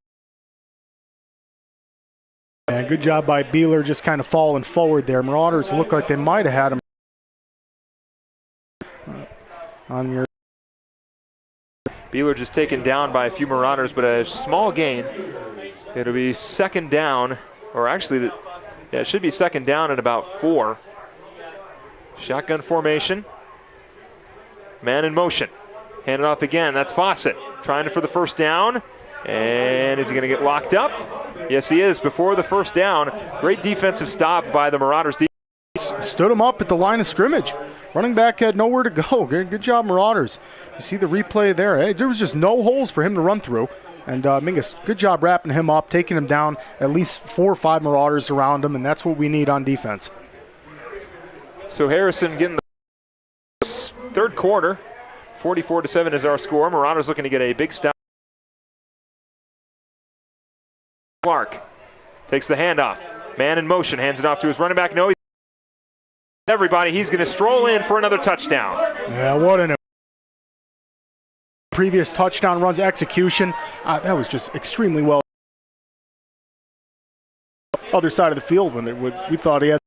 And good job by Beeler just kind of falling forward there. Marauders look like they might have had him on your. Beeler just taken down by a few Marauders, but a small gain. It'll be second down, or actually, it should be second down at about 4. Shotgun formation. Man in motion. Hand it off again. That's Fawcett trying for the first down. And is he going to get locked up? Yes, he is. Before the first down, great defensive stop by the Marauders. Stood him up at the line of scrimmage. Running back had nowhere to go. Good job, Marauders. You see the replay there. Hey, there was just no holes for him to run through. And Mingus, good job wrapping him up, taking him down. At least 4 or 5 Marauders around him, and that's what we need on defense. So Harrison getting the third quarter. 44-7 is our score. Marauders looking to get a big stop. Clark takes the handoff. Man in motion, hands it off to his running back. No, everybody, he's going to stroll in for another touchdown. Yeah, what an previous touchdown runs execution. That was just extremely well. Other side of the field when we thought he had.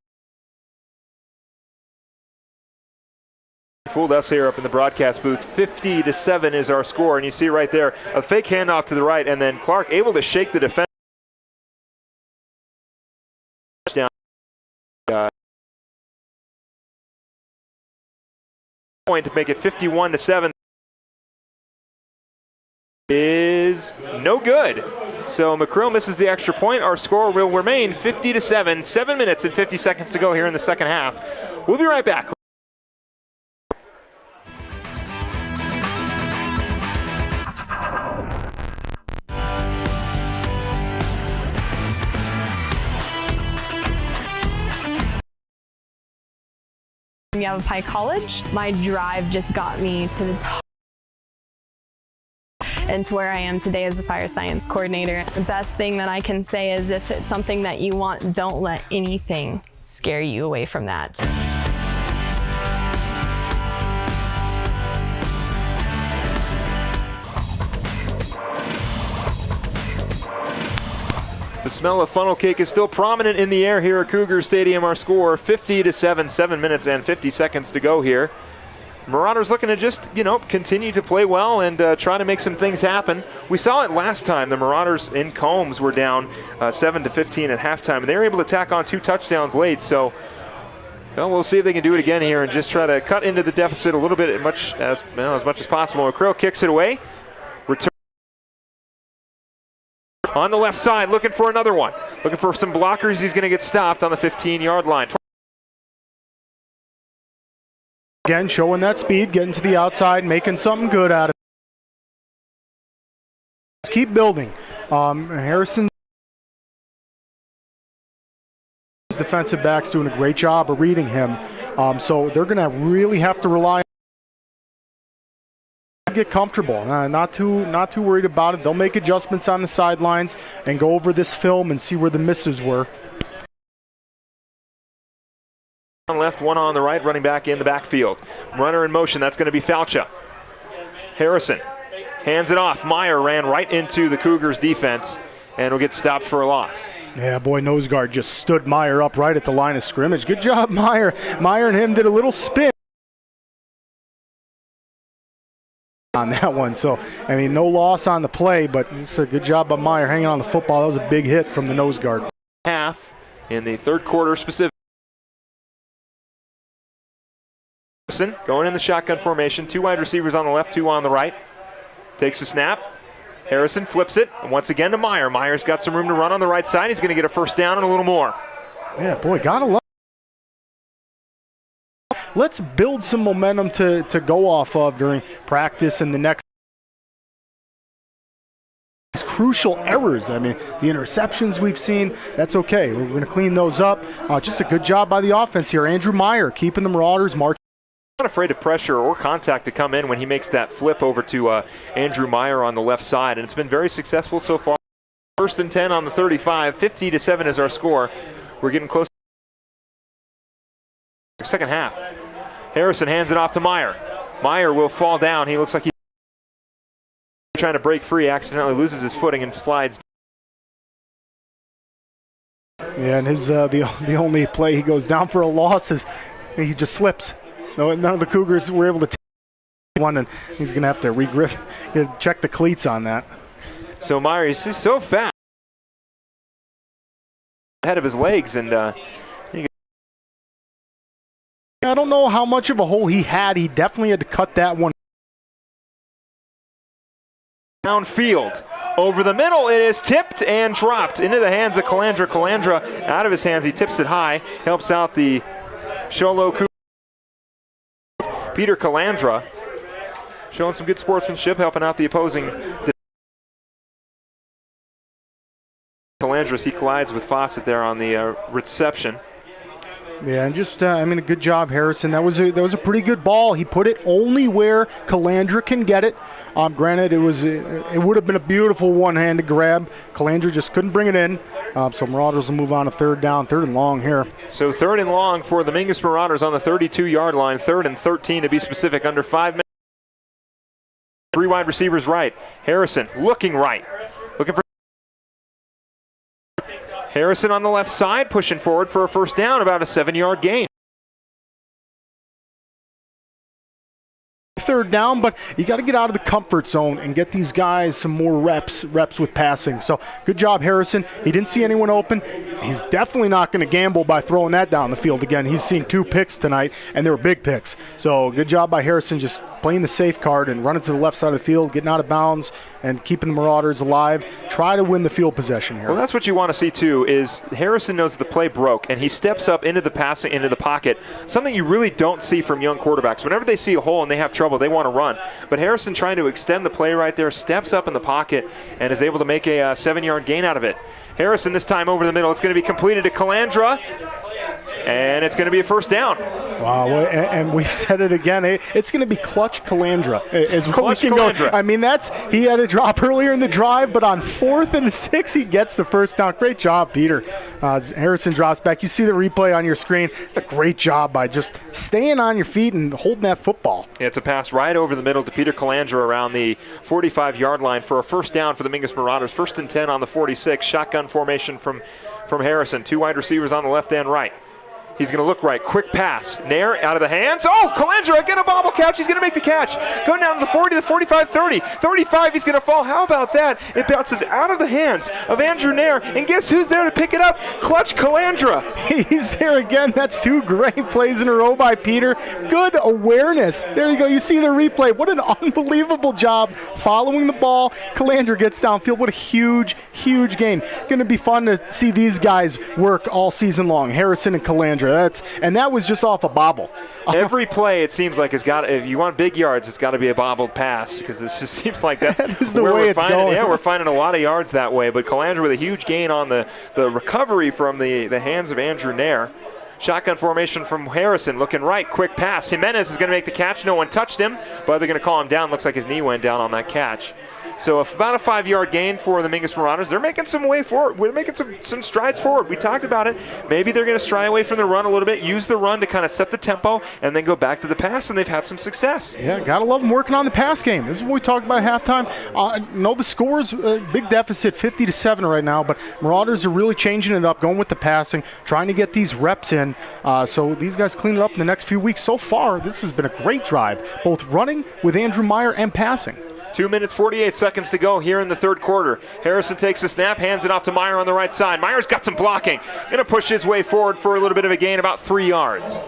Fooled us here up in the broadcast booth. 50-7 is our score, and you see right there a fake handoff to the right, and then Clark able to shake the defense down. Point to make it 51-7 is no good. So McCrill misses the extra point. Our score will remain 50-7. 7 minutes and 50 seconds to go here in the second half. We'll be right back. Yavapai College. My drive just got me to the top and to where I am today as a fire science coordinator. The best thing that I can say is if it's something that you want, don't let anything scare you away from that. The smell of funnel cake is still prominent in the air here at Cougar Stadium. Our score 50-7, 7 minutes and 50 seconds to go here. Marauders looking to just, continue to play well and try to make some things happen. We saw it last time. The Marauders in Combs were down 7-15 at halftime, and they were able to tack on 2 touchdowns late. So Well, we'll see if they can do it again here and just try to cut into the deficit a little bit as much as possible. McCrill kicks it away. Return on the left side, looking for another one. Looking for some blockers. He's going to get stopped on the 15-yard line. Again, showing that speed, getting to the outside, making something good out of it. Let's keep building. Harrison, defensive backs doing a great job of reading him. So they're going to really have to rely on get comfortable. Not too worried about it. They'll make adjustments on the sidelines and go over this film and see where the misses were. On left, one on the right, running back in the backfield. Runner in motion, that's going to be Falcha. Harrison hands it off. Meyer ran right into the Cougars defense and will get stopped for a loss. Yeah, boy, nose guard just stood Meyer up right at the line of scrimmage. Good job, Meyer. Meyer and him did a little spin on that one. So, I mean, no loss on the play, but it's a good job by Meyer hanging on the football. That was a big hit from the nose guard. Half in the third quarter specific. Going in the shotgun formation, 2 wide receivers on the left, 2 on the right. Takes the snap. Harrison flips it, and once again to Meyer. Meyer's got some room to run on the right side. He's going to get a first down and a little more. Yeah, boy, gotta love. Let's build some momentum to go off of during practice and the next crucial errors. I mean, the interceptions we've seen, that's okay. We're going to clean those up. Just a good job by the offense here. Andrew Meyer keeping the Marauders marching. Not afraid of pressure or contact to come in when he makes that flip over to Andrew Meyer on the left side, and it's been very successful so far. First and 10 on the 35, 50-7 is our score. We're getting close to the second half. Harrison hands it off to Meyer. Meyer will fall down. He looks like he's trying to break free, accidentally loses his footing and slides. Yeah, and his the only play he goes down for a loss is he just slips. None of the Cougars were able to take one, and he's going to have to regrip, check the cleats on that. So Meyer, he's so fast ahead of his legs, and I don't know how much of a hole he had. He definitely had to cut that one. Downfield. Over the middle, it is tipped and dropped into the hands of Calandra. Calandra out of his hands, he tips it high, helps out the Sholo Cougars. Peter Calandra showing some good sportsmanship, helping out the opposing. Calandra, he collides with Fawcett there on the reception. Yeah, and just, I mean, a good job, Harrison. That was a pretty good ball. He put it only where Calandra can get it. Granted, it would have been a beautiful one-handed grab. Calandra just couldn't bring it in. So Marauders will move on to third down, third and long here. So third and long for the Mingus Marauders on the 32-yard line. 3rd and 13 to be specific, under 5 minutes. 3 wide receivers right. Harrison looking right. Looking for Harrison on the left side, pushing forward for a first down, about a 7-yard gain. Third down, but you got to get out of the comfort zone and get these guys some more reps with passing. So good job, Harrison. He didn't see anyone open. He's definitely not going to gamble by throwing that down the field again. He's seen 2 picks tonight, and they were big picks. So good job by Harrison, just playing the safe card and running to the left side of the field, getting out of bounds and keeping the Marauders alive. Try to win the field possession here. Well, that's what you want to see too, is Harrison knows the play broke and he steps up into the pocket, something you really don't see from young quarterbacks. Whenever they see a hole and they have trouble, they want to run. But Harrison, trying to extend the play right there, steps up in the pocket and is able to make a 7-yard gain out of it. Harrison this time over the middle. It's going to be completed to Calandra. And it's going to be a first down. Wow, and we've said it again. It's going to be clutch Calandra. Is what clutch we can Calandra. Go. I mean, he had a drop earlier in the drive, but on 4th and 6, he gets the first down. Great job, Peter. Harrison drops back. You see the replay on your screen. A great job by just staying on your feet and holding that football. It's a pass right over the middle to Peter Calandra around the 45-yard line for a first down for the Mingus Marauders. 1st and 10 on the 46. Shotgun formation from Harrison. 2 wide receivers on the left and right. He's going to look right. Quick pass. Nair out of the hands. Oh, Calandra again, a bobble catch. He's going to make the catch. Going down to the 40, the 45, 30. 35, he's going to fall. How about that? It bounces out of the hands of Andrew Nair. And guess who's there to pick it up? Clutch Calandra. He's there again. That's 2 great plays in a row by Peter. Good awareness. There you go. You see the replay. What an unbelievable job following the ball. Calandra gets downfield. What a huge, huge gain. Going to be fun to see these guys work all season long. Harrison and Calandra. And that was just off a bobble. Every play, it seems like, if you want big yards, it's got to be a bobbled pass, because this just seems like that's that is the way it's going. Yeah, we're finding a lot of yards that way. But Calandra with a huge gain on the recovery from the hands of Andrew Nair. Shotgun formation from Harrison, looking right, quick pass. Jimenez is going to make the catch. No one touched him, but they're going to call him down. Looks like his knee went down on that catch. So about a 5-yard gain for the Mingus Marauders. They're making some way forward. We're making some strides forward. We talked about it. Maybe they're going to stray away from the run a little bit, use the run to kind of set the tempo, and then go back to the pass, and they've had some success. Yeah, got to love them working on the pass game. This is what we talked about at halftime. No, the score's big deficit, 50-7 right now, but Marauders are really changing it up, going with the passing, trying to get these reps in. So these guys clean it up in the next few weeks. So far, this has been a great drive, both running with Andrew Meyer and passing. 2 minutes, 48 seconds to go here in the third quarter. Harrison takes the snap, hands it off to Meyer on the right side. Meyer's got some blocking. Going to push his way forward for a little bit of a gain, about 3 yards.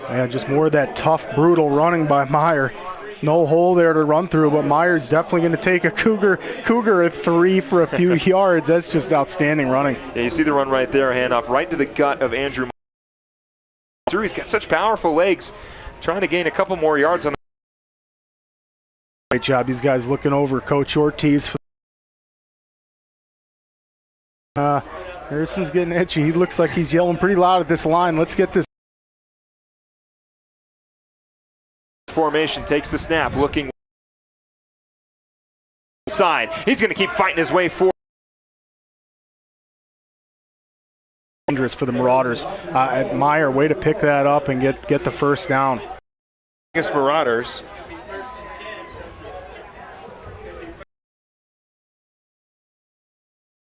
Yeah, just more of that tough, brutal running by Meyer. No hole there to run through, but Meyer's definitely going to take a Cougar at 3 for a few yards. That's just outstanding running. Yeah, you see the run right there, handoff right to the gut of Andrew Meyer. He's got such powerful legs, trying to gain a couple more yards on the Great job. These guys looking over Coach Ortiz. Harrison's getting itchy. He looks like he's yelling pretty loud at this line. Let's get this. Formation, takes the snap, looking side. He's going to keep fighting his way forward. Dangerous for the Marauders. Meyer, way to pick that up and get the first down. Marauders.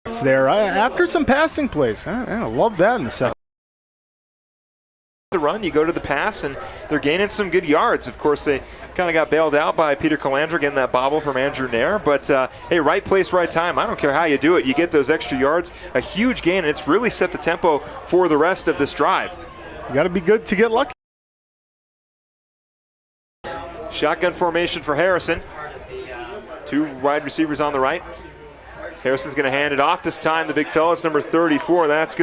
It's there after some passing plays. I love that in the second. The run, you go to the pass, and they're gaining some good yards. Of course, they kind of got bailed out by Peter Calandra getting that bobble from Andrew Nair. But, hey, right place, right time. I don't care how you do it. You get those extra yards, a huge gain, and it's really set the tempo for the rest of this drive. You got to be good to get lucky. Shotgun formation for Harrison. 2 wide receivers on the right. Harrison's going to hand it off this time. The big fella is number 34. That is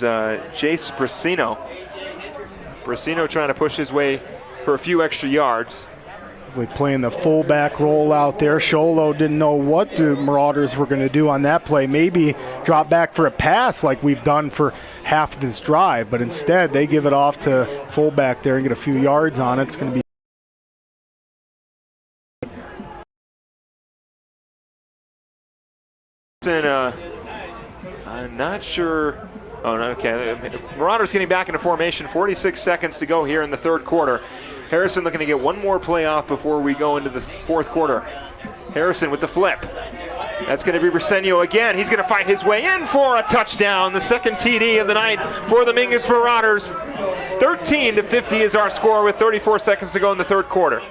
Jace Brasino. Brasino trying to push his way for a few extra yards. Playing the fullback roll out there. Sholo didn't know what the Marauders were going to do on that play. Maybe drop back for a pass like we've done for half of this drive, but instead they give it off to fullback there and get a few yards on it. It's going to be I'm not sure. Oh, no, okay. Marauders getting back into formation. 46 seconds to go here in the third quarter. Harrison looking to get one more play off before we go into the fourth quarter. Harrison with the flip. That's going to be Briseño again. He's going to fight his way in for a touchdown. The second TD of the night for the Mingus Marauders. 13-50 is our score with 34 seconds to go in the third quarter.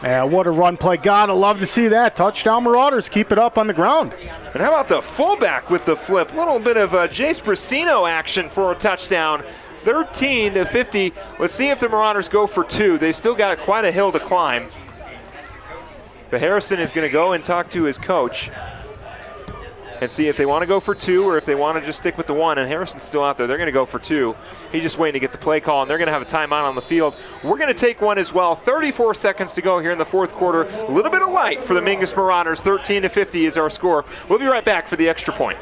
Yeah, what a run play. Gotta love to see that. Touchdown Marauders. Keep it up on the ground. And how about the fullback with the flip? A little bit of Jace Brasino action for a touchdown. 13-50. Let's see if the Marauders go for 2. They've still got quite a hill to climb. But Harrison is going to go and talk to his coach and see if they want to go for 2 or if they want to just stick with the 1. And Harrison's still out there. They're going to go for 2. He's just waiting to get the play call, and they're going to have a timeout on the field. We're going to take one as well. 34 seconds to go here in the fourth quarter. A little bit of light for the Mingus Marauders. 13-50 is our score. We'll be right back for the extra point.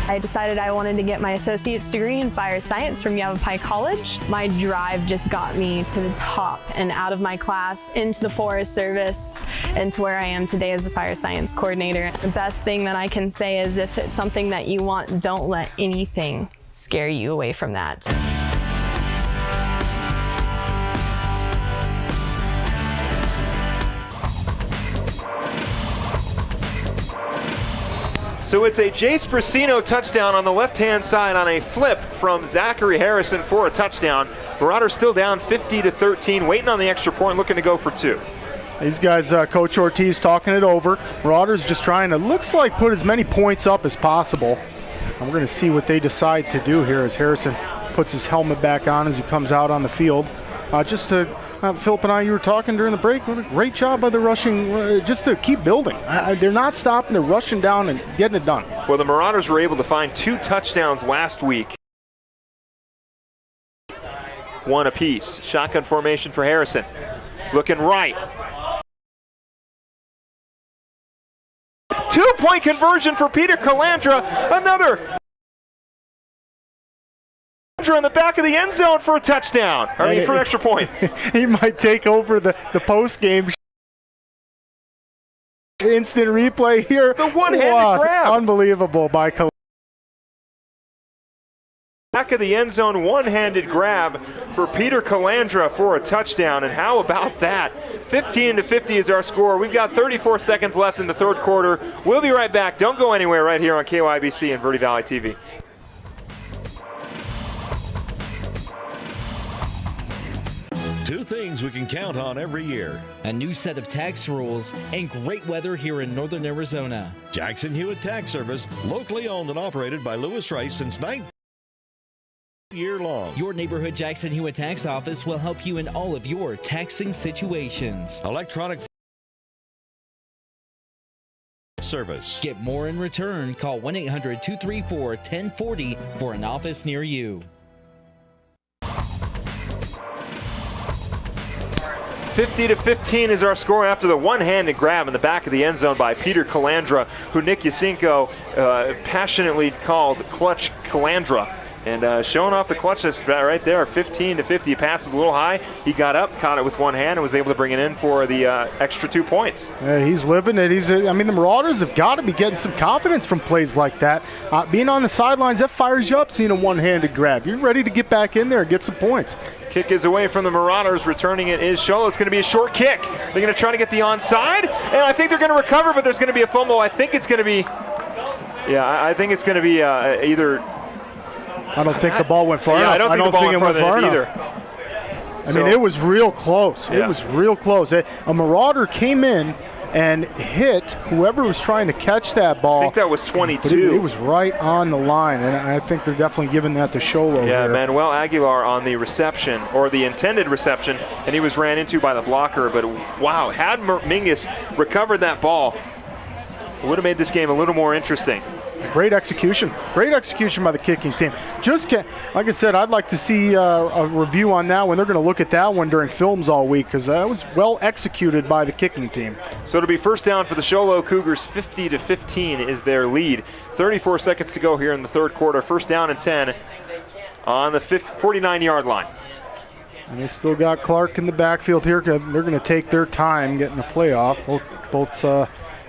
I decided I wanted to get my associate's degree in fire science from Yavapai College. My drive just got me to the top and out of my class, into the Forest Service, and to where I am today as a fire science coordinator. The best thing that I can say is if it's something that you want, don't let anything scare you away from that. So it's a Jace Brasino touchdown on the left-hand side on a flip from Zachary Harrison for a touchdown. Marauders still down 50-13, waiting on the extra point, looking to go for 2. These guys, Coach Ortiz talking it over. Marauders just trying to, looks like, put as many points up as possible. And we're going to see what they decide to do here as Harrison puts his helmet back on as he comes out on the field. Philip and I, you were talking during the break. What a great job by the rushing, just to keep building. They're not stopping. They're rushing down and getting it done. Well, the Marauders were able to find 2 touchdowns last week. 1 apiece. Shotgun formation for Harrison. Looking right. 2-point conversion for Peter Calandra. Another in the back of the end zone for a touchdown. For an extra point. He might take over the post-game instant replay here. The one-handed grab. Unbelievable by Calandra. Back of the end zone, one-handed grab for Peter Calandra for a touchdown. And how about that? 15-50 is our score. We've got 34 seconds left in the third quarter. We'll be right back. Don't go anywhere right here on KYBC and Verde Valley TV. Two things we can count on every year. A new set of tax rules and great weather here in northern Arizona. Jackson Hewitt Tax Service, locally owned and operated by Lewis Rice since 19 year long. Your neighborhood Jackson Hewitt Tax Office will help you in all of your taxing situations. Electronic service. Get more in return. Call 1-800-234-1040 for an office near you. 50-15 is our score after the one-handed grab in the back of the end zone by Peter Calandra, who Nick Yasinko passionately called Clutch Calandra. And showing off the clutchness right there, 15-50. Passes a little high. He got up, caught it with one hand, and was able to bring it in for the extra 2 points. Yeah, he's living it. The Marauders have got to be getting some confidence from plays like that. Being on the sidelines, that fires you up seeing a one-handed grab. You're ready to get back in there and get some points. Kick is away from the Marauders. Returning it is Sholo. It's going to be a short kick. They're going to try to get the onside, and I think they're going to recover, but there's going to be a fumble. I think it's going to be, I think it's going to be either. I don't think the ball went far enough. I don't think the ball went far enough either. It was real close. Yeah. It was real close. A Marauder came in and hit whoever was trying to catch that ball. I think that was 22. It was right on the line, and I think they're definitely giving that to Sholo. Yeah, here. Manuel Aguilar on the reception, or the intended reception, and he was ran into by the blocker. But wow, had Mingus recovered that ball, it would have made this game a little more interesting. Great execution by the kicking team. Like I said, I'd like to see a review on that one. They're going to look at that one during films all week because that was well executed by the kicking team. So it'll be first down for the Sholo Cougars. 50-15 is their lead. 34 seconds to go here in the third quarter. First down and 10 on the 49-yard line. And they still got Clark in the backfield here. They're going to take their time getting a playoff. Both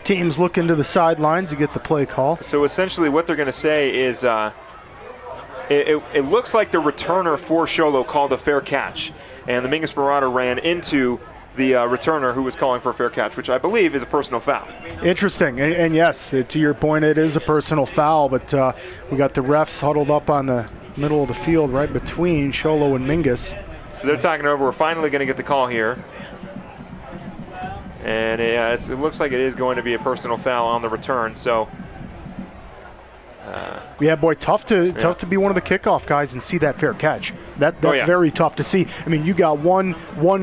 teams look into the sidelines to get the play call. So essentially what they're going to say is it looks like the returner for Sholo called a fair catch, and the Mingus Marauder ran into the returner who was calling for a fair catch, which I believe is a personal foul. Interesting, and yes, to your point, it is a personal foul, but we got the refs huddled up on the middle of the field right between Sholo and Mingus. So they're talking over. We're finally going to get the call here. And it looks like it is going to be a personal foul on the return. So, tough to be one of the kickoff guys and see that fair catch. That's very tough to see. You got one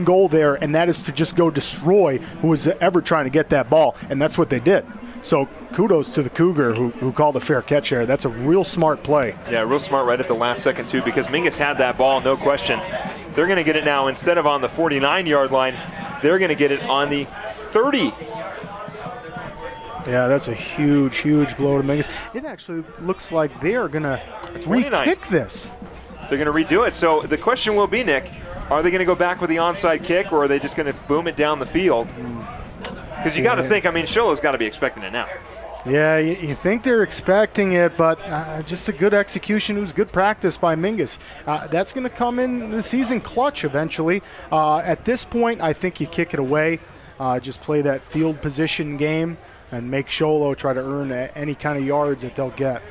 goal there, and that is to just go destroy who was ever trying to get that ball, and that's what they did. So kudos to the Cougar who called the fair catch there. That's a real smart play. Yeah, real smart right at the last second too, because Mingus had that ball, no question. They're going to get it now instead of on the 49-yard line. They're going to get it on the 30. Yeah, that's a huge blow to Mingus. It actually looks like they are going to re-kick this. They're going to redo it. So the question will be, Nick, are they going to go back with the onside kick, or are they just going to boom it down the field? Because you got to think, Sholo's got to be expecting it now. Yeah, you think they're expecting it, but just a good execution. It was good practice by Mingus. That's going to come in the season clutch eventually. At this point, I think you kick it away. Just play that field position game. and make Sholo try to earn any kind of yards that they'll get.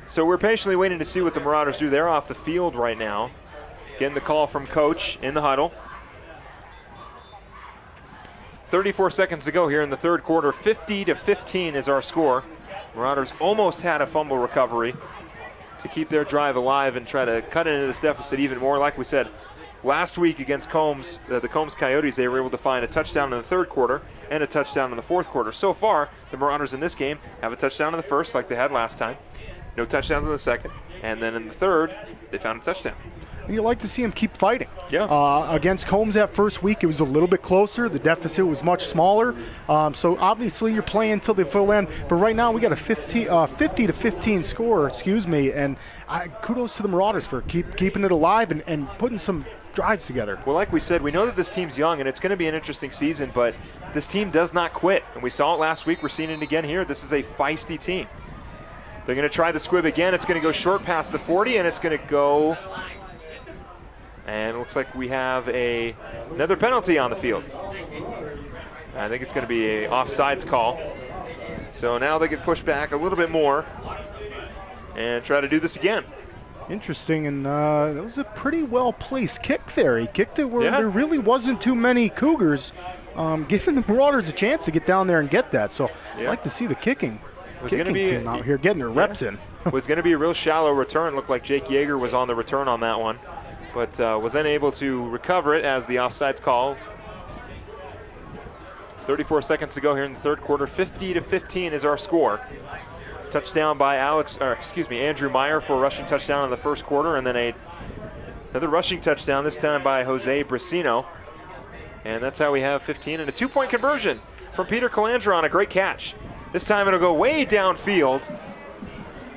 So we're patiently waiting to see what the Marauders do. They're off the field right now. Getting the call from Coach in the huddle. 34 seconds to go here in the third quarter. 50-15 is our score. Marauders almost had a fumble recovery to keep their drive alive and try to cut into this deficit even more. Like we said, last week against Combs, the Combs Coyotes, they were able to find a touchdown in the third quarter and a touchdown in the fourth quarter. So far, the Marauders in this game have a touchdown in the first like they had last time. No touchdowns in the second. And then in the third, they found a touchdown. And you like to see them keep fighting. Yeah. Against Combs that first week, it was a little bit closer. The deficit was much smaller. So obviously you're playing until the full end. But right now we got a 50-15 score, and kudos to the Marauders for keeping it alive and putting some drives together. Well, like we said, we know that this team's young and it's going to be an interesting season, but this team does not quit. And we saw it last week. We're seeing it again here. This is a feisty team. They're going to try the squib again. It's going to go short past the 40, and it's going to go... And it looks like we have another penalty on the field. I think it's going to be an offsides call. So now they can push back a little bit more and try to do this again. Interesting, and that was a pretty well-placed kick there. He kicked it where there really wasn't too many Cougars, giving the Marauders a chance to get down there and get that. So I'd like to see the kicking team out here getting their reps in. It was going to be a real shallow return. Looked like Jake Yeager was on the return on that one, but was unable to recover it as the offsides call. 34 seconds to go here in the third quarter. 50-15 is our score. Touchdown by Andrew Meyer for a rushing touchdown in the first quarter, and then another rushing touchdown, this time by Jose Brasino. And that's how we have 15, and a 2-point conversion from Peter Calandra on a great catch. This time it'll go way downfield.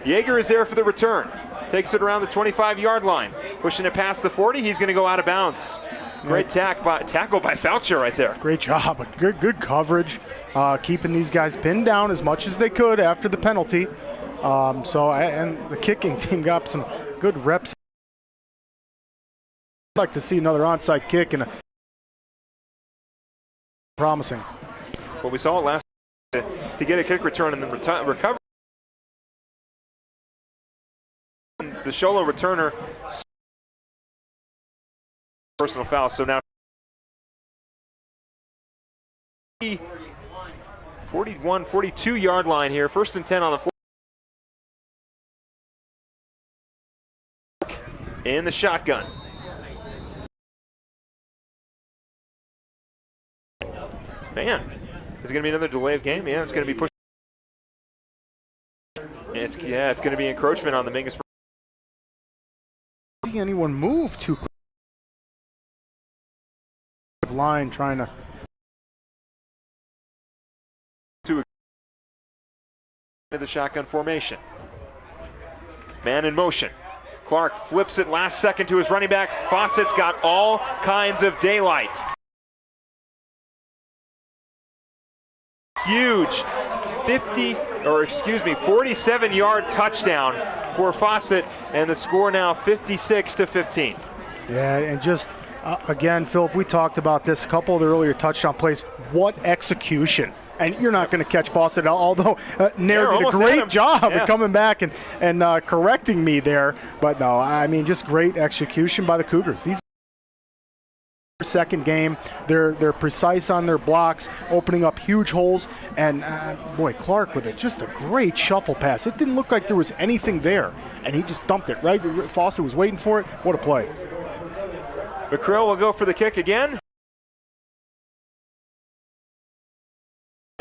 Yeager is there for the return. Takes it around the 25-yard line. Pushing it past the 40, he's going to go out of bounds. Great tackle by Foucher right there. Great job, good coverage. Keeping these guys pinned down as much as they could after the penalty. And the kicking team got some good reps. I'd like to see another onside kick and promising. Well, we saw it last to get a kick return and then recover. The Sholo returner personal foul. So now 41, 42-yard line here. 1st and 10 on the 4. In the shotgun. Man, is it going to be another delay of game? Yeah, it's going to be pushed. It's going to be encroachment on the Mingus. Anyone move too quick? Line trying to the shotgun formation. Man in motion. Clark flips it last second to his running back. Fawcett's got all kinds of daylight. Huge 47-yard touchdown for Fawcett, and the score now 56-15. Yeah, and just again, Philip, we talked about this, a couple of the earlier touchdown plays. What execution. And you're not going to catch Fawcett, although Nair did a great job of coming back and correcting me there. But no, I mean, just great execution by the Cougars. These second game, they're precise on their blocks, opening up huge holes. And boy, Clark with just a great shuffle pass. It didn't look like there was anything there, and he just dumped it right. Fawcett was waiting for it. What a play! McCrill will go for the kick again.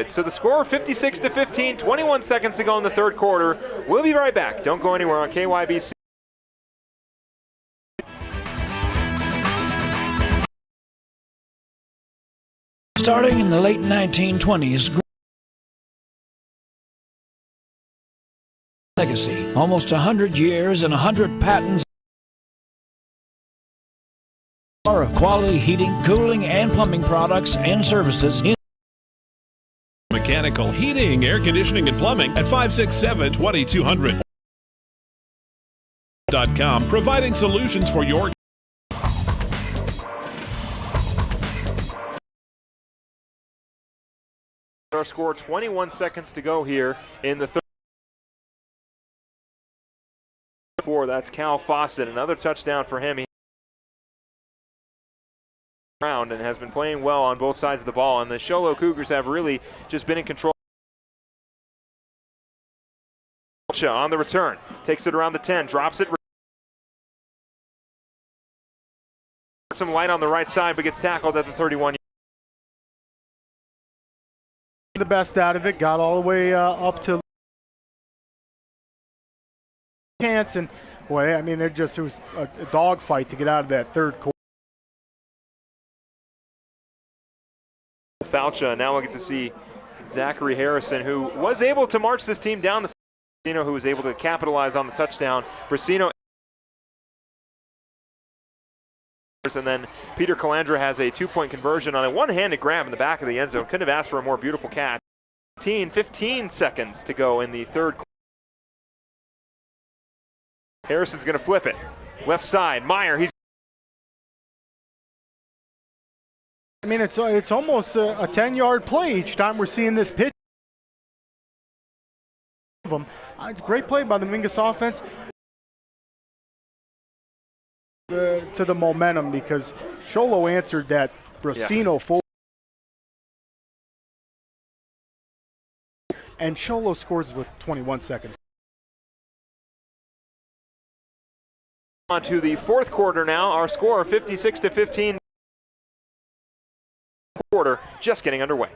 So the score 56-15, 21 seconds to go in the third quarter. We'll be right back. Don't go anywhere on KYBC. Starting in the late 1920s, legacy, almost 100 years and 100 patents of quality heating, cooling, and plumbing products and services in mechanical, heating, air conditioning, and plumbing at 567-2200.com, providing solutions for your Our score, 21 seconds to go here in the third. That's Cal Fawcett, another touchdown for him. He and has been playing well on both sides of the ball, and the Show Low Cougars have really just been in control. On the return, takes it around the 10, drops it. Some light on the right side, but gets tackled at the 31. The best out of it, got all the way up to chance, and boy, I mean, it was a dogfight to get out of that third quarter. Falcha, now we'll get to see Zachary Harrison, who was able to march this team down the field, who was able to capitalize on the touchdown. Brasino, and then Peter Calandra has a 2-point conversion on a one-handed grab in the back of the end zone. Couldn't have asked for a more beautiful catch. 15 seconds to go in the third quarter. Harrison's going to flip it. Left side, Meyer, he's... I mean, it's almost a 10-yard play each time we're seeing this pitch. Great play by the Mingus offense. To the momentum, because Sholo answered that Brasino full. And Sholo scores with 21 seconds. On to the fourth quarter now. Our score 56-15. Quarter just getting underway.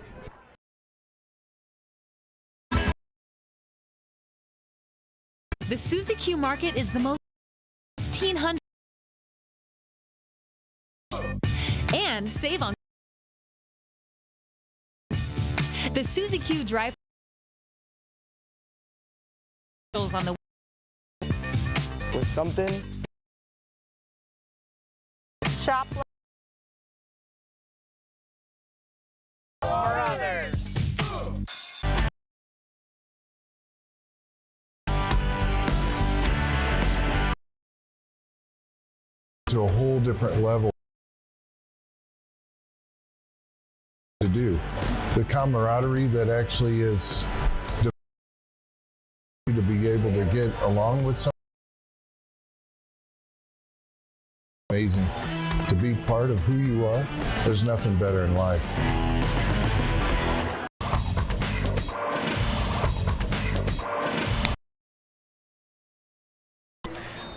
The Suzy Q Market is the most 1,500 and save on the Suzy Q drive on the with something. Shop Marauders. To a whole different level to do. The camaraderie that actually is to be able to get along with someone. Amazing. To be part of who you are, there's nothing better in life.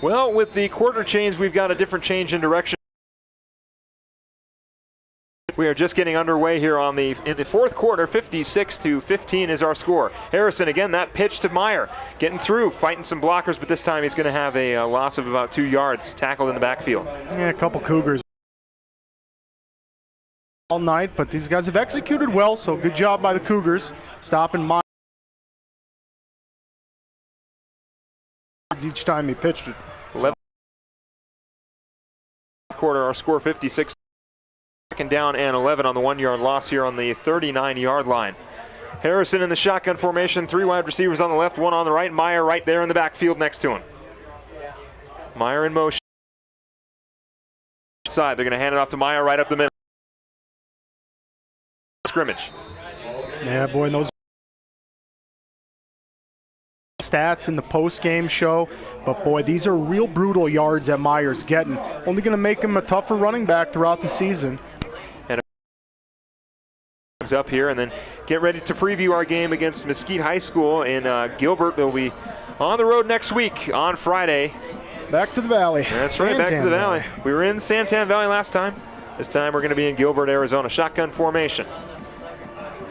Well, with the quarter change, we've got a different change in direction. We are just getting underway here in the fourth quarter. 56-15 is our score. Harrison, again, that pitch to Meyer. Getting through, fighting some blockers, but this time he's going to have a loss of about 2 yards, tackled in the backfield. Yeah, a couple Cougars all night, but these guys have executed well, so good job by the Cougars. Stopping Meyer each time he pitched it. 11th quarter, our score 56. Second down and 11 on the 1-yard loss here on the 39-yard line. Harrison in the shotgun formation, 3 wide receivers on the left, 1 on the right. Meyer right there in the backfield next to him. Meyer in motion. Side, they're going to hand it off to Meyer right up the middle. Scrimmage. Yeah, boy, and those stats in the post-game show, but boy, these are real brutal yards that Meyer's getting. Only going to make him a tougher running back throughout the season. And up here, and then get ready to preview our game against Mesquite High School in Gilbert. They'll be on the road next week on Friday. Back to the Valley. That's right, back to the Valley. We were in Santan Valley last time. This time we're going to be in Gilbert, Arizona. Shotgun formation.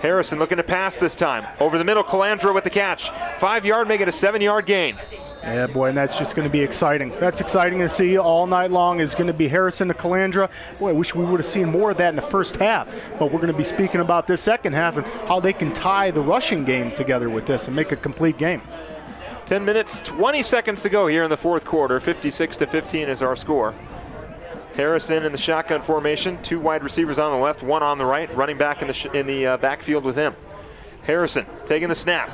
Harrison looking to pass this time. Over the middle, Calandra with the catch. 5-yard, make it a 7-yard gain. Yeah, boy, and that's just going to be exciting. That's exciting to see all night long is going to be Harrison to Calandra. Boy, I wish we would have seen more of that in the first half, but we're going to be speaking about this second half and how they can tie the rushing game together with this and make a complete game. 10 minutes, 20 seconds to go here in the fourth quarter. 56-15 is our score. Harrison in the shotgun formation, 2 wide receivers on the left, 1 on the right, running back in the backfield with him. Harrison taking the snap.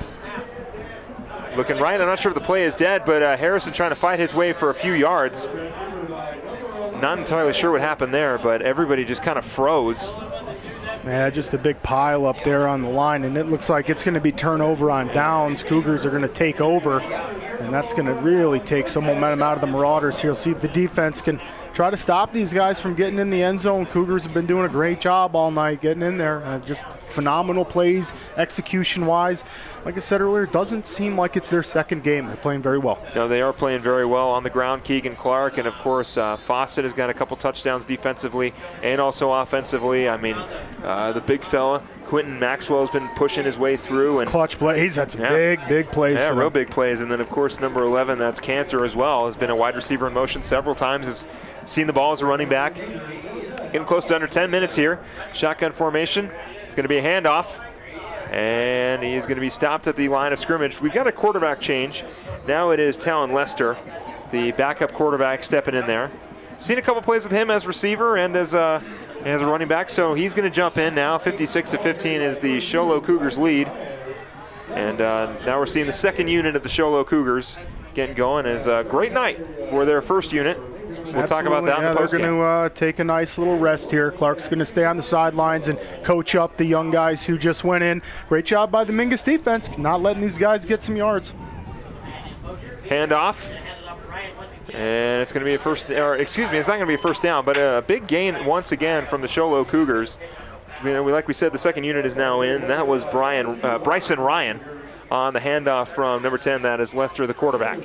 Looking right, I'm not sure if the play is dead, but Harrison trying to fight his way for a few yards. Not entirely sure what happened there, but everybody just kind of froze. Yeah, just a big pile up there on the line, and it looks like it's going to be turnover on downs. Cougars are going to take over, and that's going to really take some momentum out of the Marauders here. See if the defense can try to stop these guys from getting in the end zone. Cougars have been doing a great job all night getting in there. Just phenomenal plays, execution-wise. Like I said earlier, it doesn't seem like it's their second game. They're playing very well. No, they are playing very well on the ground. Keegan Clark, and of course Fawcett has got a couple touchdowns defensively and also offensively. I mean, the big fella, Quentin Maxwell, has been pushing his way through. And clutch play. He's had some big plays. Yeah, for real them. big plays. And then, of course, number 11, that's Cantor as well, has been a wide receiver in motion several times, has seen the ball as a running back. Getting close to under 10 minutes here. Shotgun formation. It's going to be a handoff. And he's going to be stopped at the line of scrimmage. We've got a quarterback change. Now it is Talon Lester, the backup quarterback, stepping in there. Seen a couple plays with him as receiver and as a running back, so he's going to jump in now. 56-15 is the Show Low Cougars lead. And now we're seeing the second unit of the Show Low Cougars getting going. As a great night for their first unit. We'll talk about that in the postgame. They're going to take a nice little rest here. Clark's going to stay on the sidelines and coach up the young guys who just went in. Great job by the Mingus defense, not letting these guys get some yards. Handoff. And it's going to be a first, or excuse me, it's not going to be a first down, but a big gain once again from the Show Low Cougars. Like we said, the second unit is now in. That was Bryson Ryan on the handoff from number 10. That is Lester, the quarterback.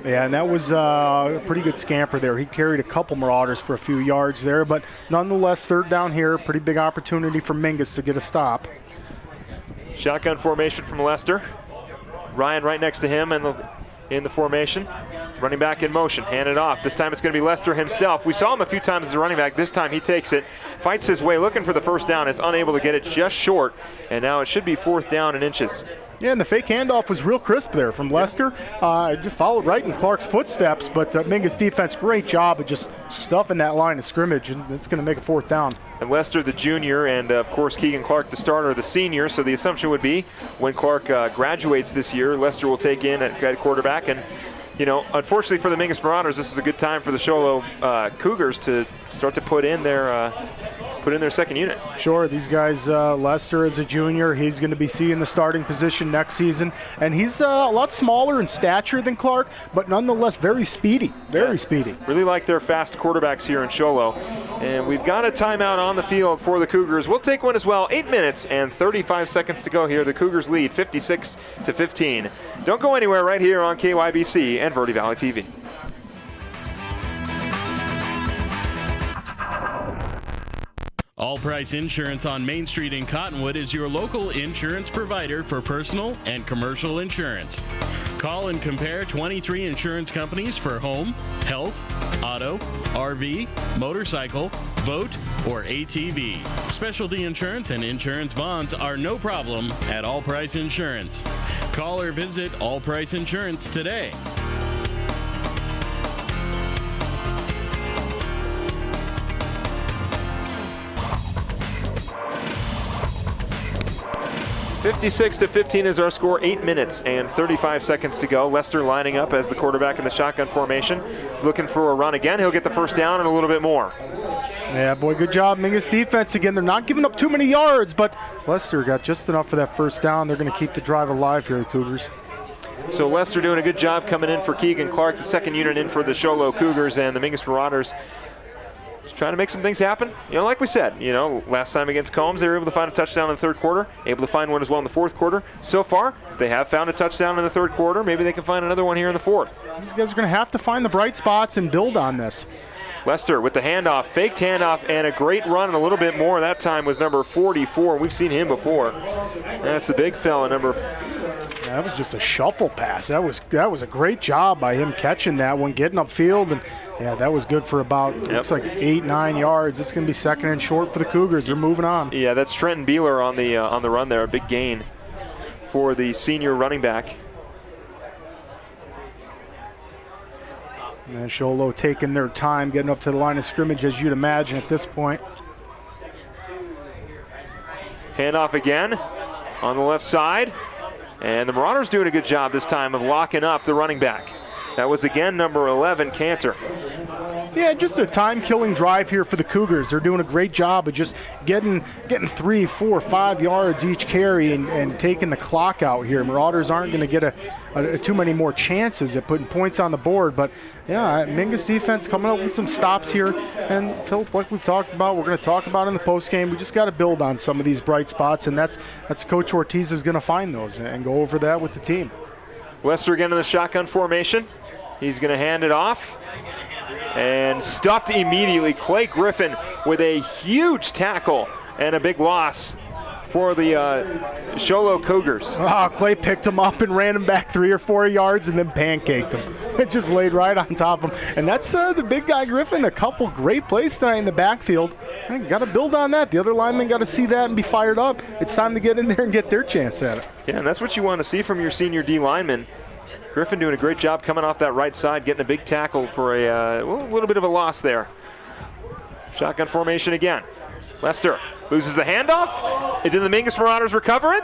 Yeah, and that was a pretty good scamper there. He carried a couple Marauders for a few yards there, but nonetheless, third down here, pretty big opportunity for Mingus to get a stop. Shotgun formation from Lester. Ryan right next to him in the formation. Running back in motion, hand it off. This time it's going to be Lester himself. We saw him a few times as a running back. This time he takes it, fights his way, looking for the first down, is unable to get it, just short, and now it should be fourth down and inches. Yeah, and the fake handoff was real crisp there from Lester. Just followed right in Clark's footsteps, but Mingus defense, great job of just stuffing that line of scrimmage, and it's going to make a fourth down. And Lester, the junior, and of course Keegan Clark, the starter, the senior. So the assumption would be when Clark graduates this year, Lester will take in at quarterback. And you know, unfortunately for the Mingus Marauders, this is a good time for the Show Low Cougars to start to put in their second unit. Sure, these guys, Lester is a junior. He's going to be seeing the starting position next season. And he's a lot smaller in stature than Clark, but nonetheless very speedy, very speedy. Really like their fast quarterbacks here in Show Low. And we've got a timeout on the field for the Cougars. We'll take one as well. 8 minutes and 35 seconds to go here. The Cougars lead 56-15. Don't go anywhere, right here on KYBC and Verde Valley TV. All Price Insurance on Main Street in Cottonwood is your local insurance provider for personal and commercial insurance. Call and compare 23 insurance companies for home, health, auto, RV, motorcycle, boat, or ATV. Specialty insurance and insurance bonds are no problem at All Price Insurance. Call or visit All Price Insurance today. (56-15) is our score. 8 minutes and 35 seconds to go. Lester lining up as the quarterback in the shotgun formation, looking for a run again. He'll get the first down and a little bit more. Yeah, boy, good job, Mingus defense again. They're not giving up too many yards, but Lester got just enough for that first down. They're going to keep the drive alive here, the Cougars. So Lester doing a good job coming in for Keegan Clark, the second unit in for the Show Low Cougars, and the Mingus Marauders just trying to make some things happen. You know, like we said, you know, last time against Combs, they were able to find a touchdown in the third quarter, able to find one as well in the fourth quarter. So far, they have found a touchdown in the third quarter. Maybe they can find another one here in the fourth. These guys are going to have to find the bright spots and build on this. Lester with the handoff, faked handoff, and a great run, and a little bit more. That time was number 44. We've seen him before. That's the big fella, That was just a shuffle pass. That was a great job by him catching that one, getting upfield, and yeah, that was good for about looks like 8-9 yards. It's going to be second and short for the Cougars. They're moving on. Yeah, that's Trenton Beeler on the run there. A big gain for the senior running back. And Show Low taking their time, getting up to the line of scrimmage, as you'd imagine at this point. Handoff again on the left side. And the Marauders doing a good job this time of locking up the running back. That was again number 11, Cantor. Yeah, just a time-killing drive here for the Cougars. They're doing a great job of just getting 3, 4, 5 yards each carry and taking the clock out here. Marauders aren't going to get too many more chances at putting points on the board, but yeah, Mingus defense coming up with some stops here. And Philip, like we've talked about, we're going to talk about in the postgame, we just got to build on some of these bright spots, and that's Coach Ortiz is going to find those and go over that with the team. Lester again in the shotgun formation. He's going to hand it off. And stuffed immediately. Clay Griffin with a huge tackle and a big loss for the Sholo Cougars. Oh, Clay picked him up and ran him back 3 or 4 yards and then pancaked him. It just laid right on top of him. And that's the big guy Griffin. A couple great plays tonight in the backfield. Got to build on that. The other linemen got to see that and be fired up. It's time to get in there and get their chance at it. Yeah, and that's what you want to see from your senior D lineman. Griffin doing a great job coming off that right side, getting a big tackle for a little bit of a loss there. Shotgun formation again. Lester loses the handoff. Did the Mingus Marauders recover it?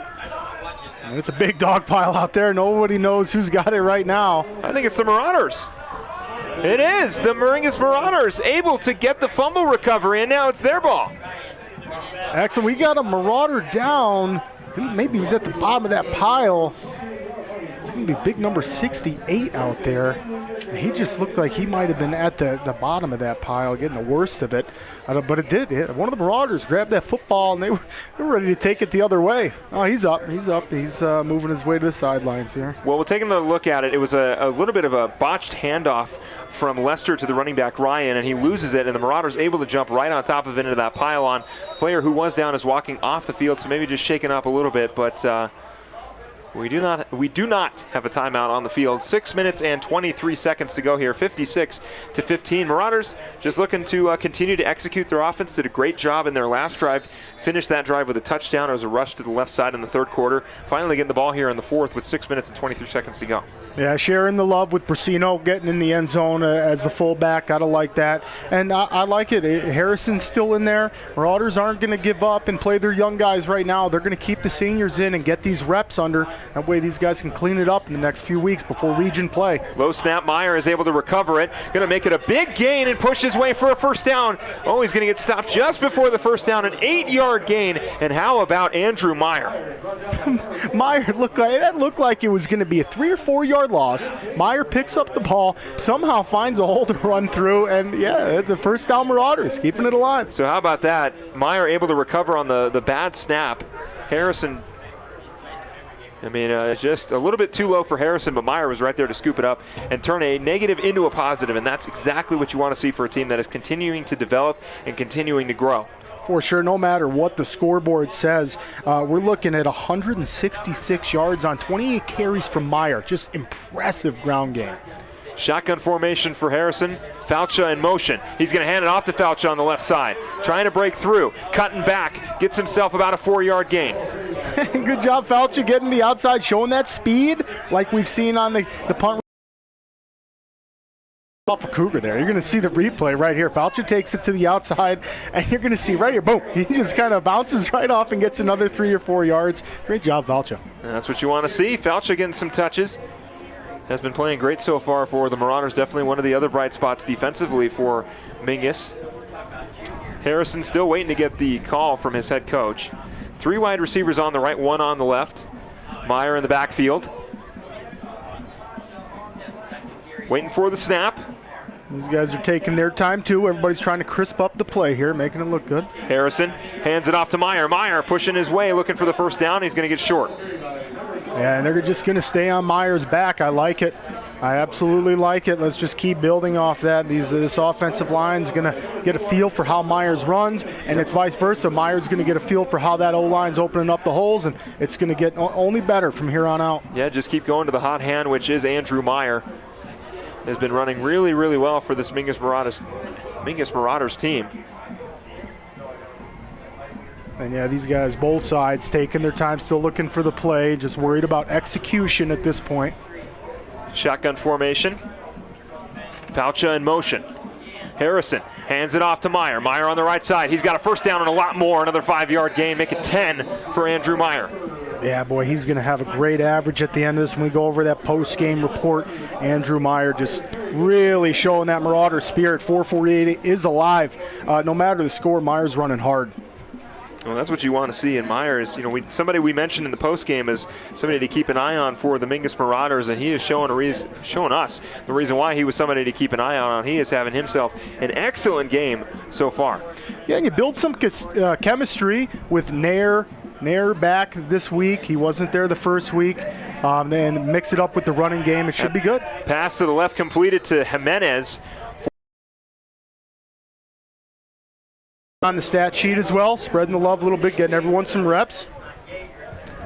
And it's a big dog pile out there. Nobody knows who's got it right now. I think it's the Marauders. It is the Mingus Marauders able to get the fumble recovery, and now it's their ball. Excellent. We got a Marauder down. Maybe he was at the bottom of that pile. It's going to be big number 68 out there. He just looked like he might have been at the bottom of that pile, getting the worst of it. But it did. One of the Marauders grabbed that football, and they were ready to take it the other way. Oh, he's up. He's moving his way to the sidelines here. Well, we'll take another look at it. It was a little bit of a botched handoff from Lester to the running back Ryan, and he loses it, and the Marauders able to jump right on top of it into that pile-on. Player who was down is walking off the field, so maybe just shaken up a little bit, but we do not have a timeout on the field. 6 minutes and 23 seconds to go here. 56-15. Marauders just looking to continue to execute their offense. Did a great job in their last drive. Finished that drive with a touchdown. It was a rush to the left side in the third quarter. Finally getting the ball here in the fourth with 6 minutes and 23 seconds to go. Yeah, sharing the love with Brasino, getting in the end zone as the fullback. Gotta like that. And I like it. Harrison's still in there. Marauders aren't going to give up and play their young guys right now. They're going to keep the seniors in and get these reps under. That way these guys can clean it up in the next few weeks before region play. Low snap. Meyer is able to recover it. Going to make it a big gain and push his way for a first down. Oh, he's going to get stopped just before the first down. An 8-yard gain. And how about Andrew Meyer? Meyer looked like it was going to be a 3 or 4 yard loss. Meyer picks up the ball, somehow finds a hole to run through, and yeah, the first down Marauders, keeping it alive. So how about that? Meyer able to recover on the bad snap. Harrison, just a little bit too low for Harrison, but Meyer was right there to scoop it up and turn a negative into a positive, and that's exactly what you want to see for a team that is continuing to develop and continuing to grow. For sure, no matter what the scoreboard says, we're looking at 166 yards on 28 carries from Meyer. Just impressive ground game. Shotgun formation for Harrison. Falcha in motion. He's going to hand it off to Falcha on the left side. Trying to break through. Cutting back. Gets himself about a 4-yard gain. Good job, Falcha, getting the outside, showing that speed like we've seen on the punt. Off a Cougar there. You're going to see the replay right here. Falcha takes it to the outside, and you're going to see right here, boom, he just kind of bounces right off and gets another 3 or 4 yards. Great job, Falcha. That's what you want to see. Falcha getting some touches. Has been playing great so far for the Marauders. Definitely one of the other bright spots defensively for Mingus. Harrison still waiting to get the call from his head coach. 3 wide receivers on the right, 1 on the left. Meyer in the backfield. Waiting for the snap. These guys are taking their time too. Everybody's trying to crisp up the play here, making it look good. Harrison hands it off to Meyer. Meyer pushing his way, looking for the first down. He's going to get short. Yeah, and they're just going to stay on Meyer's back. I like it. I absolutely like it. Let's just keep building off that. This offensive line is going to get a feel for how Myers runs, and it's vice versa. Myers going to get a feel for how that O-line's opening up the holes, and it's going to get only better from here on out. Yeah, just keep going to the hot hand, which is Andrew Meyer. Has been running really, really well for this Mingus Marauders team. And yeah, these guys, both sides, taking their time, still looking for the play, just worried about execution at this point. Shotgun formation. Falcha in motion. Harrison hands it off to Meyer. Meyer on the right side. He's got a first down and a lot more. Another 5-yard gain. Make it 10 for Andrew Meyer. Yeah, boy, he's going to have a great average at the end of this when we go over that post-game report. Andrew Meyer just really showing that Marauder spirit. 448 is alive. No matter the score, Myers running hard. Well, that's what you want to see in Myers. You know, somebody we mentioned in the postgame is somebody to keep an eye on for the Mingus Marauders, and he is showing us the reason why he was somebody to keep an eye on. He is having himself an excellent game so far. Yeah, and you build some chemistry with Nair. Nair back this week. He wasn't there the first week. Then mix it up with the running game. It should be good. Pass to the left completed to Jimenez. On the stat sheet as well, spreading the love a little bit, getting everyone some reps.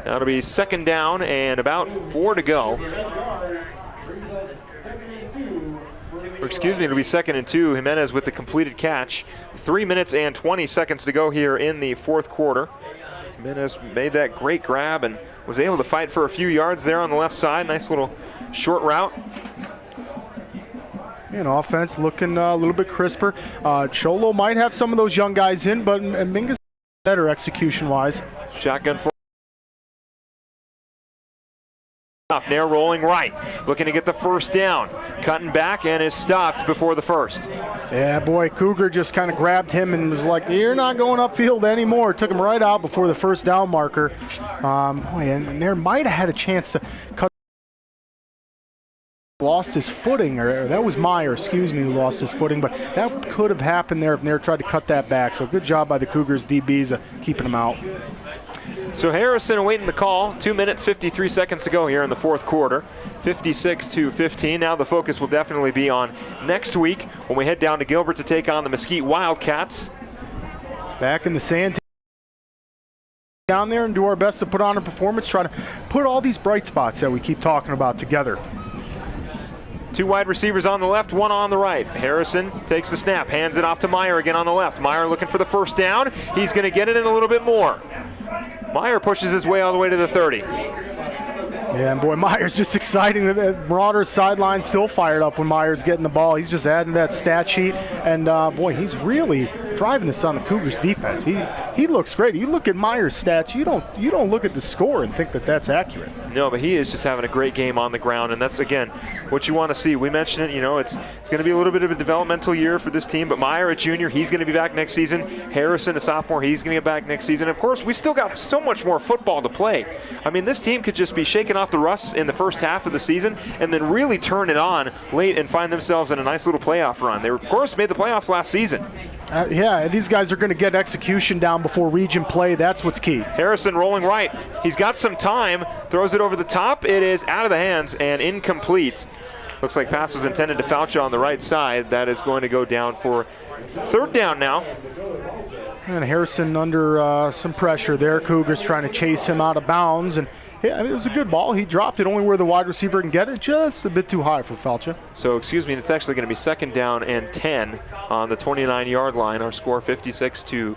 That'll be second down and about 4 to go. Or excuse me, it'll be 2nd and 2. Jimenez with the completed catch. 3 minutes and 20 seconds to go here in the fourth quarter. Jimenez made that great grab and was able to fight for a few yards there on the left side. Nice little short route. And offense looking a little bit crisper. Cholo might have some of those young guys in, but Mingus better execution-wise. Shotgun for Nair rolling right, looking to get the first down. Cutting back and is stopped before the first. Yeah, boy, Cougar just kind of grabbed him and was like, you're not going upfield anymore. Took him right out before the first down marker. Boy, and Nair might have had a chance to cut. Lost his footing, or that was Meyer, excuse me, who lost his footing, but that could have happened there if Nair tried to cut that back. So good job by the Cougars DBs of keeping him out. So Harrison awaiting the call. 2 minutes, 53 seconds to go here in the fourth quarter. 56-15. Now the focus will definitely be on next week when we head down to Gilbert to take on the Mesquite Wildcats. Back in the sand down there and do our best to put on a performance, try to put all these bright spots that we keep talking about together. 2 wide receivers on the left, 1 on the right. Harrison takes the snap, hands it off to Meyer again on the left. Meyer looking for the first down. He's going to get it in a little bit more. Meyer pushes his way all the way to the 30. Yeah, and boy, Myers just exciting. The Marauders sideline still fired up when Myers getting the ball. He's just adding that stat sheet, and boy, he's really driving this on the Cougars defense. He looks great. You look at Myers' stats, you don't look at the score and think that that's accurate. No, but he is just having a great game on the ground, and that's, again, what you want to see. We mentioned it, you know, it's going to be a little bit of a developmental year for this team, but Meyer, a junior, he's going to be back next season. Harrison, a sophomore, he's going to get back next season. Of course, we've still got so much more football to play. I mean, this team could just be shaking off the rust in the first half of the season and then really turn it on late and find themselves in a nice little playoff run. They, of course, made the playoffs last season. Yeah, these guys are going to get execution down before region play. That's what's key. Harrison rolling right. He's got some time, throws it over the top. It is out of the hands and incomplete. Looks like pass was intended to Faucha on the right side. That is going to go down for third down now. And Harrison under some pressure there. Cougars trying to chase him out of bounds. And yeah, I mean, it was a good ball. He dropped it only where the wide receiver can get it, just a bit too high for Faucha. So, excuse me, it's actually going to be second down and 10 on the 29-yard line. Our score 56-15.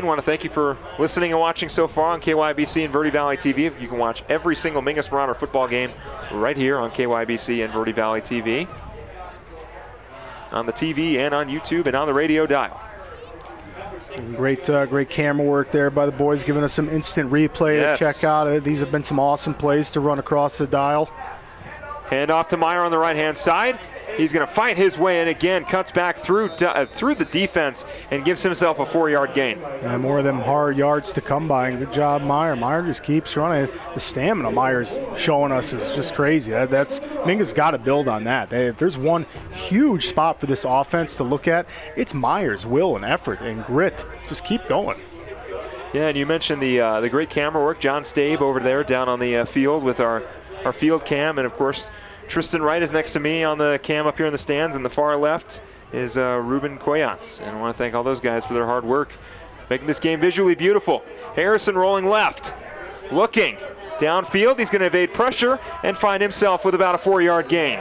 Want to thank you for listening and watching so far on KYBC and Verde Valley TV. You can watch every single Mingus Marauder football game right here on KYBC and Verde Valley TV. On the TV and on YouTube and on the radio dial. Great camera work there by the boys, giving us some instant replay to check out. These have been some awesome plays to run across the dial. Hand off to Meyer on the right-hand side. He's going to fight his way in again, cuts back through the defense and gives himself a 4-yard gain. And more of them hard yards to come by. And good job, Meyer. Meyer just keeps running. The stamina Meyer's showing us is just crazy. Mingus got to build on that. If there's one huge spot for this offense to look at, it's Meyer's will and effort and grit. Just keep going. Yeah, and you mentioned the great camera work. John Stabe over there down on the field with our field cam, and of course Tristan Wright is next to me on the cam up here in the stands, and the far left is Ruben Coyats. And I want to thank all those guys for their hard work, making this game visually beautiful. Harrison rolling left, looking downfield. He's going to evade pressure and find himself with about a 4-yard gain.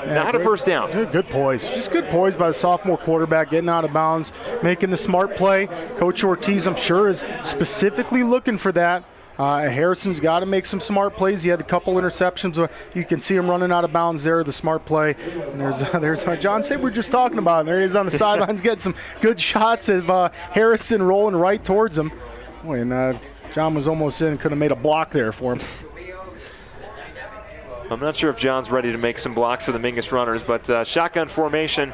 Not a first down. Good poise. Just good poise by the sophomore quarterback, getting out of bounds, making the smart play. Coach Ortiz, I'm sure, is specifically looking for that. Harrison's got to make some smart plays. He had a couple interceptions. You can see him running out of bounds there, the smart play. And there's John Stabe we're just talking about. And there he is on the sidelines getting some good shots of Harrison rolling right towards him. Boy, and John was almost in, could have made a block there for him. I'm not sure if John's ready to make some blocks for the Mingus runners, but shotgun formation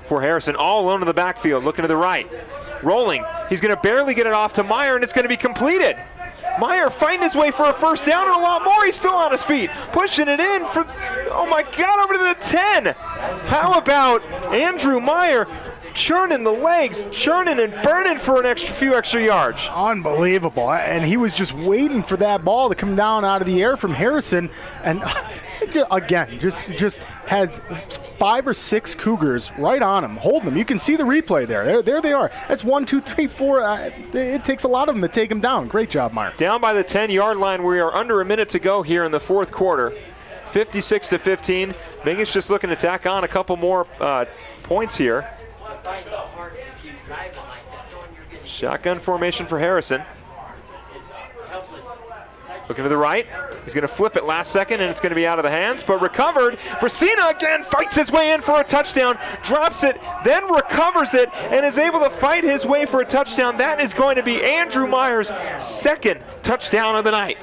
for Harrison, all alone in the backfield, looking to the right. Rolling, he's going to barely get it off to Meyer, and it's going to be completed. Meyer fighting his way for a first down and a lot more. He's still on his feet, pushing it in for, oh my God, over to the 10. How about Andrew Meyer churning the legs, churning and burning for an few extra yards. Unbelievable. And he was just waiting for that ball to come down out of the air from Harrison. And again, just had 5 or 6 Cougars right on him, holding him. You can see the replay there. There they are. That's 1, 2, 3, 4. It takes a lot of them to take him down. Great job, Meyer. Down by the 10-yard line. We are under a minute to go here in the fourth quarter. 56-15. Mingus just looking to tack on a couple more points here. Shotgun formation for Harrison. Looking to the right. He's going to flip it last second, and it's going to be out of the hands, but recovered. Brasina again fights his way in for a touchdown, drops it, then recovers it, and is able to fight his way for a touchdown. That is going to be Andrew Meyer's second touchdown of the night.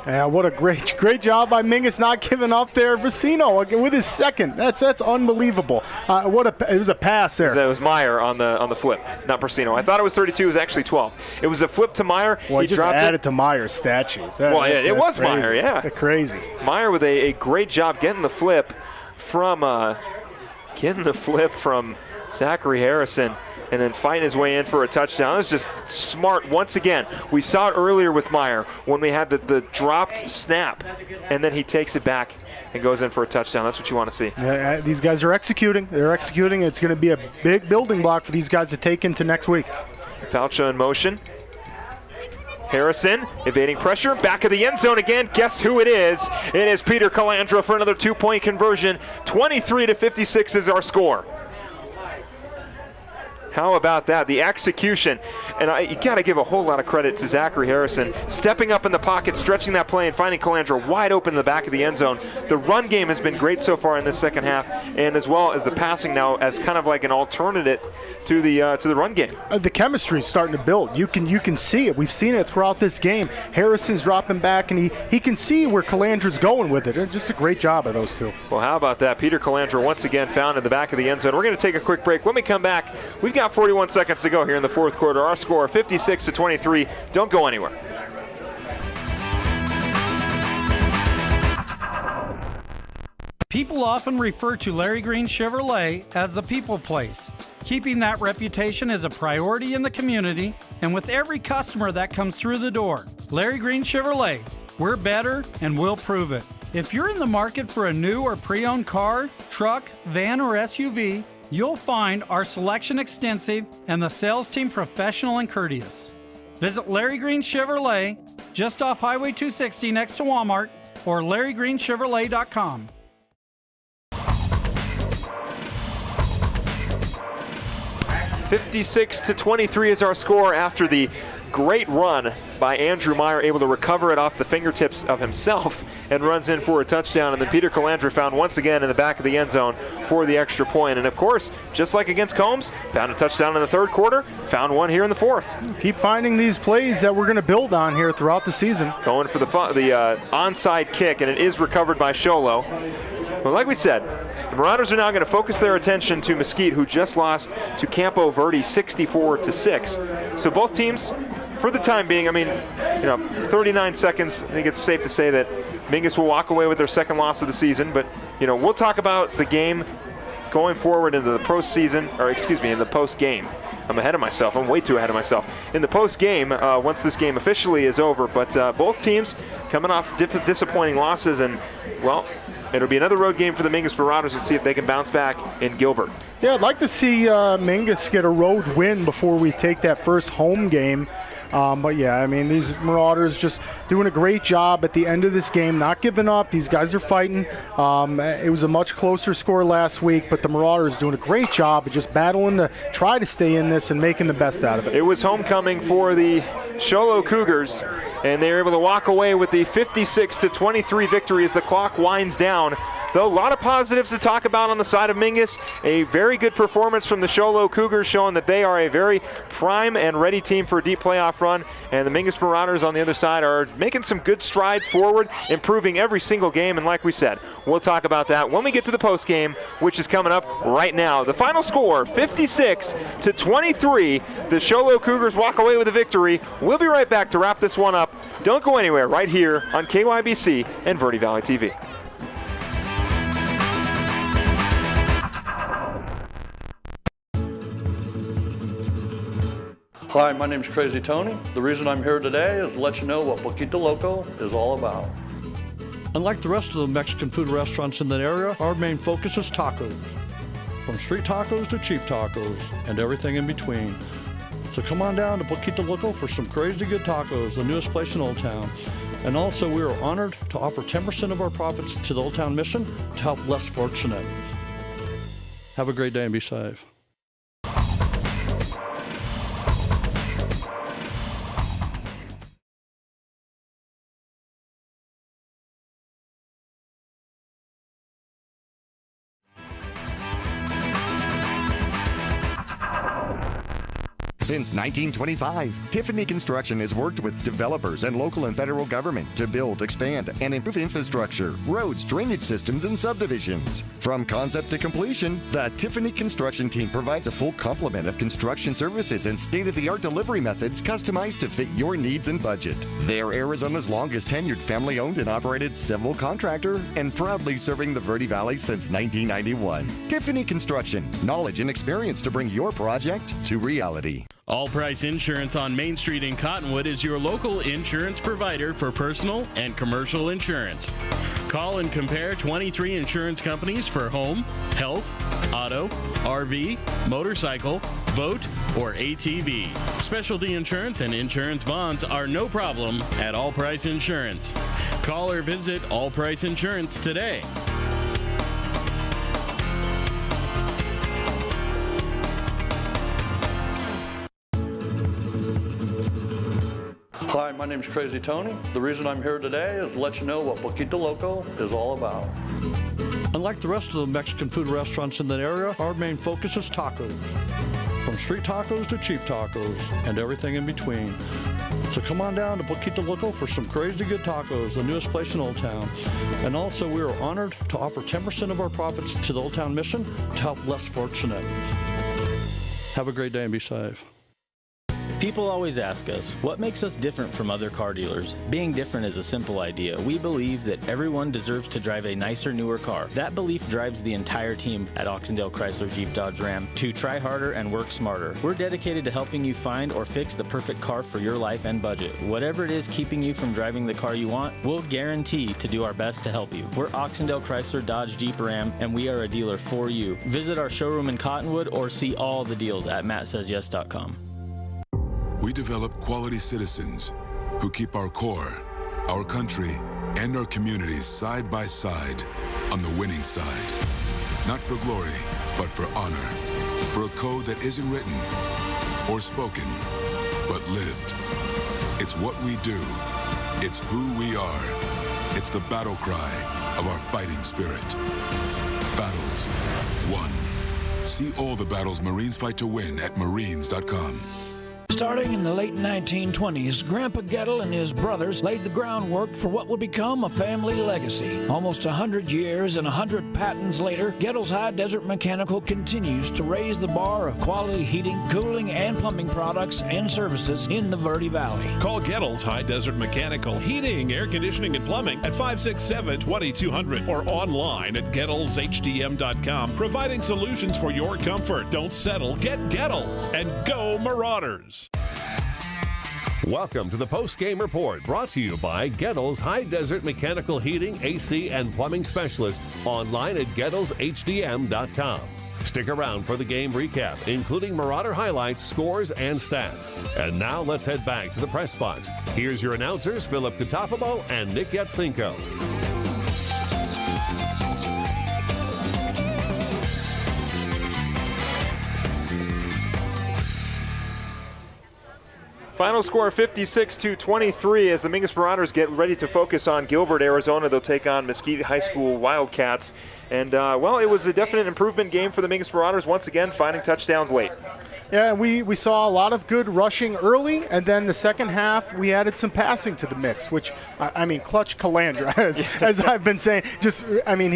Yeah, what a great job by Mingus not giving up there. Brasino with his second. That's unbelievable. It was a pass there. It was Meyer on the flip, not Brasino. I thought it was 32. It was actually 12. It was a flip to Meyer. Well, he just dropped added to Meyer's statues. It was crazy. Meyer, yeah. That's crazy. Meyer with a great job getting the flip from Zachary Harrison, and then fighting his way in for a touchdown. That's just smart once again. We saw it earlier with Meyer when we had the dropped snap, and then he takes it back and goes in for a touchdown. That's what you want to see. Yeah, these guys are executing. They're executing. It's going to be a big building block for these guys to take into next week. Falcha in motion. Harrison evading pressure, back of the end zone again. Guess who it is? It is Peter Calandra for another 2-point conversion. 23-56 is our score. How about that? The execution. And you got to give a whole lot of credit to Zachary Harrison, stepping up in the pocket, stretching that play, and finding Calandra wide open in the back of the end zone. The run game has been great so far in this second half, and as well as the passing now as kind of like an alternative to the run game. The chemistry is starting to build. You can see it. We've seen it throughout this game. Harrison's dropping back, and he can see where Calandra's going with it. It's just a great job of those two. Well, how about that? Peter Calandra once again found in the back of the end zone. We're going to take a quick break. When we come back, we've got 41 seconds to go here in the fourth quarter. Our score 56-23. Don't go anywhere. People often refer to Larry Green Chevrolet as the people place. Keeping that reputation is a priority in the community and with every customer that comes through the door. Larry Green Chevrolet, we're better and we'll prove it. If you're in the market for a new or pre-owned car, truck, van, or SUV, you'll find our selection extensive and the sales team professional and courteous. Visit Larry Green Chevrolet just off Highway 260 next to Walmart or LarryGreenChevrolet.com. $56-23 is our score after the great run by Andrew Meyer, able to recover it off the fingertips of himself and runs in for a touchdown. And then Peter Calandra found once again in the back of the end zone for the extra point. And of course, just like against Combs, found a touchdown in the third quarter, found one here in the fourth. Keep finding these plays that we're going to build on here throughout the season. Going for the onside kick, and it is recovered by Sholo. Well, like we said, the Marauders are now going to focus their attention to Mesquite, who just lost to Campo Verde 64-6. So both teams, for the time being, 39 seconds, I think it's safe to say that Mingus will walk away with their second loss of the season. But, we'll talk about the game going forward into the in the post game. I'm ahead of myself. I'm way too ahead of myself. In the post game, once this game officially is over, but both teams coming off disappointing losses, and, well, it'll be another road game for the Mingus Marauders and see if they can bounce back in Gilbert. Yeah, I'd like to see Mingus get a road win before we take that first home game. But yeah, these Marauders just doing a great job at the end of this game, not giving up. These guys are fighting. It was a much closer score last week, but the Marauders doing a great job of just battling to try to stay in this and making the best out of it. It was homecoming for the Sholo Cougars, and they were able to walk away with the 56-23 victory as the clock winds down. though. A lot of positives to talk about on the side of Mingus. A very good performance from the Show Low Cougars, showing that they are a very prime and ready team for a deep playoff run. And the Mingus Marauders on the other side are making some good strides forward, improving every single game. And like we said, we'll talk about that when we get to the post game, which is coming up right now. The final score, 56-23. The Show Low Cougars walk away with a victory. We'll be right back to wrap this one up. Don't go anywhere, right here on KYBC and Verde Valley TV. Hi, my name's Crazy Tony. The reason I'm here today is to let you know what Poquito Loco is all about. Unlike the rest of the Mexican food restaurants in that area, our main focus is tacos. From street tacos to cheap tacos and everything in between. So come on down to Poquito Loco for some crazy good tacos, the newest place in Old Town. And also we are honored to offer 10% of our profits to the Old Town Mission to help less fortunate. Have a great day and be safe. Since 1925, Tiffany Construction has worked with developers and local and federal government to build, expand, and improve infrastructure, roads, drainage systems, and subdivisions. From concept to completion, the Tiffany Construction team provides a full complement of construction services and state-of-the-art delivery methods customized to fit your needs and budget. They're Arizona's longest tenured family-owned and operated civil contractor and proudly serving the Verde Valley since 1991. Tiffany Construction, knowledge and experience to bring your project to reality. All Price Insurance on Main Street in Cottonwood is your local insurance provider for personal and commercial insurance. Call and compare 23 insurance companies for home, health, auto, RV, motorcycle, boat, or ATV. Specialty insurance and insurance bonds are no problem at All Price Insurance. Call or visit All Price Insurance today. Hi, my name's Crazy Tony. The reason I'm here today is to let you know what Poquito Loco is all about. Unlike the rest of the Mexican food restaurants in that area, our main focus is tacos. From street tacos to cheap tacos and everything in between. So come on down to Poquito Loco for some crazy good tacos, the newest place in Old Town. And also we are honored to offer 10% of our profits to the Old Town Mission to help less fortunate. Have a great day and be safe. People always ask us, what makes us different from other car dealers? Being different is a simple idea. We believe that everyone deserves to drive a nicer, newer car. That belief drives the entire team at Oxendale Chrysler Jeep Dodge Ram to try harder and work smarter. We're dedicated to helping you find or fix the perfect car for your life and budget. Whatever it is keeping you from driving the car you want, we'll guarantee to do our best to help you. We're Oxendale Chrysler Dodge Jeep Ram, and we are a dealer for you. Visit our showroom in Cottonwood or see all the deals at mattsays.yes.com. We develop quality citizens who keep our core, our country, and our communities side by side on the winning side. Not for glory, but for honor. For a code that isn't written or spoken, but lived. It's what we do. It's who we are. It's the battle cry of our fighting spirit. Battles won. See all the battles Marines fight to win at marines.com. Starting in the late 1920s, Grandpa Gettle and his brothers laid the groundwork for what would become a family legacy. Almost 100 years and 100 patents later, Gettle's High Desert Mechanical continues to raise the bar of quality heating, cooling, and plumbing products and services in the Verde Valley. Call Gettle's High Desert Mechanical Heating, Air Conditioning, and Plumbing at 567-2200 or online at GettlesHDM.com, providing solutions for your comfort. Don't settle, get Gettles, and go Marauders! Welcome to the Postgame Report, brought to you by Gettles High Desert Mechanical Heating, AC, and Plumbing Specialist, online at GettlesHDM.com. Stick around for the game recap, including Marauder highlights, scores, and stats. And now let's head back to the press box. Here's your announcers, Philip Catafabo and Nick Yatsenko. Final score 56-23 as the Mingus Marauders get ready to focus on Gilbert, Arizona. They'll take on Mesquite High School Wildcats. And, well, it was a definite improvement game for the Mingus Marauders, once again finding touchdowns late. Yeah, we saw a lot of good rushing early, and then the second half we added some passing to the mix, which, Clutch Calandra, as I've been saying.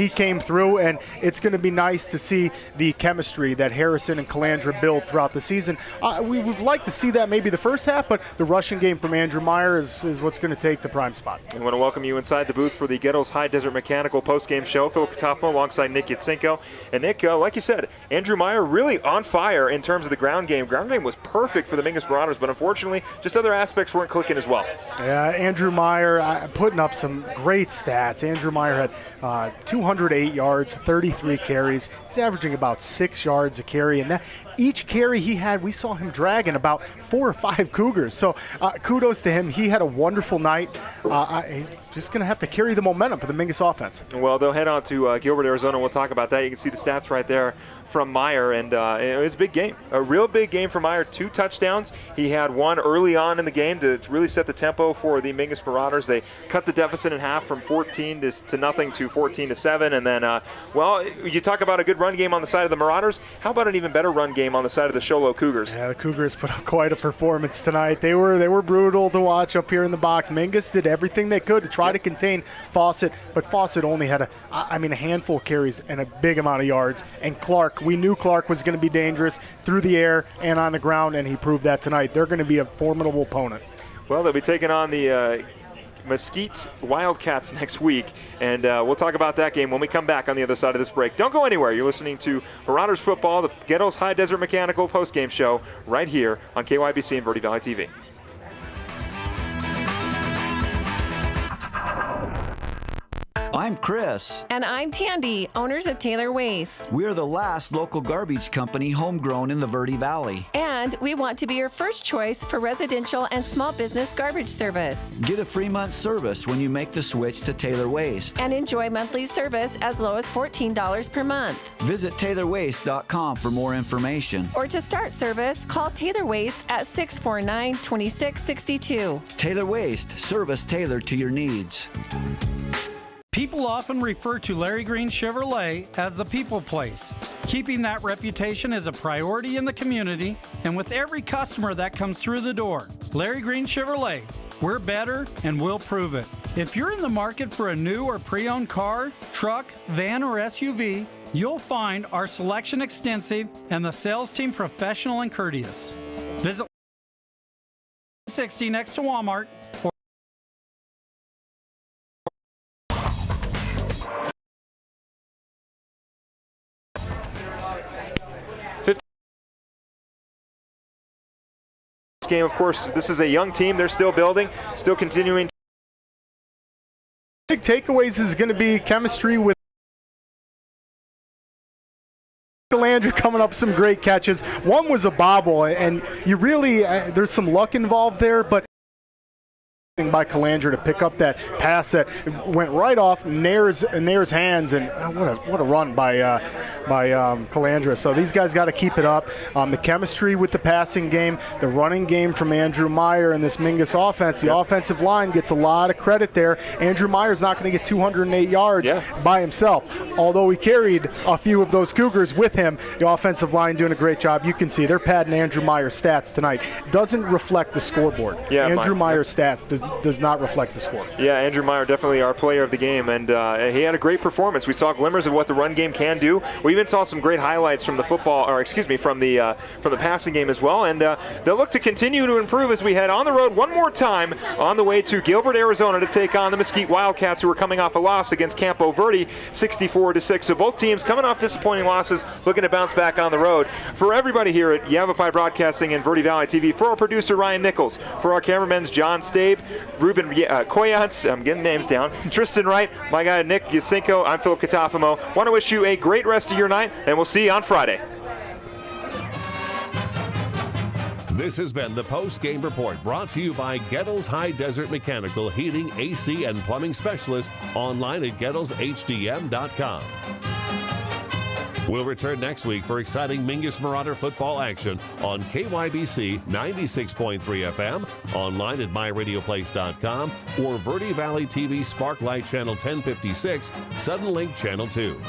He came through, and it's going to be nice to see the chemistry that Harrison and Calandra build throughout the season. We would like to see that maybe the first half, but the rushing game from Andrew Meyer is what's going to take the prime spot. I want to welcome you inside the booth for the Gettles High Desert Mechanical postgame show. Philip Katafmo alongside Nick Yatsenko. And Nick, like you said, Andrew Meyer really on fire in terms of the ground game. Ground game was perfect for the Mingus Marauders, but unfortunately, just other aspects weren't clicking as well. Yeah, Andrew Meyer putting up some great stats. Andrew Meyer had 208 yards, 33 carries. He's averaging about 6 yards a carry, and that each carry he had, we saw him dragging about 4 or 5 Cougars. So kudos to him. He had a wonderful night. He's just going to have to carry the momentum for the Mingus offense. Well, they'll head on to Gilbert, Arizona. We'll talk about that. You can see the stats right there from Meyer, and it was a big game. A real big game for Meyer. 2 touchdowns. He had one early on in the game to really set the tempo for the Mingus Marauders. They cut the deficit in half from 14 to nothing to 14-7, and then, you talk about a good run game on the side of the Marauders. How about an even better run game on the side of the Show Low Cougars? Yeah, the Cougars put up quite a performance tonight. They were brutal to watch up here in the box. Mingus did everything they could to try to contain Fawcett, but Fawcett only had a handful of carries and a big amount of yards. And Clark, we knew Clark was going to be dangerous through the air and on the ground, and he proved that tonight. They're going to be a formidable opponent. Well, they'll be taking on the Mesquite Wildcats next week, and we'll talk about that game when we come back on the other side of this break. Don't go anywhere. You're listening to Marauders Football, the Gettles High Desert Mechanical postgame show right here on KYBC and Verde Valley TV. I'm Chris. And I'm Tandy, owners of Taylor Waste. We're the last local garbage company homegrown in the Verde Valley. And we want to be your first choice for residential and small business garbage service. Get a free month service when you make the switch to Taylor Waste. And enjoy monthly service as low as $14 per month. Visit TaylorWaste.com for more information. Or to start service, call Taylor Waste at 649-2662. Taylor Waste, service tailored to your needs. People often refer to Larry Green Chevrolet as the people place. Keeping that reputation is a priority in the community, and with every customer that comes through the door. Larry Green Chevrolet, we're better and we'll prove it. If you're in the market for a new or pre-owned car, truck, van, or SUV, you'll find our selection extensive and the sales team professional and courteous. Visit 60 next to Walmart. Game, of course, this is a young team. They're still building, still continuing. Big takeaways is going to be chemistry with Calandra coming up with some great catches. One was a bobble, and you really there's some luck involved there, but by Calandra to pick up that pass that went right off Nair's hands, and what a run by Calandra. So these guys got to keep it up. The chemistry with the passing game, the running game from Andrew Meyer and this Mingus offense. The offensive line gets a lot of credit there. Andrew Meyer's not going to get 208 yards by himself, although he carried a few of those Cougars with him. The offensive line doing a great job. You can see they're padding Andrew Meyer's stats tonight. Doesn't reflect the scoreboard. Andrew Meyer's stats does not reflect the score. Yeah, Andrew Meyer definitely our player of the game, and he had a great performance. We saw glimmers of what the run game can do. We even saw some great highlights from the from the passing game as well, and they'll look to continue to improve as we head on the road one more time on the way to Gilbert, Arizona to take on the Mesquite Wildcats, who are coming off a loss against Campo Verde 64-6. So both teams coming off disappointing losses, looking to bounce back on the road. For everybody here at Yavapai Broadcasting and Verde Valley TV, for our producer Ryan Nichols, for our cameramen John Stabe, Ruben Koyats, I'm getting names down, Tristan Wright, my guy Nick Yasinko, I'm Philip Katafamo. Want to wish you a great rest of your night, and we'll see you on Friday. This has been the Post-Game Report, brought to you by Gettles High Desert Mechanical Heating, AC, and Plumbing Specialists, online at GettlesHDM.com. We'll return next week for exciting Mingus Marauder football action on KYBC 96.3 FM, online at myradioplace.com, or Verde Valley TV Sparklight Channel 1056, Suddenlink Channel 2.